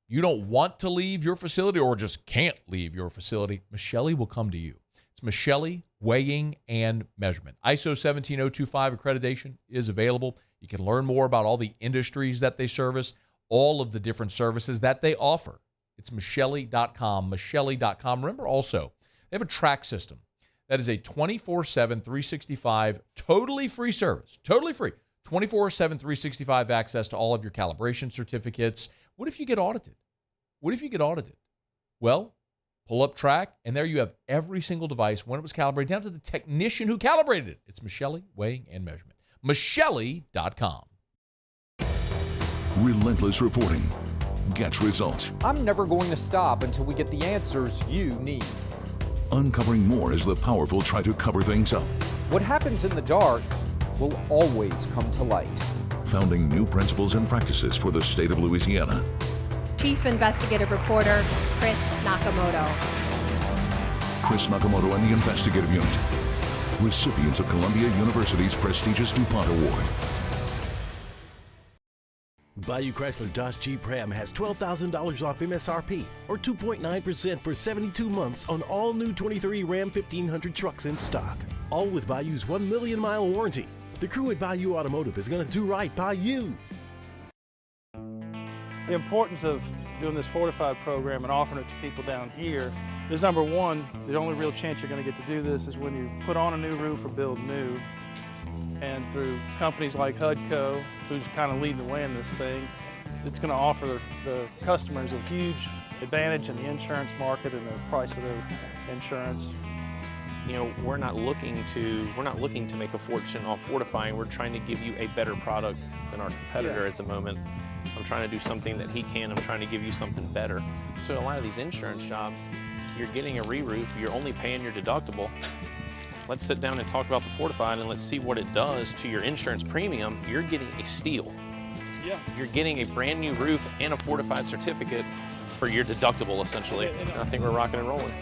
you don't want to leave your facility or just can't leave your facility, Michele will come to you. It's Michele Weighing and Measurement. ISO 17025 accreditation is available. You can learn more about all the industries that they service, all of the different services that they offer. It's Michele.com, Michele.com. Remember also, they have a track system that is a 24/7, 365, totally free service. Totally free. 24/7, 365 access to all of your calibration certificates. What if you get audited? What if you get audited? Well, pull up track, and there you have every single device, when it was calibrated, down to the technician who calibrated it. It's Michele Weighing and Measurement. Michele.com. Relentless reporting gets results. I'm never going to stop until we get the answers you need. Uncovering more as the powerful try to cover things up. What happens in the dark will always come to light. Founding new principles and practices for the state of Louisiana. Chief Investigative Reporter Chris Nakamoto. Chris Nakamoto and the Investigative Unit. Recipients of Columbia University's prestigious DuPont Award. Bayou Chrysler Dodge Jeep Ram has $12,000 off MSRP or 2.9% for 72 months on all new 23 Ram 1500 trucks in stock. All with Bayou's 1 million mile warranty. The crew at Bayou Automotive is going to do right by you. The importance of doing this fortified program and offering it to people down here is, number one, the only real chance you're going to get to do this is when you put on a new roof or build new. And through companies like HUDCO, who's kind of leading the way in this thing, it's going to offer the customers a huge advantage in the insurance market and the price of their insurance. You know, we're not looking to make a fortune off fortifying. We're trying to give you a better product than our competitor at the moment. I'm trying to do something that he can. I'm trying to give you something better. So a lot of these insurance jobs, you're getting a re-roof, you're only paying your deductible. Let's sit down and talk about the fortified and let's see what it does to your insurance premium. You're getting a steal. Yeah. You're getting a brand new roof and a fortified certificate for your deductible, essentially. And I think we're rocking and rolling.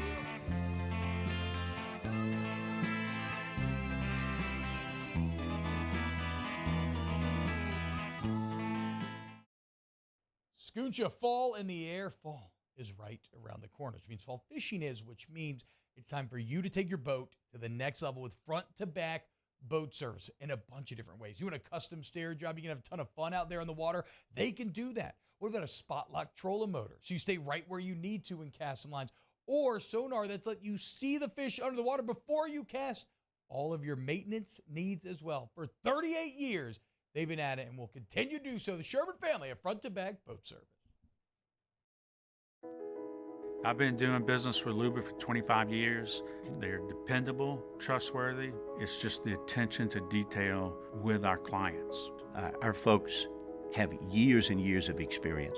Scooncha, fall in the air. Fall is right around the corner, which means fall fishing is, which means it's time for you to take your boat to the next level with front-to-back boat service in a bunch of different ways. You want a custom stair job, you can have a ton of fun out there on the water, they can do that. What about a spot lock trolling motor? So you stay right where you need to in casting lines, or sonar that's let you see the fish under the water before you cast. All of your maintenance needs as well. For 38 years, they've been at it and will continue to do so. The Sherman family of front-to-back boat service. I've been doing business with Luba for 25 years. They're dependable, trustworthy. It's just the attention to detail with our clients. Our folks have years and years of experience.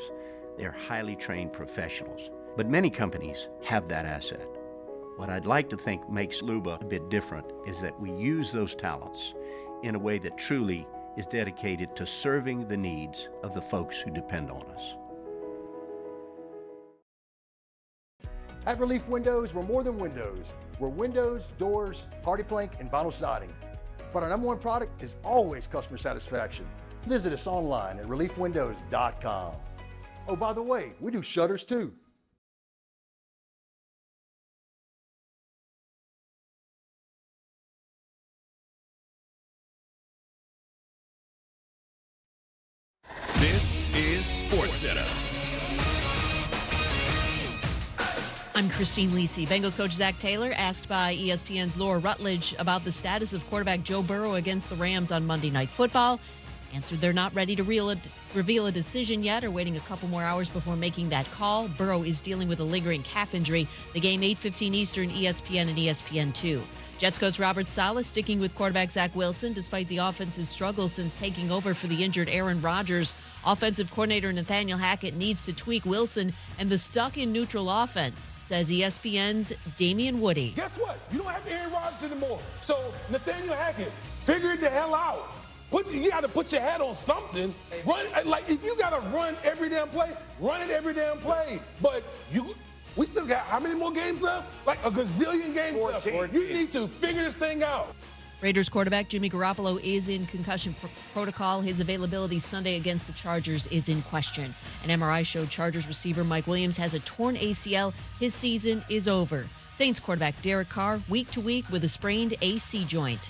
They're highly trained professionals. But many companies have that asset. What I'd like to think makes Luba a bit different is that we use those talents in a way that truly is dedicated to serving the needs of the folks who depend on us. At Relief Windows, we're more than windows. We're windows, doors, party plank, and vinyl siding. But our number one product is always customer satisfaction. Visit us online at reliefwindows.com. Oh, by the way, we do shutters too. This is SportsCenter. I'm Christine Lisi. Bengals coach Zach Taylor asked by ESPN's Laura Rutledge about the status of quarterback Joe Burrow against the Rams on Monday Night Football. Answered they're not ready to reveal a decision yet or waiting a couple more hours before making that call. Burrow is dealing with a lingering calf injury. The game 8:15 Eastern, ESPN and ESPN2. Jets coach Robert Saleh sticking with quarterback Zach Wilson despite the offense's struggles since taking over for the injured Aaron Rodgers. Offensive coordinator Nathaniel Hackett needs to tweak Wilson and the stuck-in-neutral offense, says ESPN's Damian Woody. Guess what? You don't have Aaron Rodgers anymore. So Nathaniel Hackett, figure it the hell out. You got to put your head on something. Run, like if you got to run every damn play, run it every damn play. But we still got how many more games left? Like a gazillion games left. You need to figure this thing out. Raiders quarterback Jimmy Garoppolo is in concussion protocol. His availability Sunday against the Chargers is in question. An MRI showed Chargers receiver Mike Williams has a torn ACL. His season is over. Saints quarterback Derek Carr week to week with a sprained AC joint.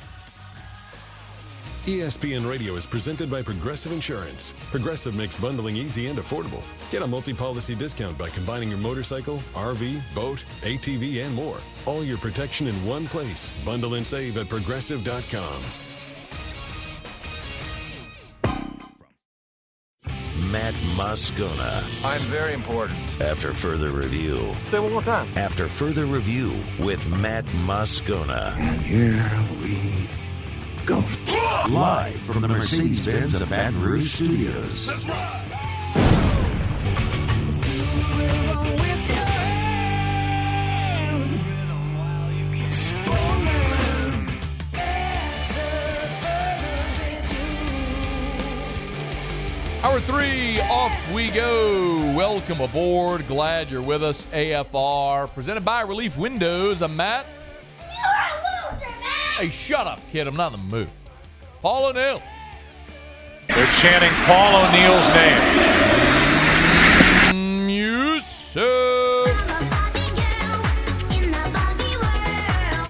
ESPN Radio is presented by Progressive Insurance. Progressive makes bundling easy and affordable. Get a multi-policy discount by combining your motorcycle, RV, boat, ATV, and more. All your protection in one place. Bundle and save at Progressive.com. Matt Moscona. I'm very important. After further review. Say it one more time. After further review with Matt Moscona. And here we go. Live from the Mercedes-Benz of Baton Rouge Studios. Let's ride. Hour 3, off we go. Welcome aboard. Glad you're with us. AFR, presented by Relief Windows. I'm Matt. You're a loser, Matt. Hey, shut up, kid. I'm not in the mood. Paul O'Neill. They're chanting Paul O'Neill's name. Yusuf.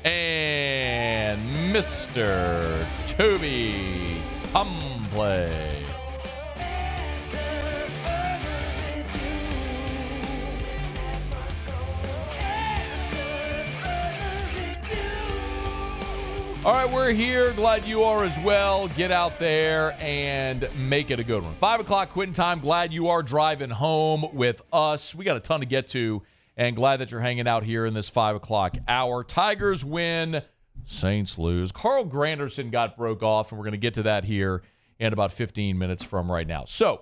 And Mr. Toby Tumplay. All right, we're here. Glad you are as well. Get out there and make it a good one. 5 o'clock quitting time. Glad you are driving home with us. We got a ton to get to, and glad that you're hanging out here in this 5 o'clock hour. Tigers win. Saints lose. Carl Granderson got broke off, and we're going to get to that here in about 15 minutes from right now. So,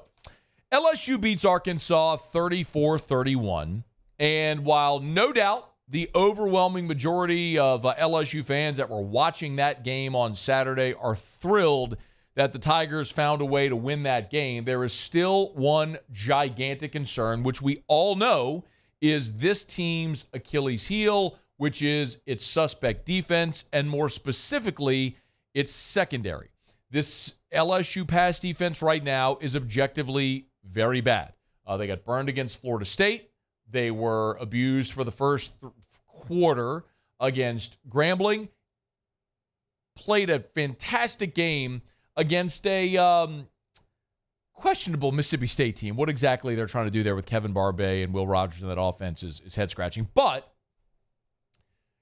LSU beats Arkansas 34-31, and while no doubt the overwhelming majority of LSU fans that were watching that game on Saturday are thrilled that the Tigers found a way to win that game, there is still one gigantic concern, which we all know is this team's Achilles heel, which is its suspect defense, and more specifically, its secondary. This LSU pass defense right now is objectively very bad. They got burned against Florida State. They were abused for the first quarter against Grambling. Played a fantastic game against a questionable Mississippi State team. What exactly they're trying to do there with Kevin Barbay and Will Rogers in that offense is head-scratching. But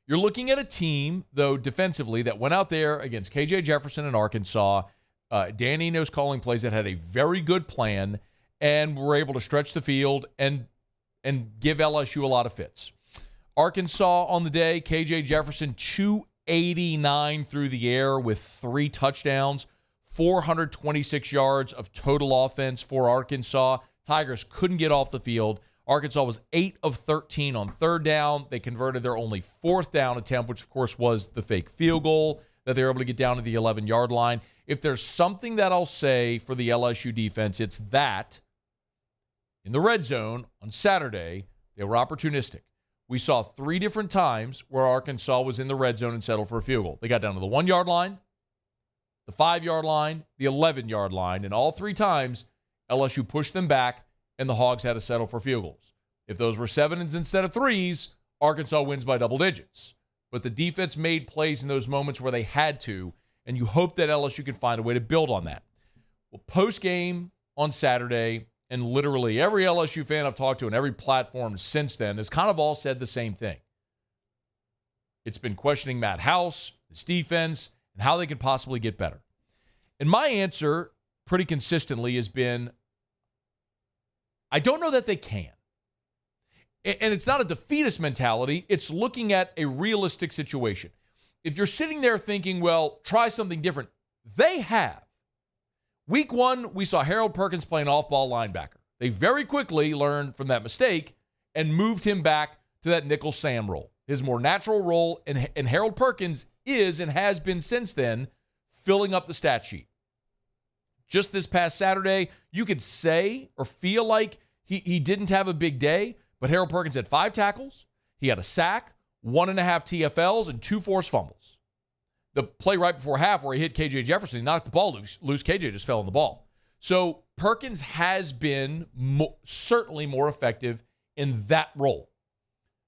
you're looking at a team, though, defensively that went out there against KJ Jefferson in Arkansas. Dan Enos calling plays that had a very good plan and were able to stretch the field and give LSU a lot of fits. Arkansas on the day, KJ Jefferson, 289 through the air with 3 touchdowns, 426 yards of total offense for Arkansas. Tigers couldn't get off the field. Arkansas was 8 of 13 on third down. They converted their only fourth down attempt, which, of course, was the fake field goal that they were able to get down to the 11-yard line. If there's something that I'll say for the LSU defense, it's that in the red zone on Saturday, they were opportunistic. We saw 3 different times where Arkansas was in the red zone and settled for a field goal. They got down to the 1-yard line, the 5-yard line, the 11-yard line, and all 3 times LSU pushed them back and the Hogs had to settle for field goals. If those were 7s instead of 3s, Arkansas wins by double digits. But the defense made plays in those moments where they had to, and you hope that LSU can find a way to build on that. Well, post-game on Saturday, and literally every LSU fan I've talked to on every platform since then has kind of all said the same thing. It's been questioning Matt House, his defense, and how they can possibly get better. And my answer pretty consistently has been, I don't know that they can. And it's not a defeatist mentality. It's looking at a realistic situation. If you're sitting there thinking, well, try something different, they have. Week 1, we saw Harold Perkins playing off-ball linebacker. They very quickly learned from that mistake and moved him back to that nickel Sam role, his more natural role, and Harold Perkins is and has been since then filling up the stat sheet. Just this past Saturday, you could say or feel like he didn't have a big day, but Harold Perkins had 5 tackles, he had a sack, 1.5 TFLs, and 2 forced fumbles. The play right before half where he hit KJ Jefferson, he knocked the ball loose. KJ just fell on the ball. So Perkins has been certainly more effective in that role.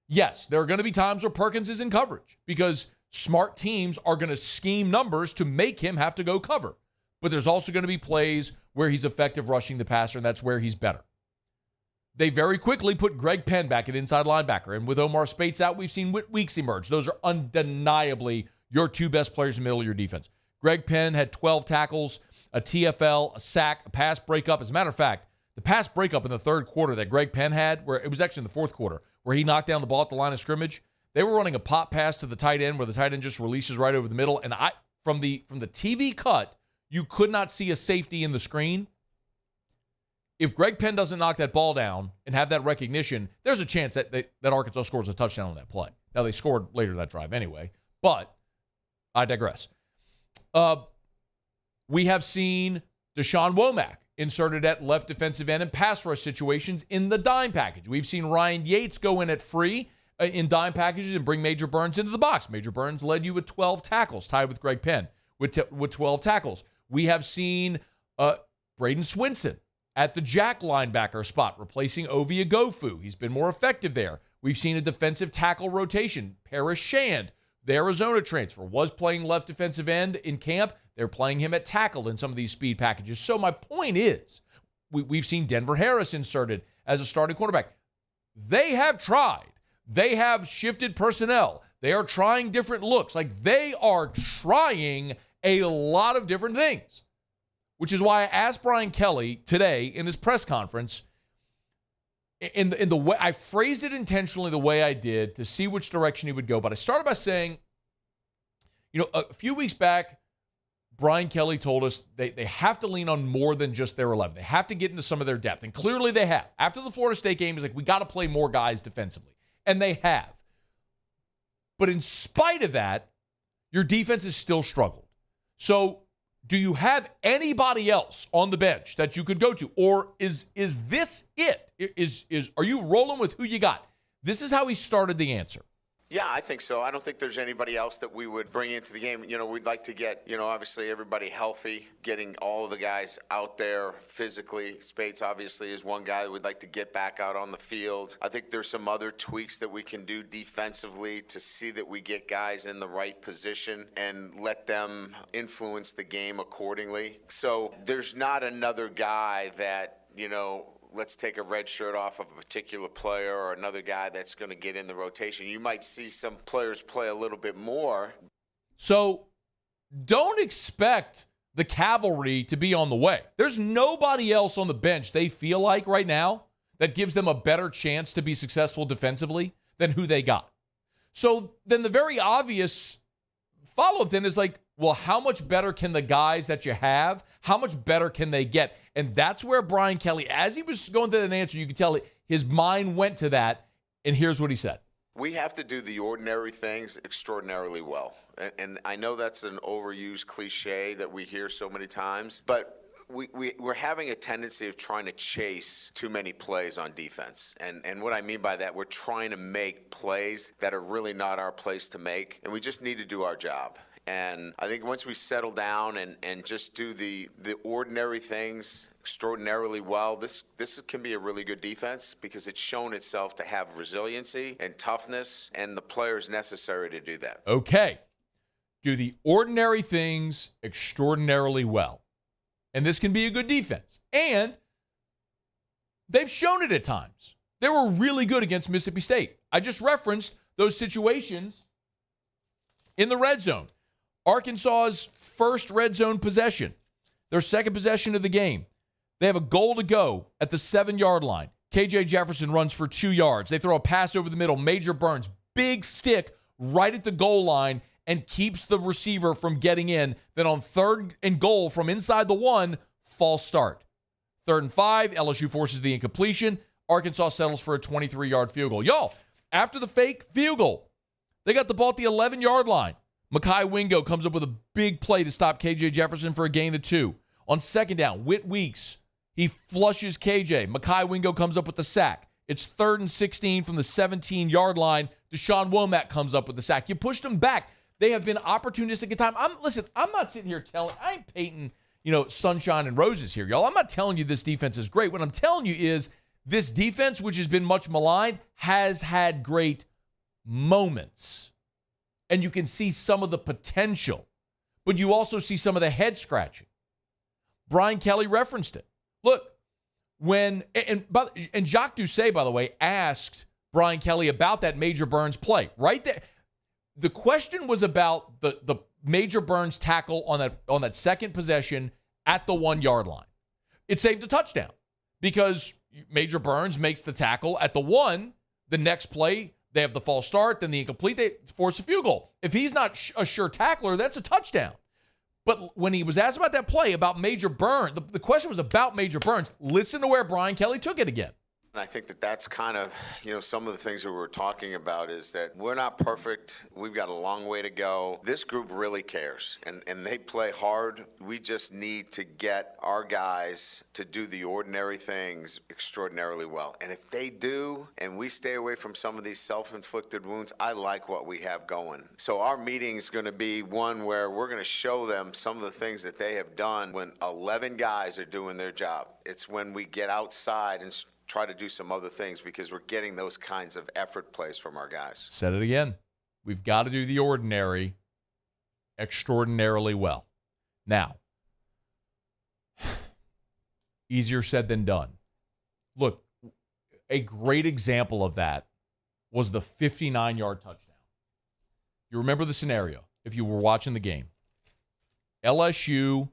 Yes, there are going to be times where Perkins is in coverage because smart teams are going to scheme numbers to make him have to go cover. But there's also going to be plays where he's effective rushing the passer, and that's where he's better. They very quickly put Greg Penn back at inside linebacker. And with Omar Spates out, we've seen Whit Weeks emerge. Those are undeniably your 2 best players in the middle of your defense. Greg Penn had 12 tackles, a TFL, a sack, a pass breakup. As a matter of fact, the pass breakup in the third quarter that Greg Penn had, where it was actually in the fourth quarter, where he knocked down the ball at the line of scrimmage, they were running a pop pass to the tight end where the tight end just releases right over the middle. And from the TV cut, you could not see a safety in the screen. If Greg Penn doesn't knock that ball down and have that recognition, there's a chance that Arkansas scores a touchdown on that play. Now, they scored later in that drive anyway, but I digress. We have seen Deshaun Womack inserted at left defensive end in pass rush situations in the dime package. We've seen Ryan Yates go in at free in dime packages and bring Major Burns into the box. Major Burns led you with 12 tackles, tied with Greg Penn with 12 tackles. We have seen Braden Swinson at the jack linebacker spot, replacing Ovi Agofu. He's been more effective there. We've seen a defensive tackle rotation. Parrish Shand, the Arizona transfer, was playing left defensive end in camp. They're playing him at tackle in some of these speed packages. So my point is, we've seen Denver Harris inserted as a starting quarterback. They have tried. They have shifted personnel. They are trying different looks. Like, they are trying a lot of different things, which is why I asked Brian Kelly today in his press conference, in the way I phrased it intentionally the way I did to see which direction he would go. But I started by saying, a few weeks back, Brian Kelly told us they have to lean on more than just their 11. They have to get into some of their depth. And clearly they have. After the Florida State game, he's like, we got to play more guys defensively. And they have. But in spite of that, your defense has still struggled. So do you have anybody else on the bench that you could go to? Or is this it? Are you rolling with who you got? This is how he started the answer. Yeah, I think so. I don't think there's anybody else that we would bring into the game. We'd like to get, obviously everybody healthy, getting all of the guys out there physically. Spates obviously is one guy that we'd like to get back out on the field. I think there's some other tweaks that we can do defensively to see that we get guys in the right position and let them influence the game accordingly. So there's not another guy that, let's take a red shirt off of a particular player or another guy that's going to get in the rotation. You might see some players play a little bit more. So don't expect the cavalry to be on the way. There's nobody else on the bench they feel like right now that gives them a better chance to be successful defensively than who they got. So then the very obvious follow-up then is like, well, how much better can the guys that you have, how much better can they get? And that's where Brian Kelly, as he was going through that answer, you could tell his mind went to that, and here's what he said. We have to do the ordinary things extraordinarily well. And I know that's an overused cliche that we hear so many times, but we're having a tendency of trying to chase too many plays on defense. And what I mean by that, we're trying to make plays that are really not our place to make, and we just need to do our job. And I think once we settle down and just do the ordinary things extraordinarily well, this can be a really good defense because it's shown itself to have resiliency and toughness and the players necessary to do that. Okay. Do the ordinary things extraordinarily well. And this can be a good defense. And they've shown it at times. They were really good against Mississippi State. I just referenced those situations in the red zone. Arkansas's first red zone possession, their second possession of the game. They have a goal to go at the 7-yard line. KJ Jefferson runs for 2 yards. They throw a pass over the middle. Major Burns, big stick right at the goal line and keeps the receiver from getting in. Then on 3rd and goal from inside the 1, false start. 3rd and 5, LSU forces the incompletion. Arkansas settles for a 23-yard field goal. Y'all, after the fake field goal, they got the ball at the 11-yard line. Mekhi Wingo comes up with a big play to stop KJ Jefferson for a gain of 2. On 2nd down, Whit Weeks, he flushes KJ. Mekhi Wingo comes up with the sack. It's 3rd and 16 from the 17-yard line. Deshaun Womack comes up with the sack. You pushed them back. They have been opportunistic at time. I'm not sitting here I ain't painting, sunshine and roses here, y'all. I'm not telling you this defense is great. What I'm telling you is this defense, which has been much maligned, has had great moments. And you can see some of the potential, but you also see some of the head scratching. Brian Kelly referenced it. Look, and Jacques Doucet, by the way, asked Brian Kelly about that Major Burns play right there. The question was about the Major Burns tackle on that second possession at the 1-yard line. It saved a touchdown because Major Burns makes the tackle at the 1. The next play, they have the false start, then the incomplete, they force a field goal. If he's not a sure tackler, that's a touchdown. But when he was asked about that play, about Major Burns, the question was about Major Burns. Listen to where Brian Kelly took it again. And I think that's kind of, some of the things that we're talking about is that we're not perfect. We've got a long way to go. This group really cares, and they play hard. We just need to get our guys to do the ordinary things extraordinarily well. And if they do, and we stay away from some of these self-inflicted wounds, I like what we have going. So our meeting is going to be one where we're going to show them some of the things that they have done when 11 guys are doing their job. It's when we get outside and try to do some other things because we're getting those kinds of effort plays from our guys. Said it again. We've got to do the ordinary extraordinarily well. Now, easier said than done. Look, a great example of that was the 59-yard touchdown. You remember the scenario if you were watching the game. LSU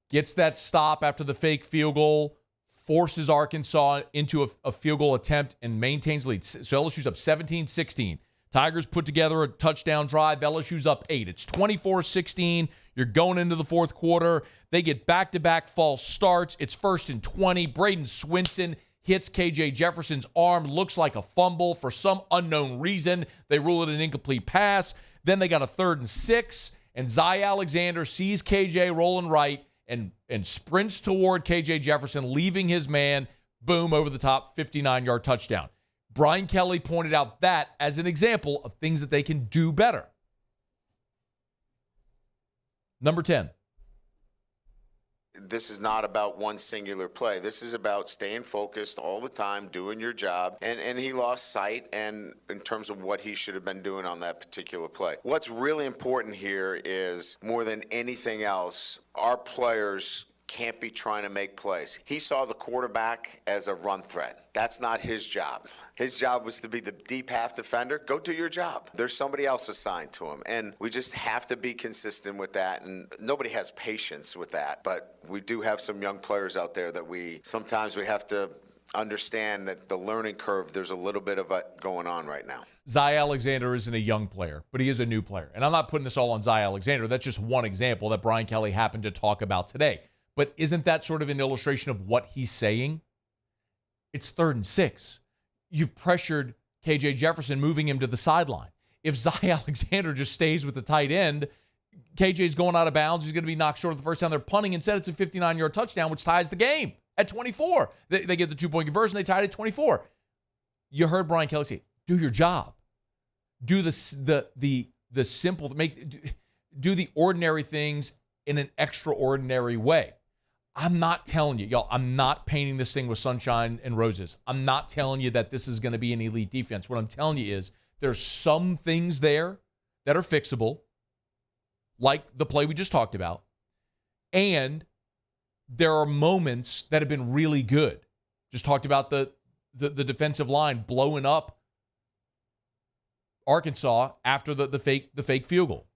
gets that stop after the fake field goal, forces Arkansas into a field goal attempt, and maintains lead. So LSU's up 17-16. Tigers put together a touchdown drive. LSU's up 8. It's 24-16. You're going into the fourth quarter. They get back-to-back false starts. It's 1st and 20. Braden Swinson hits KJ Jefferson's arm. Looks like a fumble. For some unknown reason, they rule it an incomplete pass. Then they got a 3rd and 6, and Zy Alexander sees KJ rolling right and sprints toward KJ Jefferson, leaving his man, boom, over the top, 59-yard touchdown. Brian Kelly pointed out that as an example of things that they can do better. Number 10. This is not about one singular play. This is about staying focused all the time, doing your job. And he lost sight and in terms of what he should have been doing on that particular play. What's really important here is, more than anything else, our players can't be trying to make plays. He saw the quarterback as a run threat. That's not his job. His job was to be the deep half defender. Go do your job. There's somebody else assigned to him. And we just have to be consistent with that. And nobody has patience with that. But we do have some young players out there that sometimes we have to understand that the learning curve, there's a little bit of it going on right now. Zy Alexander isn't a young player, but he is a new player. And I'm not putting this all on Zy Alexander. That's just one example that Brian Kelly happened to talk about today. But isn't that sort of an illustration of what he's saying? It's 3rd and 6. You've pressured KJ Jefferson, moving him to the sideline. If Zy Alexander just stays with the tight end, KJ's going out of bounds. He's going to be knocked short of the first down. They're punting. Instead, it's a 59-yard touchdown, which ties the game at 24. They get the 2-point conversion. They tied at 24. You heard Brian Kelly say, do your job. Do the simple, do the ordinary things in an extraordinary way. I'm not telling you, y'all, I'm not painting this thing with sunshine and roses. I'm not telling you that this is going to be an elite defense. What I'm telling you is there's some things there that are fixable, like the play we just talked about, and there are moments that have been really good. Just talked about the defensive line blowing up Arkansas after the fake field goal.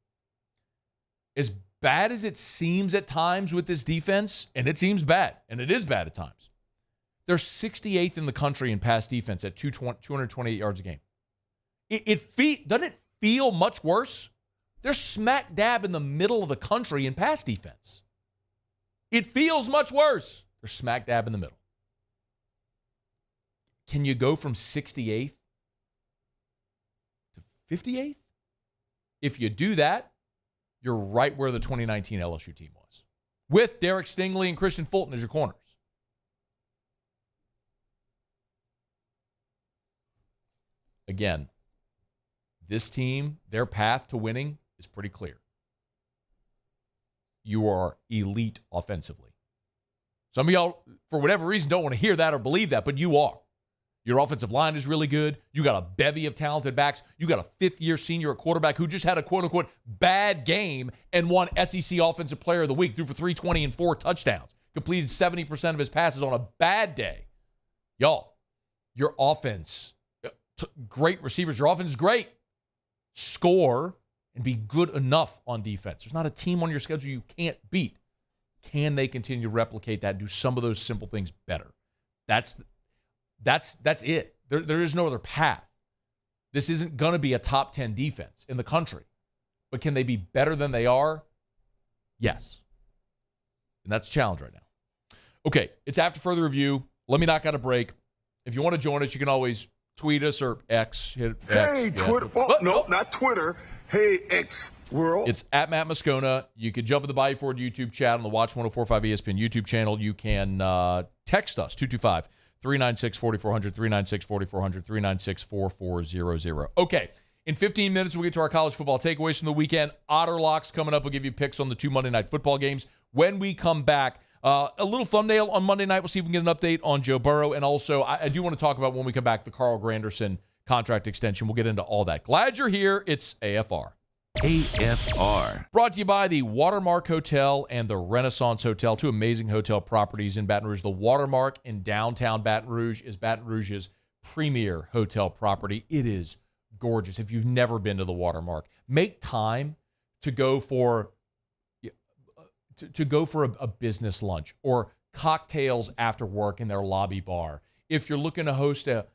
As bad as it seems at times with this defense, and it seems bad, and it is bad at times, they're 68th in the country in pass defense at 228 yards a game. Doesn't it feel much worse? They're smack dab in the middle of the country in pass defense. It feels much worse. They're smack dab in the middle. Can you go from 68th to 58th? If you do that, you're right where the 2019 LSU team was, with Derek Stingley and Christian Fulton as your corners. Again, this team, their path to winning is pretty clear. You are elite offensively. Some of y'all, for whatever reason, don't want to hear that or believe that, but you are. Your offensive line is really good. You got a bevy of talented backs. You got a fifth-year senior at quarterback who just had a quote-unquote bad game and won SEC Offensive Player of the Week, threw for 320 and 4 touchdowns, completed 70% of his passes on a bad day. Y'all, your offense, great receivers. Your offense is great. Score and be good enough on defense. There's not a team on your schedule you can't beat. Can they continue to replicate that and do some of those simple things better? That's it. There is no other path. This isn't going to be a top 10 defense in the country. But can they be better than they are? Yes. And that's a challenge right now. Okay, it's after further review. Let me knock out a break. If you want to join us, you can always tweet us or X. Hit Hey, X. Twitter. Yeah. Oh, no, not Twitter. Hey, X World. It's at Matt Moscona. You can jump in the Bayou Ford YouTube chat on the Watch 1045 ESPN YouTube channel. You can text us, 225-396-4400, 396-4400, 396-4400. Okay, in 15 minutes, we'll get to our college football takeaways from the weekend. Otterlocks coming up. We'll give you picks on the 2 Monday Night Football games. When we come back, a little thumbnail on Monday night. We'll see if we can get an update on Joe Burrow. And also, I do want to talk about when we come back, the Carl Granderson contract extension. We'll get into all that. Glad you're here. It's AFR. AFR. Brought to you by the Watermark Hotel and the Renaissance Hotel, 2 amazing hotel properties in Baton Rouge. The Watermark in downtown Baton Rouge is Baton Rouge's premier hotel property. It is gorgeous if you've never been to the Watermark. Make time to go for a business lunch or cocktails after work in their lobby bar. If you're looking to host a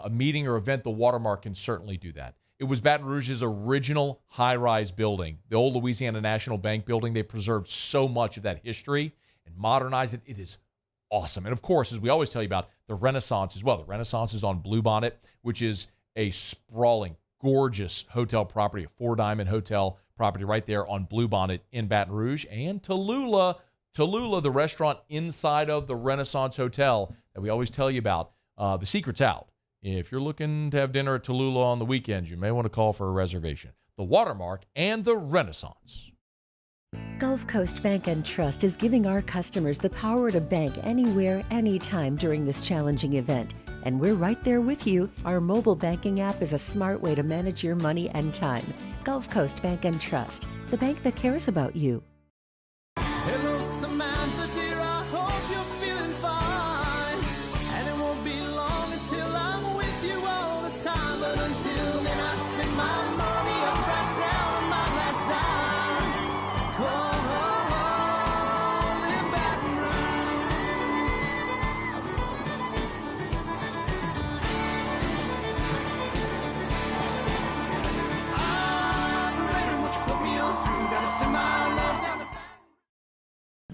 meeting or event, the Watermark can certainly do that. It was Baton Rouge's original high-rise building, the old Louisiana National Bank building. They've preserved so much of that history and modernized it. It is awesome. And, of course, as we always tell you about, the Renaissance as well. The Renaissance is on Bluebonnet, which is a sprawling, gorgeous hotel property, a four-diamond hotel property right there on Bluebonnet in Baton Rouge. And Tallulah, the restaurant inside of the Renaissance Hotel that we always tell you about. The secret's out. If you're looking to have dinner at Tallulah on the weekends, you may want to call for a reservation. The Watermark and the Renaissance. Gulf Coast Bank and Trust is giving our customers the power to bank anywhere, anytime during this challenging event. And we're right there with you. Our mobile banking app is a smart way to manage your money and time. Gulf Coast Bank and Trust, the bank that cares about you. Hello, Samantha, dear, I hope you're feeling fine. And it won't be long until I'm with you all the time. But until then, I spend my money up right down on my last dime. Come home, in Baton Rouge. I'm ready, what you put me on through. Gotta send my love down to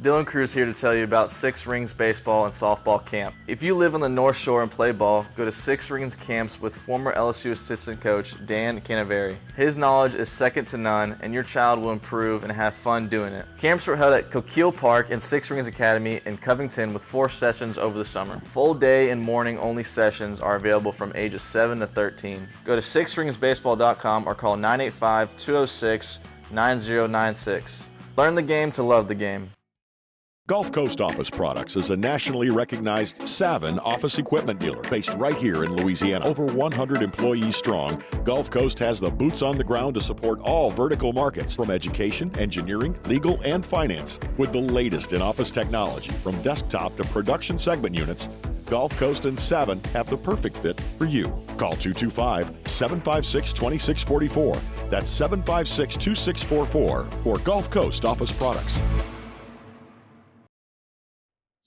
Dylan Cruz here to tell you about Six Rings Baseball and Softball Camp. If you live on the North Shore and play ball, go to Six Rings Camps with former LSU assistant coach Dan Canaveri. His knowledge is second to none, and your child will improve and have fun doing it. Camps were held at Coquille Park and Six Rings Academy in Covington with 4 sessions over the summer. Full day and morning only sessions are available from ages 7 to 13. Go to sixringsbaseball.com or call 985-206-9096. Learn the game to love the game. Gulf Coast Office Products is a nationally recognized Savin office equipment dealer based right here in Louisiana. Over 100 employees strong, Gulf Coast has the boots on the ground to support all vertical markets from education, engineering, legal, and finance. With the latest in office technology from desktop to production segment units, Gulf Coast and Savin have the perfect fit for you. Call 225-756-2644. That's 756-2644 for Gulf Coast Office Products.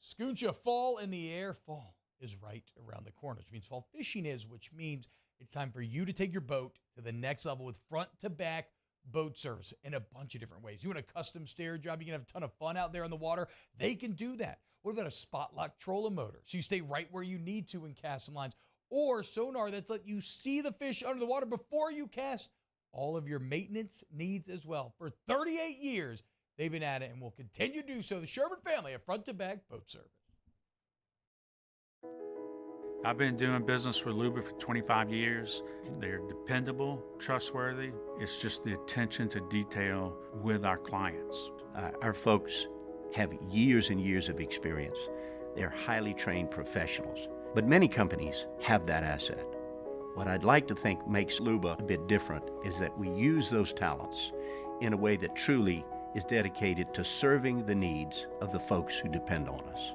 Scooncha, fall in the air. Fall is right around the corner, which means fall fishing is, which means it's time for you to take your boat to the next level with front-to-back boat service in a bunch of different ways. You want a custom stair job, you can have a ton of fun out there on the water. They can do that. What about a spot lock trolling motor? So you stay right where you need to in casting lines. Or sonar that's let you see the fish under the water before you cast. All of your maintenance needs as well. For 38 years, they've been at it and will continue to do so. The Sherman family of front-to-back boat service. I've been doing business with Luba for 25 years. They're dependable, trustworthy. It's just the attention to detail with our clients. Our folks have years and years of experience. They're highly trained professionals. But many companies have that asset. What I'd like to think makes Luba a bit different is that we use those talents in a way that truly is dedicated to serving the needs of the folks who depend on us.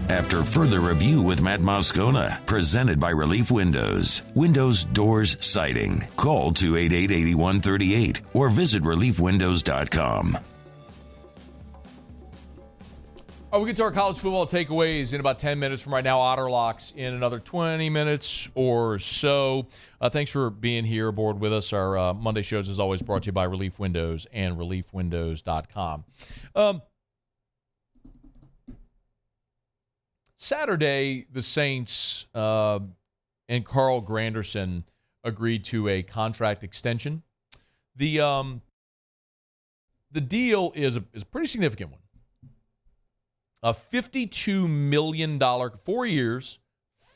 After further review with Matt Moscona, presented by Relief Windows. Windows, doors, siding. Call 288-8138 or visit reliefwindows.com. We'll get to our college football takeaways in about 10 minutes from right now. Otterlocks in another 20 minutes or so. Thanks for being here aboard with us. Our Monday shows, as always, brought to you by Relief Windows and reliefwindows.com. Saturday, the Saints and Carl Granderson agreed to a contract extension. The deal is a pretty significant one. A $52 million, 4 years,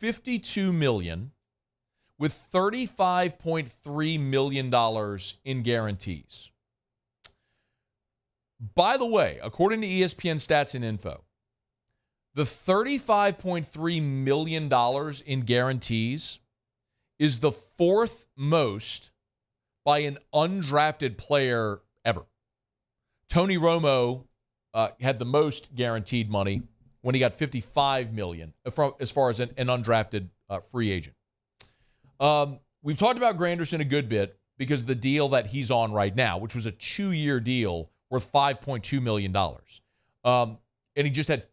$52 million, with $35.3 million in guarantees. By the way, according to ESPN Stats and Info, the $35.3 million in guarantees is the fourth most by an undrafted player ever. Tony Romo had the most guaranteed money when he got $55 million as far as an undrafted free agent. We've talked about Granderson a good bit because of the deal that he's on right now, which was a 2-year deal worth $5.2 million. And he just had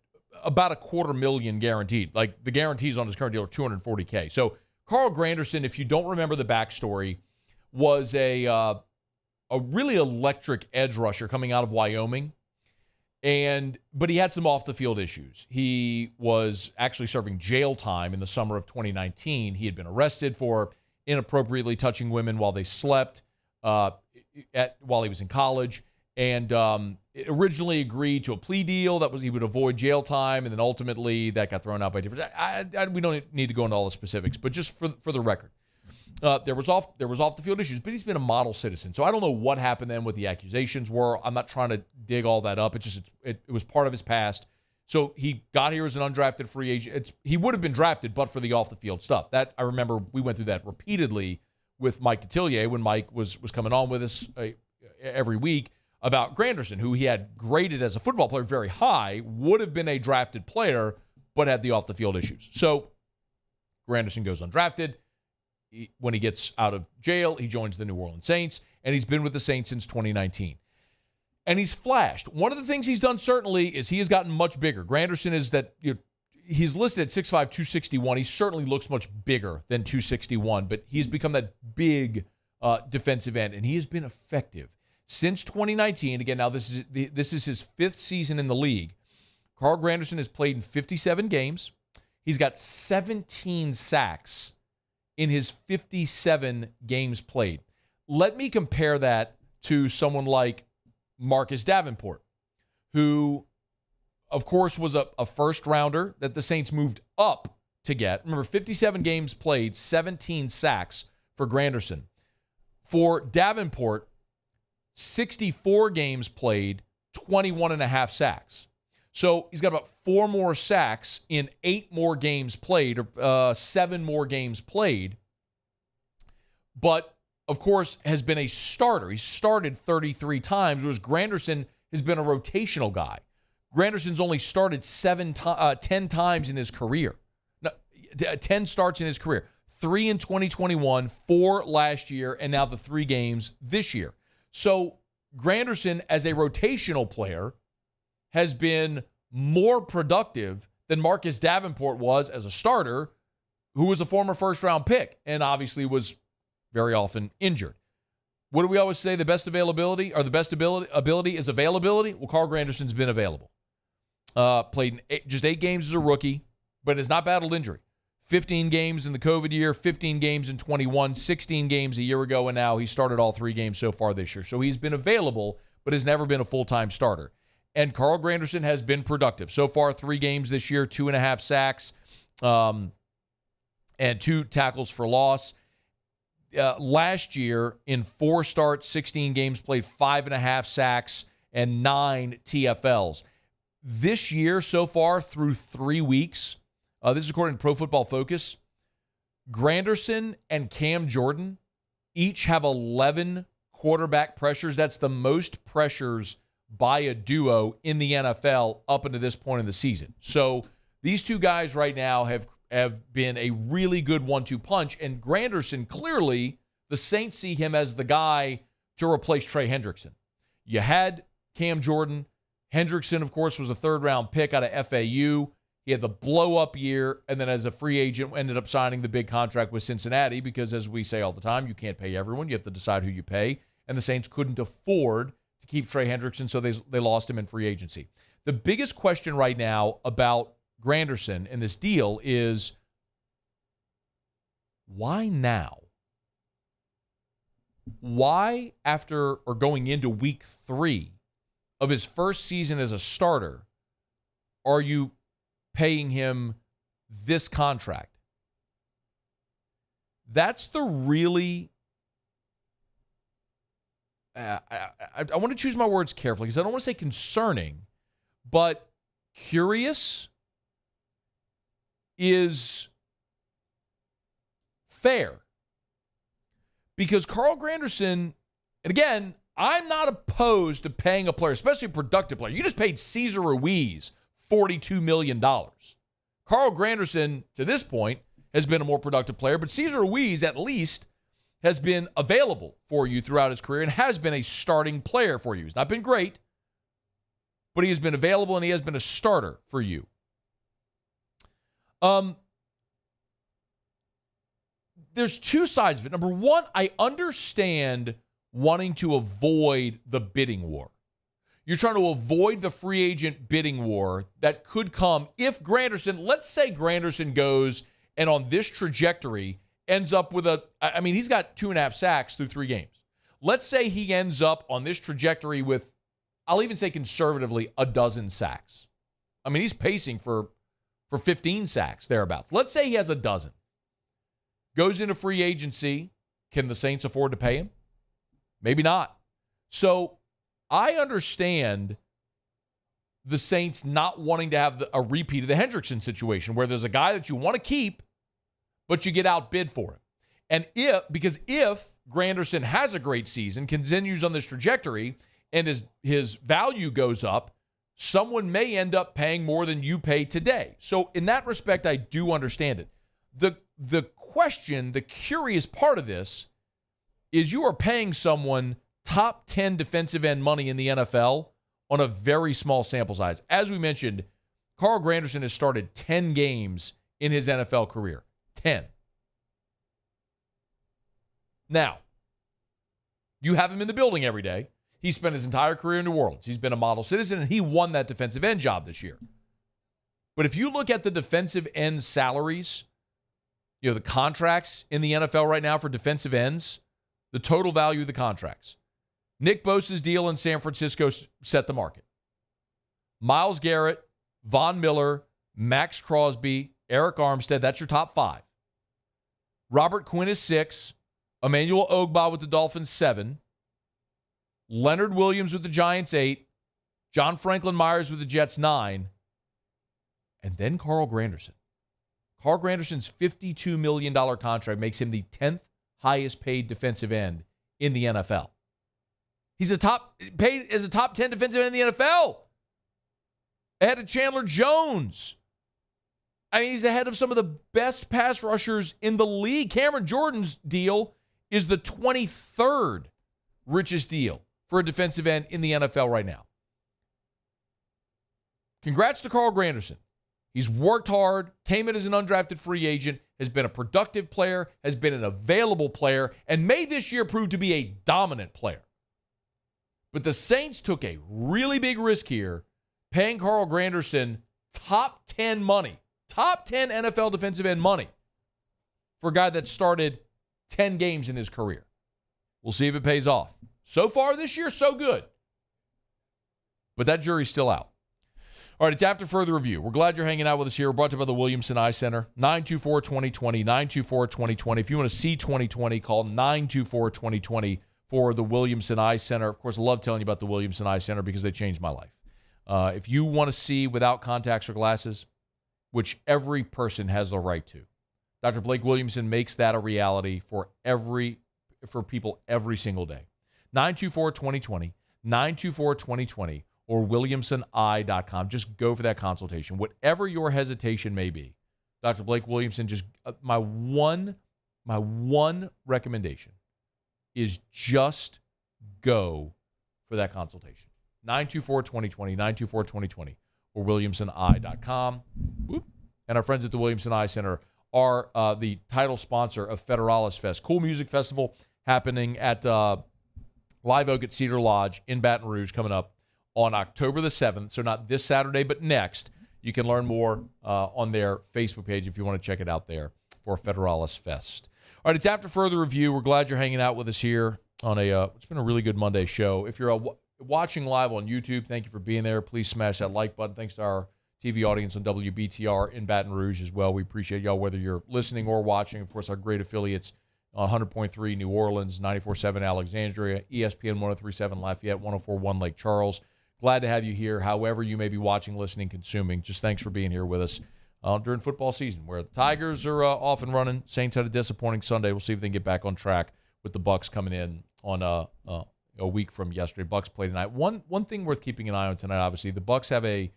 about $250,000 guaranteed. Like, the guarantees on his current deal are $240K. So Carl Granderson, if you don't remember the backstory, was a really electric edge rusher coming out of Wyoming. But he had some off-the-field issues. He was actually serving jail time in the summer of 2019. He had been arrested for inappropriately touching women while they slept while he was in college, and originally agreed to a plea deal that was he would avoid jail time, and then ultimately that got thrown out by different. We don't need to go into all the specifics, but just for the record, there was off-the-field issues, but he's been a model citizen. So I don't know what happened then, what the accusations were. I'm not trying to dig all that up. It was part of his past. So he got here as an undrafted free agent. He would have been drafted, but for the off-the-field stuff. That I remember we went through that repeatedly with Mike Detillier when Mike was coming on with us every week about Granderson, who he had graded as a football player very high, would have been a drafted player, but had the off-the-field issues. So Granderson goes undrafted. When he gets out of jail, he joins the New Orleans Saints, and he's been with the Saints since 2019. And he's flashed. One of the things he's done certainly is he has gotten much bigger. Granderson is that he's listed at 6'5", 261. He certainly looks much bigger than 261, but he's become that big defensive end, and he has been effective since 2019. Again, now this is his fifth season in the league. Carl Granderson has played in 57 games. He's got 17 sacks in his 57 games played. Let me compare that to someone like Marcus Davenport, who, of course, was a first-rounder that the Saints moved up to get. Remember, 57 games played, 17 sacks for Granderson. For Davenport, 64 games played, 21.5 sacks. So he's got about 4 more sacks in 8 more games played, or 7 more games played. But, of course, has been a starter. He's started 33 times, whereas Granderson has been a rotational guy. Granderson's only started 10 times in his career. 10 starts in his career. 3 in 2021, 4 last year, and now the 3 games this year. So Granderson, as a rotational player, has been more productive than Marcus Davenport was as a starter, who was a former first-round pick and obviously was very often injured. What do we always say? The best availability, or the best ability is availability? Well, Carl Granderson's been available. Played just 8 games as a rookie, but has not battled injury. 15 games in the COVID year, 15 games in 21, 16 games a year ago, and now he started all 3 games so far this year. So he's been available, but has never been a full-time starter. And Carl Granderson has been productive. So far, 3 games this year, 2.5 sacks, and 2 tackles for loss. Last year, in 4 starts, 16 games played, 5.5 sacks, and 9 TFLs. This year, so far, through 3 weeks, this is according to Pro Football Focus, Granderson and Cam Jordan each have 11 quarterback pressures. That's the most pressures by a duo in the NFL up until this point in the season. So these 2 guys right now have been a really good 1-2 punch, and Granderson, clearly, the Saints see him as the guy to replace Trey Hendrickson. You had Cam Jordan. Hendrickson, of course, was a 3rd-round pick out of FAU. He had the blow-up year, and then as a free agent, ended up signing the big contract with Cincinnati because, as we say all the time, you can't pay everyone. You have to decide who you pay, and the Saints couldn't afford to keep Trey Hendrickson, so they lost him in free agency. The biggest question right now about Granderson in this deal is, why now? Why, after or going into week 3 of his first season as a starter, are you paying him this contract? That's the really, I want to choose my words carefully because I don't want to say concerning, but curious is fair. Because Carl Granderson, and again, I'm not opposed to paying a player, especially a productive player. You just paid Cesar Ruiz $42 million. Carl Granderson, to this point, has been a more productive player, but Cesar Ruiz, at least, has been available for you throughout his career and has been a starting player for you. He's not been great, but he has been available and he has been a starter for you. There's two sides of it. Number one, I understand wanting to avoid the bidding war. You're trying to avoid the free agent bidding war that could come if Granderson, let's say Granderson goes and on this trajectory ends up with he's got 2.5 sacks through 3 games. Let's say he ends up on this trajectory with, I'll even say conservatively, 12 sacks. I mean, he's pacing for 15 sacks, thereabouts. Let's say he has 12. Goes into free agency. Can the Saints afford to pay him? Maybe not. So I understand the Saints not wanting to have a repeat of the Hendrickson situation where there's a guy that you want to keep, but you get outbid for him. And if Granderson has a great season, continues on this trajectory, and his value goes up, someone may end up paying more than you pay today. So in that respect, I do understand it. The question, the curious part of this is you are paying someone top 10 defensive end money in the NFL on a very small sample size. As we mentioned, Carl Granderson has started 10 games in his NFL career. 10. Now, you have him in the building every day. He spent his entire career in New Orleans. He's been a model citizen, and he won that defensive end job this year. But if you look at the defensive end salaries, the contracts in the NFL right now for defensive ends, the total value of the contracts. Nick Bosa's deal in San Francisco set the market. Myles Garrett, Von Miller, Max Crosby, Eric Armstead, that's your top 5. Robert Quinn is 6. Emmanuel Ogbah with the Dolphins, 7. Leonard Williams with the Giants, 8. John Franklin Myers with the Jets, 9. And then Carl Granderson. Carl Granderson's $52 million contract makes him the 10th highest paid defensive end in the NFL. He's paid as a top 10 defensive end in the NFL. Ahead of Chandler Jones. I mean, he's ahead of some of the best pass rushers in the league. Cameron Jordan's deal is the 23rd richest deal for a defensive end in the NFL right now. Congrats to Carl Granderson. He's worked hard, came in as an undrafted free agent, has been a productive player, has been an available player, and may this year prove to be a dominant player. But the Saints took a really big risk here, paying Carl Granderson top 10 money, top 10 NFL defensive end money for a guy that started 10 games in his career. We'll see if it pays off. So far this year, so good. But that jury's still out. All right, it's after further review. We're glad you're hanging out with us here. We're brought to you by the Williamson Eye Center. 924-2020, 924-2020. If you want to see 2020, call 924-2020 for the Williamson Eye Center. Of course, I love telling you about the Williamson Eye Center because they changed my life. If you want to see without contacts or glasses, which every person has the right to, Dr. Blake Williamson makes that a reality for people every single day. 924-2020, 924-2020. Or WilliamsonEye.com. Just go for that consultation. Whatever your hesitation may be, Dr. Blake Williamson, just my one recommendation is just go for that consultation. 924-2020, 924-2020, or WilliamsonEye.com. And our friends at the Williamson Eye Center are the title sponsor of Federalis Fest. Cool music festival happening at Live Oak at Cedar Lodge in Baton Rouge coming up on October the 7th, so not this Saturday, but next. You can learn more on their Facebook page if you want to check it out there for Federalis Fest. All right, it's after further review. We're glad you're hanging out with us here on it's been a really good Monday show. If you're watching live on YouTube, thank you for being there. Please smash that like button. Thanks to our TV audience on WBTR in Baton Rouge as well. We appreciate y'all, whether you're listening or watching. Of course, our great affiliates on 100.3 New Orleans, 94.7 Alexandria, ESPN 103.7 Lafayette, 104.1 Lake Charles. Glad to have you here, however you may be watching, listening, consuming. Just thanks for being here with us during football season, where the Tigers are off and running. Saints had a disappointing Sunday. We'll see if they can get back on track with the Bucs coming in on a week from yesterday. Bucs play tonight. One thing worth keeping an eye on tonight, obviously, the Bucs have a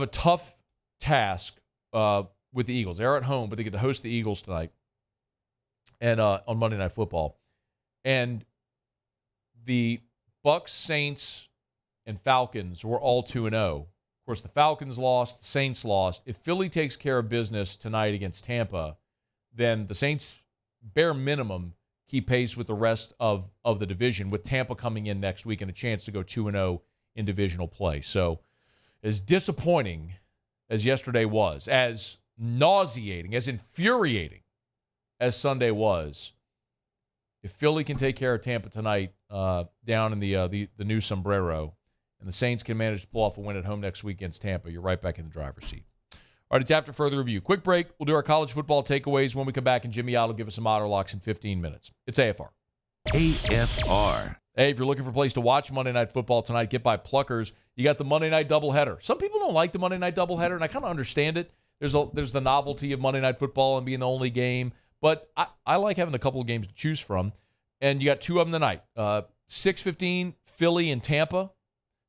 tough task with the Eagles. They're at home, but they get to host the Eagles tonight and on Monday Night Football. And the Bucs, Saints, and Falcons were all 2-0. Of course, the Falcons lost, the Saints lost. If Philly takes care of business tonight against Tampa, then the Saints, bare minimum, keep pace with the rest of the division, with Tampa coming in next week and a chance to go 2-0 in divisional play. So as disappointing as yesterday was, as nauseating, as infuriating as Sunday was, if Philly can take care of Tampa tonight down in the new sombrero, and the Saints can manage to pull off a win at home next week against Tampa, you're right back in the driver's seat. All right, it's after further review. Quick break. We'll do our college football takeaways when we come back, and Jimmy Ott will give us some auto locks in 15 minutes. It's AFR. AFR. Hey, if you're looking for a place to watch Monday Night Football tonight, get by Pluckers. You got the Monday Night doubleheader. Some people don't like the Monday Night doubleheader, and I kind of understand it. There's the novelty of Monday Night Football and being the only game, but I like having a couple of games to choose from. And you got two of them tonight. 6:15, Philly and Tampa.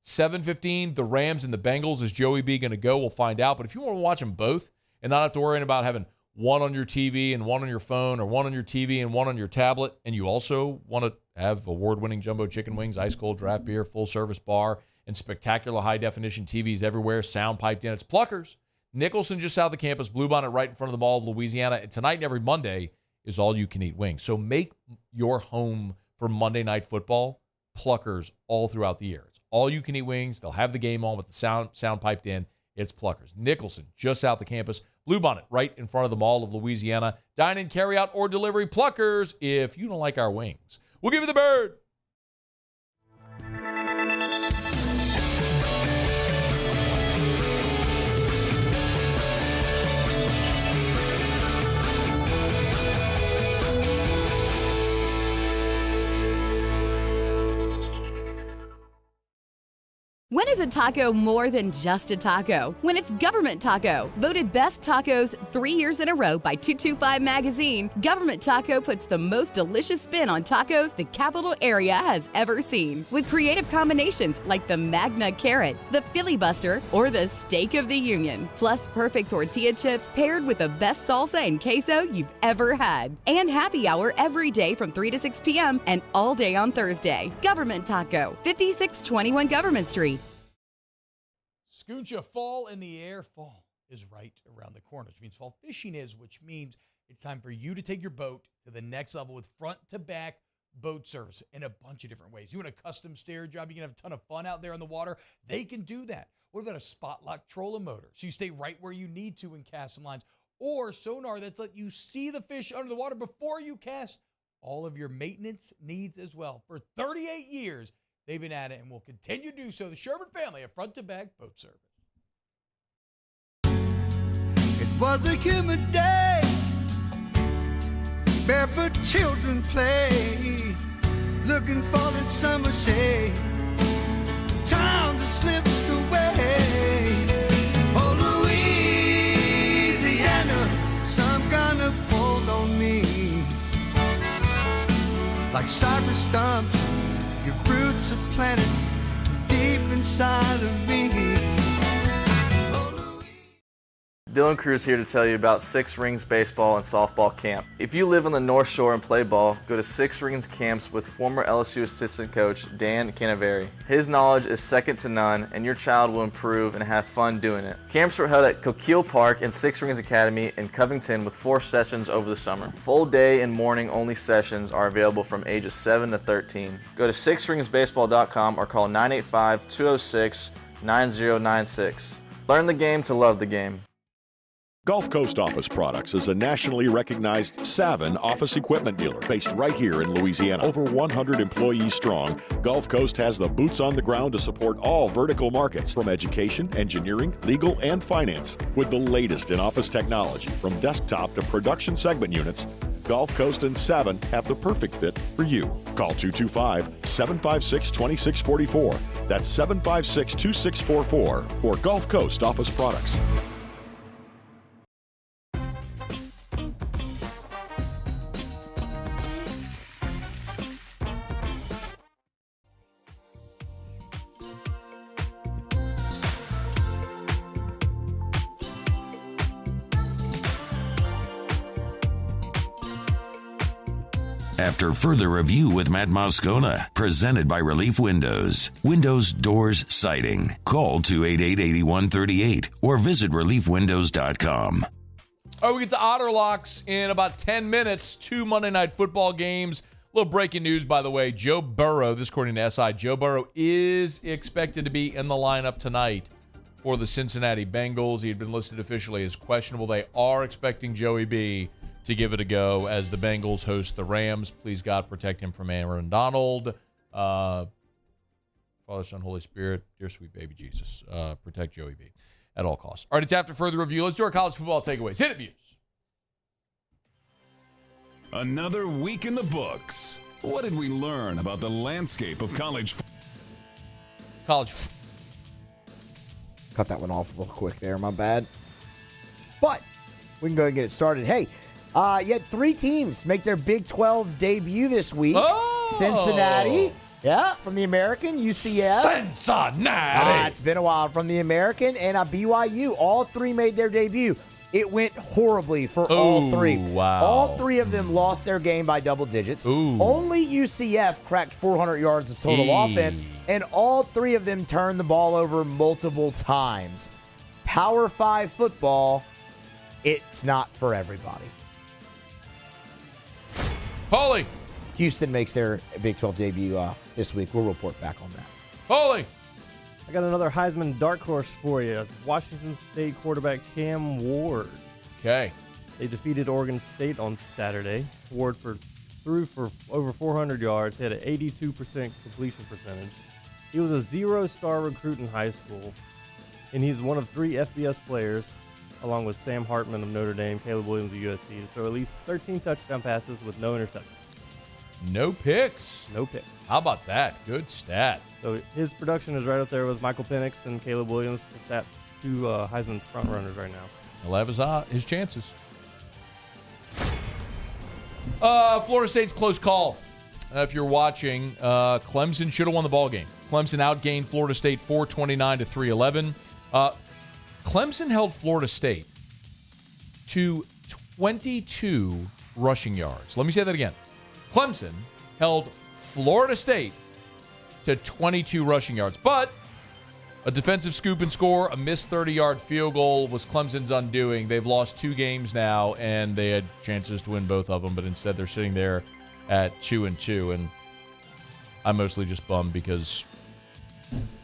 7:15, the Rams and the Bengals. Is Joey B going to go? We'll find out. But if you want to watch them both and not have to worry about having one on your TV and one on your phone, or one on your TV and one on your tablet, and you also want to have award-winning jumbo chicken wings, ice cold draft beer, full-service bar, and spectacular high-definition TVs everywhere, sound piped in, it's Pluckers. Nicholson just south of campus, Bluebonnet right in front of the Mall of Louisiana. And tonight and every Monday is all-you-can-eat wings. So make your home for Monday Night Football Pluckers all throughout the year. It's all-you-can-eat wings. They'll have the game on with the sound piped in. It's Pluckers. Nicholson, just south of campus. Bluebonnet right in front of the Mall of Louisiana. Dine in, carry out, or delivery. Pluckers if you don't like our wings. We'll give you the bird. When is a taco more than just a taco? When it's Government Taco. Voted best tacos 3 years in a row by 225 Magazine, Government Taco puts the most delicious spin on tacos the capital area has ever seen. With creative combinations like the Magna Carrot, the Filibuster, or the Steak of the Union. Plus perfect tortilla chips paired with the best salsa and queso you've ever had. And happy hour every day from 3 to 6 p.m. and all day on Thursday. Government Taco, 5621 Government Street. Scooncha, fall in the air. Fall is right around the corner, which means fall fishing is, which means it's time for you to take your boat to the next level with front-to-back boat service in a bunch of different ways. You want a custom stair job, you can have a ton of fun out there on the water, they can do that. What about a spot lock trolling motor? So you stay right where you need to in casting lines, or sonar that's let you see the fish under the water before you cast. All of your maintenance needs as well. For 38 years, they've been at it and will continue to do so. The Sherman family of front-to-back boat service. It was a humid day, barefoot children play, looking for that summer shade. Time just slips away. Oh, Louisiana, some kind of hold on me, like cypress stumps. Your roots are planted deep inside of me. Dylan Cruz here to tell you about Six Rings Baseball and Softball Camp. If you live on the North Shore and play ball, go to Six Rings Camps with former LSU assistant coach Dan Canaveri. His knowledge is second to none, and your child will improve and have fun doing it. Camps were held at Coquille Park and Six Rings Academy in Covington with 4 sessions over the summer. Full day and morning only sessions are available from ages 7 to 13. Go to sixringsbaseball.com or call 985-206-9096. Learn the game to love the game. Gulf Coast Office Products is a nationally recognized Savin office equipment dealer based right here in Louisiana. Over 100 employees strong, Gulf Coast has the boots on the ground to support all vertical markets, from education, engineering, legal, and finance. With the latest in office technology, from desktop to production segment units, Gulf Coast and Savin have the perfect fit for you. Call 225-756-2644. That's 756-2644 for Gulf Coast Office Products. After further review with Matt Moscona, presented by Relief Windows. Windows, doors, siding. Call 288-8138 or visit reliefwindows.com. All right, we get to Otter Locks in about 10 minutes. 2 Monday Night Football games. A little breaking news, by the way. Joe Burrow, this according to SI, Joe Burrow is expected to be in the lineup tonight for the Cincinnati Bengals. He had been listed officially as questionable. They are expecting Joey B to give it a go as the Bengals host the Rams. Please, God, protect him from Aaron Donald. Father, Son, Holy Spirit, dear sweet baby Jesus, protect Joey B at all costs. All right, it's after further review. Let's do our college football takeaways. Hit it, Muse. Another week in the books. What did we learn about the landscape of college Cut that one off a little quick there, my bad. But we can go ahead and get it started. Hey, you had 3 teams make their Big 12 debut this week. Oh! Cincinnati, from the American, UCF. Cincinnati! It's been a while. From the American and BYU. All 3 made their debut. It went horribly for all 3. Wow. All 3 of them lost their game by double digits. Only UCF cracked 400 yards of total offense, and all 3 of them turned the ball over multiple times. Power 5 football, it's not for everybody. Paulie. Houston makes their Big 12 debut this week. We'll report back on that. Paulie. I got another Heisman dark horse for you. It's Washington State quarterback Cam Ward. Okay. They defeated Oregon State on Saturday. Ward threw for over 400 yards. He had an 82% completion percentage. He was a 0-star recruit in high school, and he's one of 3 FBS players, along with Sam Hartman of Notre Dame, Caleb Williams of USC, to throw at least 13 touchdown passes with no interceptions. No picks. No picks. How about that? Good stat. So his production is right up there with Michael Penix and Caleb Williams. It's that 2 Heisman front runners right now. He'll have his chances. Florida State's close call. If you're watching, Clemson should have won the ball game. Clemson outgained Florida State 429 to 311. Clemson held Florida State to 22 rushing yards. Let me say that again. Clemson held Florida State to 22 rushing yards. But a defensive scoop and score, a missed 30-yard field goal was Clemson's undoing. They've lost 2 games now, and they had chances to win both of them, but instead they're sitting there at 2-2. And I'm mostly just bummed because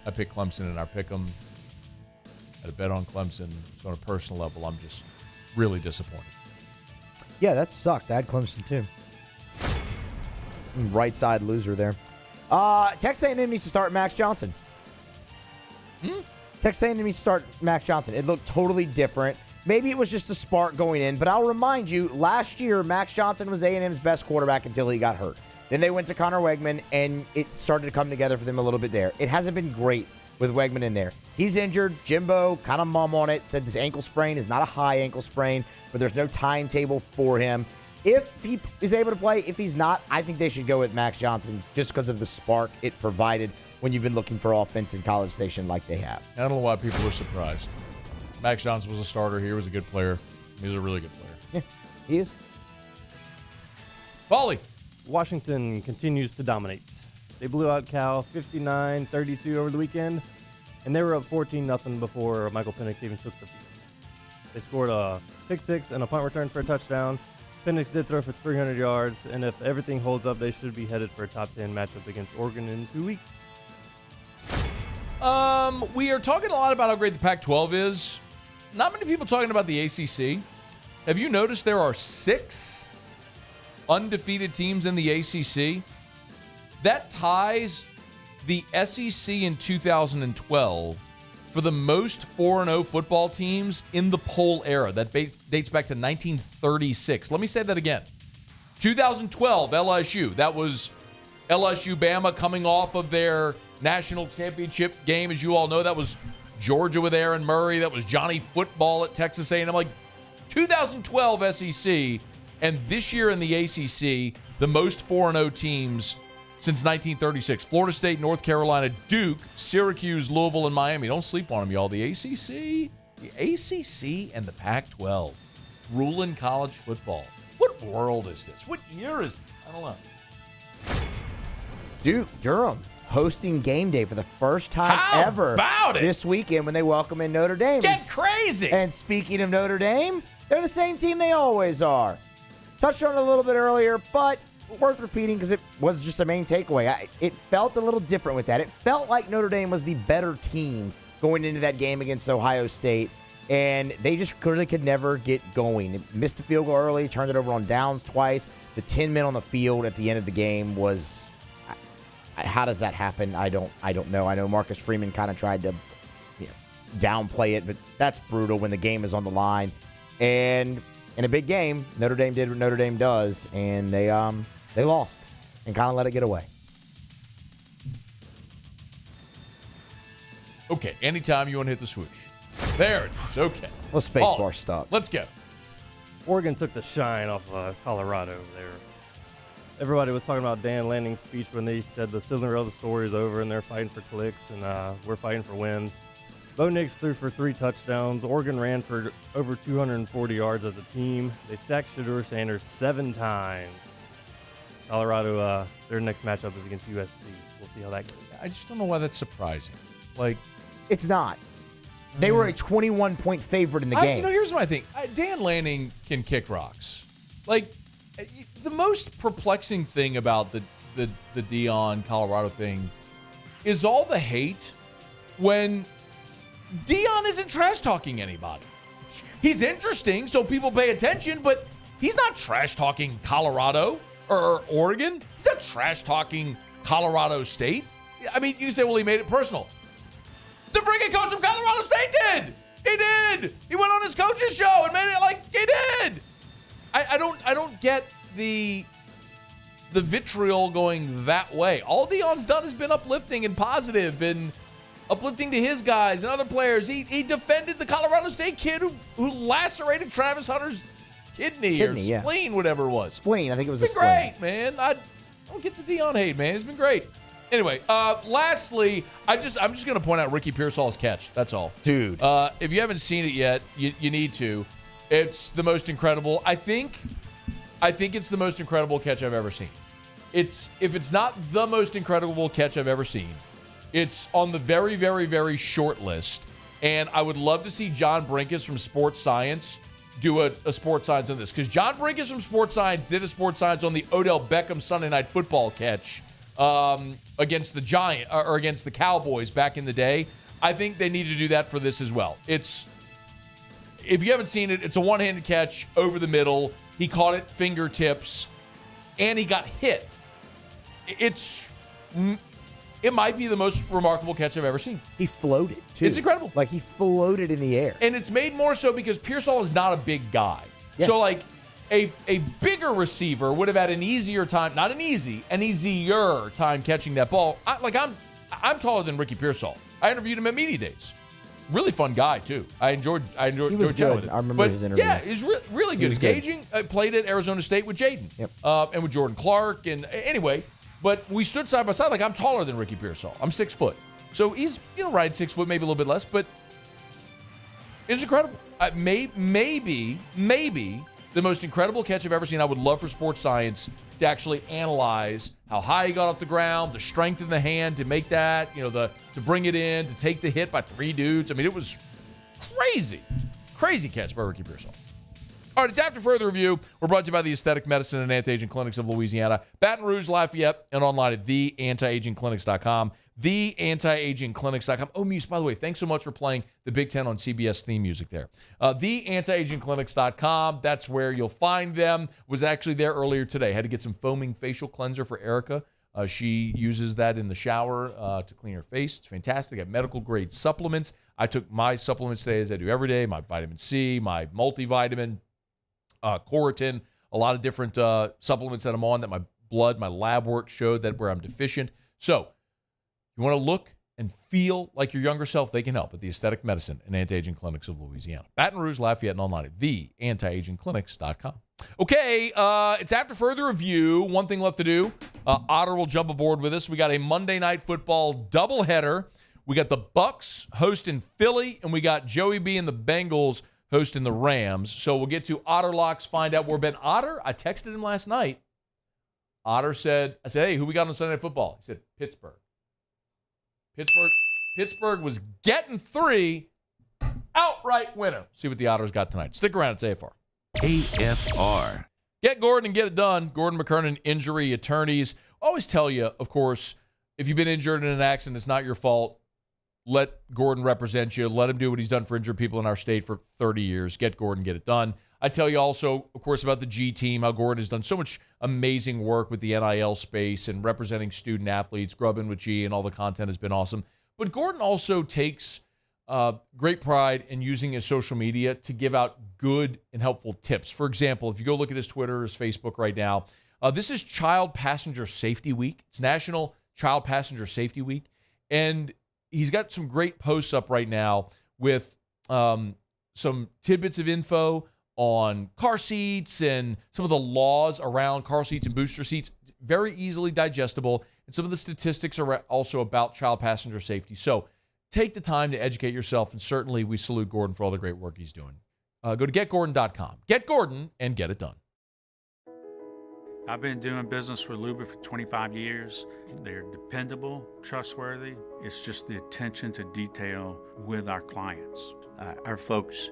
I picked Clemson and I pick them. I had a bet on Clemson. So on a personal level, I'm just really disappointed. Yeah, that sucked. I had Clemson too. Right side loser there. Texas A&M needs to start Max Johnson. Texas A&M needs to start Max Johnson. It looked totally different. Maybe it was just a spark going in, but I'll remind you, last year, Max Johnson was A&M's best quarterback until he got hurt. Then they went to Connor Wegman, and it started to come together for them a little bit there. It hasn't been great with Wegman in there. He's injured. Jimbo kind of mum on it, said this ankle sprain is not a high ankle sprain, but there's no timetable for him. If he is able to play, if he's not, I think they should go with Max Johnson just because of the spark it provided when you've been looking for offense in College Station like they have. I don't know why people are surprised. Max Johnson was a starter here. He was a good player. He was a really good player. Yeah, he is. Paulie. Washington continues to dominate. They blew out Cal 59-32 over the weekend, and they were up 14-0 before Michael Penix even took the field. They scored a pick-6 and a punt return for a touchdown. Penix did throw for 300 yards, and if everything holds up, they should be headed for a top 10 matchup against Oregon in 2 weeks. We are talking a lot about how great the Pac-12 is. Not many people talking about the ACC. Have you noticed there are 6 undefeated teams in the ACC? That ties the SEC in 2012 for the most 4-0 football teams in the poll era. That dates back to 1936. Let me say that again. 2012, LSU. That was LSU Bama coming off of their national championship game. As you all know, that was Georgia with Aaron Murray. That was Johnny Football at Texas A&M. Like 2012 SEC, and this year in the ACC, the most 4-0 teams since 1936. Florida State, North Carolina, Duke, Syracuse, Louisville, and Miami. Don't sleep on them, y'all. The ACC and the Pac-12 ruling college football. What world is this? What year is it? I don't know. Duke, Durham, hosting game day for the first time ever this weekend when they welcome in Notre Dame. Get crazy! And speaking of Notre Dame, they're the same team they always are. Touched on it a little bit earlier, but worth repeating because it was just a main takeaway. It felt a little different with that. It felt like Notre Dame was the better team going into that game against Ohio State, and they just clearly could never get going. It missed the field goal early, turned it over on downs twice. The 10 men on the field at the end of the game was... How does that happen? I don't know. I know Marcus Freeman kind of tried to downplay it, but that's brutal when the game is on the line. And in a big game, Notre Dame did what Notre Dame does, and they lost and kind of let it get away. Okay, anytime you want to hit the switch. There it is. Okay. Well, spacebar stuck. Let's go. Oregon took the shine off Colorado there. Everybody was talking about Dan Lanning's speech when they said the Cinderella story is over and they're fighting for clicks and we're fighting for wins. Bo Nix threw for 3 touchdowns. Oregon ran for over 240 yards as a team. They sacked Shedeur Sanders 7 times. Colorado, their next matchup is against USC. We'll see how that goes. I just don't know why that's surprising. Like, it's not. They were a 21-point favorite in the game. Here's my thing. Dan Lanning can kick rocks. Like, the most perplexing thing about the Deion Colorado thing is all the hate when Deion isn't trash-talking anybody. He's interesting, so people pay attention, but he's not trash-talking Colorado or Oregon. He's not trash-talking Colorado State. I mean, you say, well, he made it personal. The freaking coach from Colorado State did. He did. He went on his coach's show and made it like he did. I don't get the vitriol going that way. All Deion's done has been uplifting and positive and uplifting to his guys and other players. He defended the Colorado State kid who lacerated Travis Hunter's kidney or spleen, whatever it was. Spleen, I think it was a spleen. Great, man. I don't get the Deion hate, man. It's been great. Anyway, lastly, I'm just going to point out Ricky Pearsall's catch. That's all. Dude. If you haven't seen it yet, you need to. It's the most incredible. I think it's the most incredible catch I've ever seen. If it's not the most incredible catch I've ever seen, it's on the very, very, very short list. And I would love to see John Brinkus from Sports Science do a Sports Science on this. Because John Brinkus from Sports Science did a Sports Science on the Odell Beckham Sunday Night Football catch against the Giants or against the Cowboys back in the day. I think they need to do that for this as well. If you haven't seen it, it's a one-handed catch over the middle. He caught it fingertips, and he got hit. It might be the most remarkable catch I've ever seen. He floated, too. It's incredible. Like, he floated in the air. And it's made more so because Pearsall is not a big guy. Yeah. So, like, a bigger receiver would have had an easier time, not an easier time catching that ball. I'm taller than Ricky Pearsall. I interviewed him at Media Days. Really fun guy, too. I enjoyed He was good. with him. I remember his interview. Yeah, he's really good. Engaging. Played at Arizona State with Jaden. Yep. And with Jordan Clark. And anyway, but we stood side by side. Like, I'm taller than Ricky Pearsall. I'm 6 foot. So he's, right, 6 foot, maybe a little bit less. But it's incredible. Maybe the most incredible catch I've ever seen. I would love for Sports Science to actually analyze how high he got off the ground, the strength in the hand to make that, to bring it in, to take the hit by 3 dudes. I mean, it was crazy catch by Ricky Pearsall. All right, it's After Further Review. We're brought to you by the Aesthetic Medicine and Anti-Aging Clinics of Louisiana, Baton Rouge, Lafayette, and online at theantiagingclinics.com. TheAntiAgingClinics.com. Oh, Muse, by the way, thanks so much for playing the Big Ten on CBS theme music there. TheAntiAgingClinics.com. That's where you'll find them. Was actually there earlier today. Had to get some foaming facial cleanser for Erica. She uses that in the shower to clean her face. It's fantastic. I have medical-grade supplements. I took my supplements today, as I do every day, my vitamin C, my multivitamin, Coritin, a lot of different supplements that I'm on that my blood, my lab work showed that where I'm deficient. So you want to look and feel like your younger self, they can help at the Aesthetic Medicine and Anti-Aging Clinics of Louisiana. Baton Rouge, Lafayette, and online at theantiagingclinics.com. Okay, it's after further review. One thing left to do. Otter will jump aboard with us. We got a Monday Night Football doubleheader. We got the Bucks hosting Philly, and we got Joey B and the Bengals hosting the Rams. So we'll get to Otter Locks, find out where Ben Otter. I texted him last night. Otter said, I said, hey, who we got on Sunday Night Football? He said, Pittsburgh. Pittsburgh was getting 3, outright winner. See what the Otters got tonight. Stick around. It's AFR. AFR. Get Gordon and get it done. Gordon McKernan Injury Attorneys. Always tell you, of course, if you've been injured in an accident, it's not your fault. Let Gordon represent you. Let him do what he's done for injured people in our state for 30 years. Get Gordon, get it done. I tell you also, of course, about the G team, how Gordon has done so much amazing work with the NIL space and representing student athletes, grubbing with G, and all the content has been awesome. But Gordon also takes great pride in using his social media to give out good and helpful tips. For example, if you go look at his Twitter, his Facebook right now, this is Child Passenger Safety Week. It's National Child Passenger Safety Week. And he's got some great posts up right now with some tidbits of info on car seats and some of the laws around car seats and booster seats. Very easily digestible. And some of the statistics are also about child passenger safety. So take the time to educate yourself. And certainly we salute Gordon for all the great work he's doing. Go to getgordon.com. Get Gordon and get it done. I've been doing business with Luba for 25 years. They're dependable, trustworthy. It's just the attention to detail with our clients. Our folks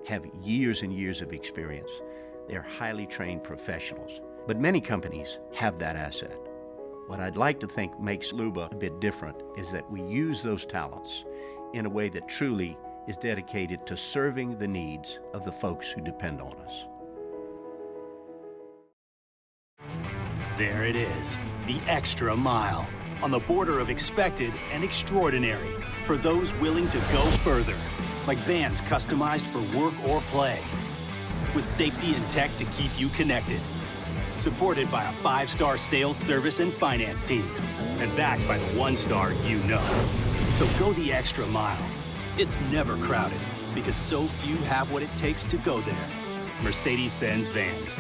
have years and years of experience. They're highly trained professionals. But many companies have that asset. What I'd like to think makes Luba a bit different is that we use those talents in a way that truly is dedicated to serving the needs of the folks who depend on us. There it is, the extra mile, on the border of expected and extraordinary for those willing to go further, like vans customized for work or play, with safety and tech to keep you connected, supported by a 5-star sales, service, and finance team, and backed by the 1-star you know. So go the extra mile. It's never crowded, because so few have what it takes to go there. Mercedes-Benz Vans.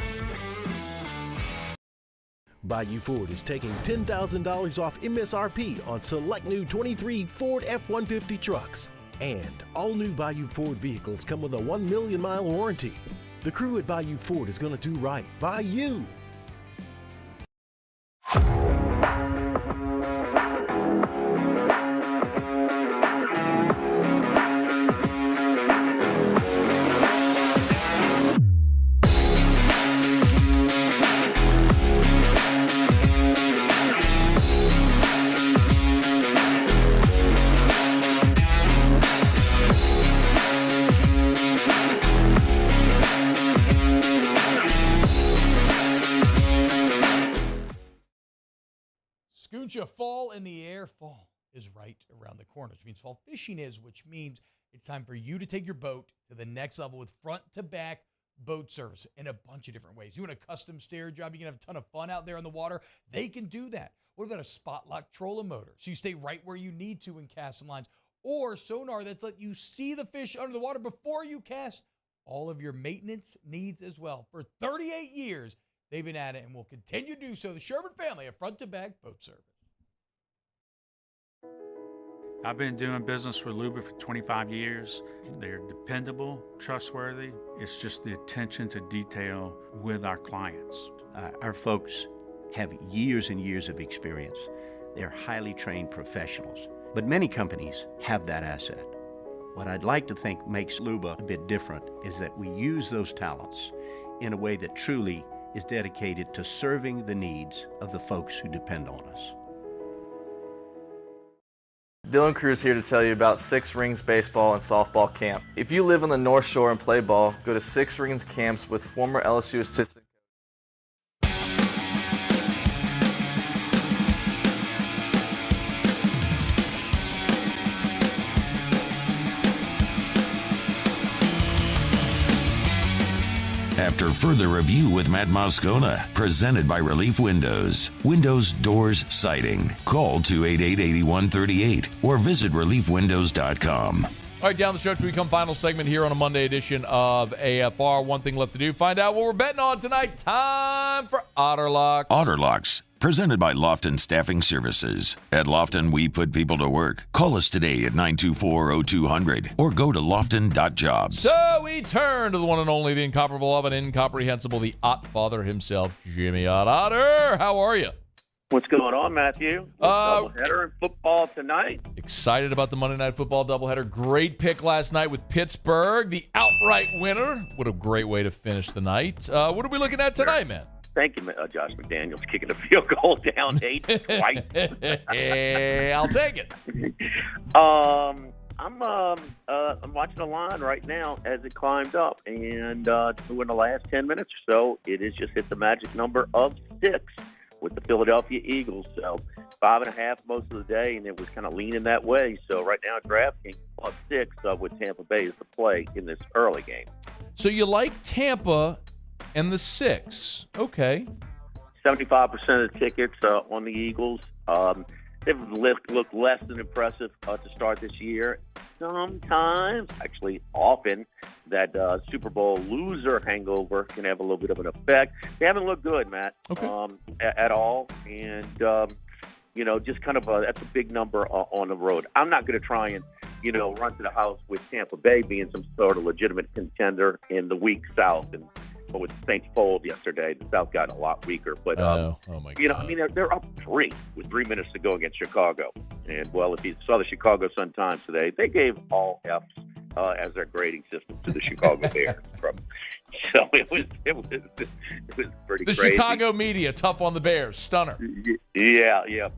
Bayou Ford is taking $10,000 off MSRP on select new 23 Ford F-150 trucks. And all new Bayou Ford vehicles come with a 1 million mile warranty. The crew at Bayou Ford is going to do right by you. Scooncha, fall in the air. Fall is right around the corner, which means fall fishing is, which means it's time for you to take your boat to the next level with front-to-back boat service in a bunch of different ways. You want a custom stair job, you can have a ton of fun out there in the water, they can do that. What about a spot lock trolling motor? So you stay right where you need to in casting lines, or sonar that's let you see the fish under the water before you cast. All of your maintenance needs as well. For 38 years, they've been at it and will continue to do so. The Sherman family of front-to-back boat service. I've been doing business with Luba for 25 years. They're dependable, trustworthy. It's just the attention to detail with our clients. Our folks have years and years of experience. They're highly trained professionals. But many companies have that asset. What I'd like to think makes Luba a bit different is that we use those talents in a way that truly is dedicated to serving the needs of the folks who depend on us. Dylan Cruz here to tell you about Six Rings Baseball and Softball Camp. If you live on the North Shore and play ball, go to Six Rings Camps with former LSU assistant. After further review with Matt Moscona, presented by Relief Windows. Windows, doors, siding. Call 288-8138 or visit reliefwindows.com. All right, down the stretch, we come final segment here on a Monday edition of AFR. One thing left to do, find out what we're betting on tonight. Time for Otter Locks. Otter Locks, presented by Lofton Staffing Services. At Lofton, we put people to work. Call us today at 924-0200 or go to lofton.jobs. So we turn to the one and only, the incomparable of an incomprehensible, the Ott Father himself, Jimmy Ott. Otter, how are you? What's going on, Matthew? Doubleheader in football tonight. Excited about the Monday Night Football doubleheader. Great pick last night with Pittsburgh, the outright winner. What a great way to finish the night. What are we looking at tonight, man? Thank you, Josh McDaniels, kicking a field goal down 8 twice. I'll take it. I'm watching the line right now as it climbed up, and in the last 10 minutes or so, it has just hit the magic number of 6 with the Philadelphia Eagles. So 5.5 most of the day, and it was kind of leaning that way. So right now, DraftKings +6 with Tampa Bay is the play in this early game. So you like Tampa and the 6. Okay. 75% of the tickets on the Eagles. They've looked less than impressive to start this year. Sometimes, actually often, that Super Bowl loser hangover can have a little bit of an effect. They haven't looked good, Matt, at all. And, just kind of that's a big number on the road. I'm not going to try and, run to the house with Tampa Bay being some sort of legitimate contender in the weak South. And with the Saints fold yesterday, the South got a lot weaker. But, oh my God. They're up 3 with 3 minutes to go against Chicago. And, well, if you saw the Chicago Sun-Times today, they gave all F's as their grading system to the Chicago Bears. So it was pretty the crazy. Chicago media, tough on the Bears. Stunner. Yeah.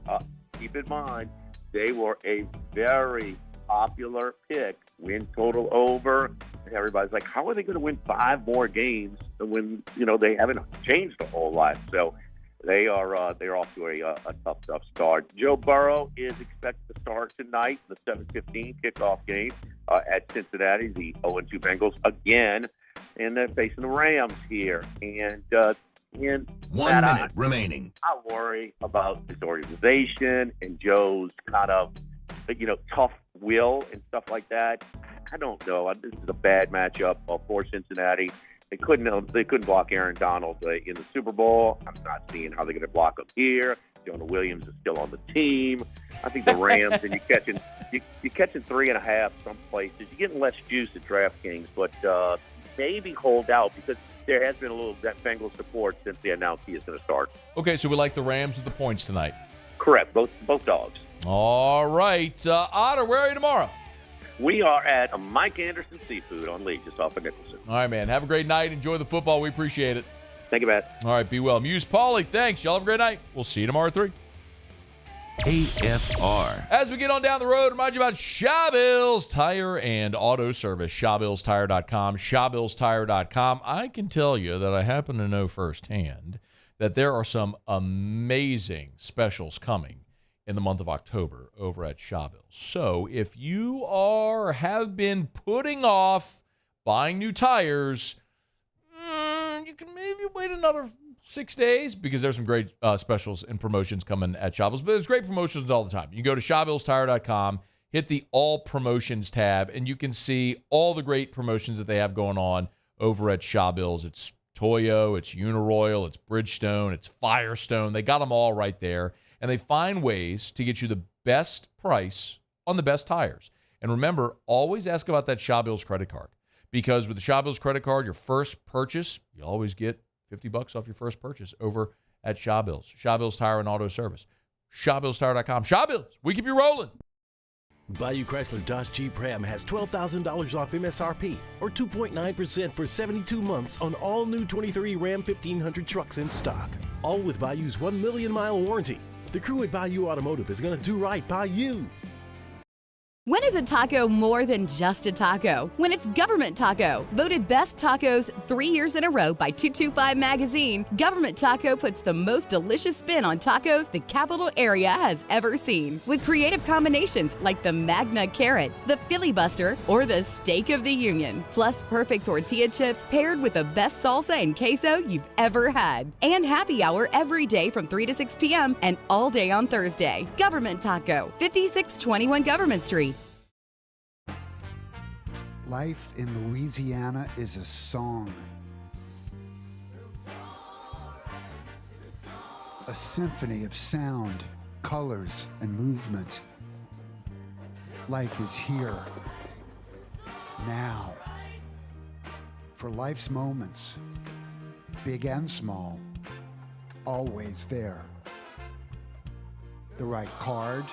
Keep in mind, they were a very popular pick. Win total over. Everybody's like, how are they going to win 5 more games when they haven't changed a whole lot? So they're off to a tough start. Joe Burrow is expected to start tonight, the 7:15 kickoff game at Cincinnati. The 0-2 Bengals again, and they're facing the Rams here. And 1 minute remaining. I worry about this organization and Joe's kind of tough will and stuff like that. I don't know. This is a bad matchup for Cincinnati. They couldn't block Aaron Donald in the Super Bowl. I'm not seeing how they're going to block him here. Jonah Williams is still on the team. I think the Rams, and you're catching 3.5 some places. You're getting less juice at DraftKings, but maybe hold out because there has been a little Bengals support since they announced he is going to start. Okay, so we like the Rams with the points tonight. Correct, both dogs. All right. Otter, where are you tomorrow? We are at Mike Anderson Seafood on Lee, just off of Nicholson. All right, man. Have a great night. Enjoy the football. We appreciate it. Thank you, Matt. All right, be well. Muse Pauly, thanks. Y'all have a great night. We'll see you tomorrow at 3. AFR. As we get on down the road, remind you about Shawbills Tire and Auto Service. ShawbillsTire.com. ShawbillsTire.com. I can tell you that I happen to know firsthand that there are some amazing specials coming in the month of October over at Shawbills. So if you have been putting off buying new tires, you can maybe wait another 6 days because there's some great specials and promotions coming at Shawbills. But there's great promotions all the time. You can go to ShawbillsTire.com, hit the All Promotions tab, and you can see all the great promotions that they have going on over at Shawbills. It's Toyo, it's Uniroyal, it's Bridgestone, it's Firestone. They got them all right there. And they find ways to get you the best price on the best tires. And remember, always ask about that Shawbills credit card. Because with the Shawbills credit card, your first purchase, you always get $50 off your first purchase over at Shawbills. Shawbills Tire and Auto Service. ShawbillsTire.com. Shawbills, we keep you rolling. Bayou Chrysler Dodge Jeep Ram has $12,000 off MSRP or 2.9% for 72 months on all new 23 Ram 1500 trucks in stock. All with Bayou's 1 million mile warranty. The crew at Bayou Automotive is going to do right by you. When is a taco more than just a taco? When it's Government Taco. Voted best tacos 3 years in a row by 225 Magazine, Government Taco puts the most delicious spin on tacos the capital area has ever seen. With creative combinations like the Magna Carrot, the Filibuster, or the Steak of the Union. Plus perfect tortilla chips paired with the best salsa and queso you've ever had. And happy hour every day from 3 to 6 p.m. and all day on Thursday. Government Taco, 5621 Government Street. Life in Louisiana is a song. A symphony of sound, colors, and movement. Life is here, now. For life's moments, big and small, always there. The right card,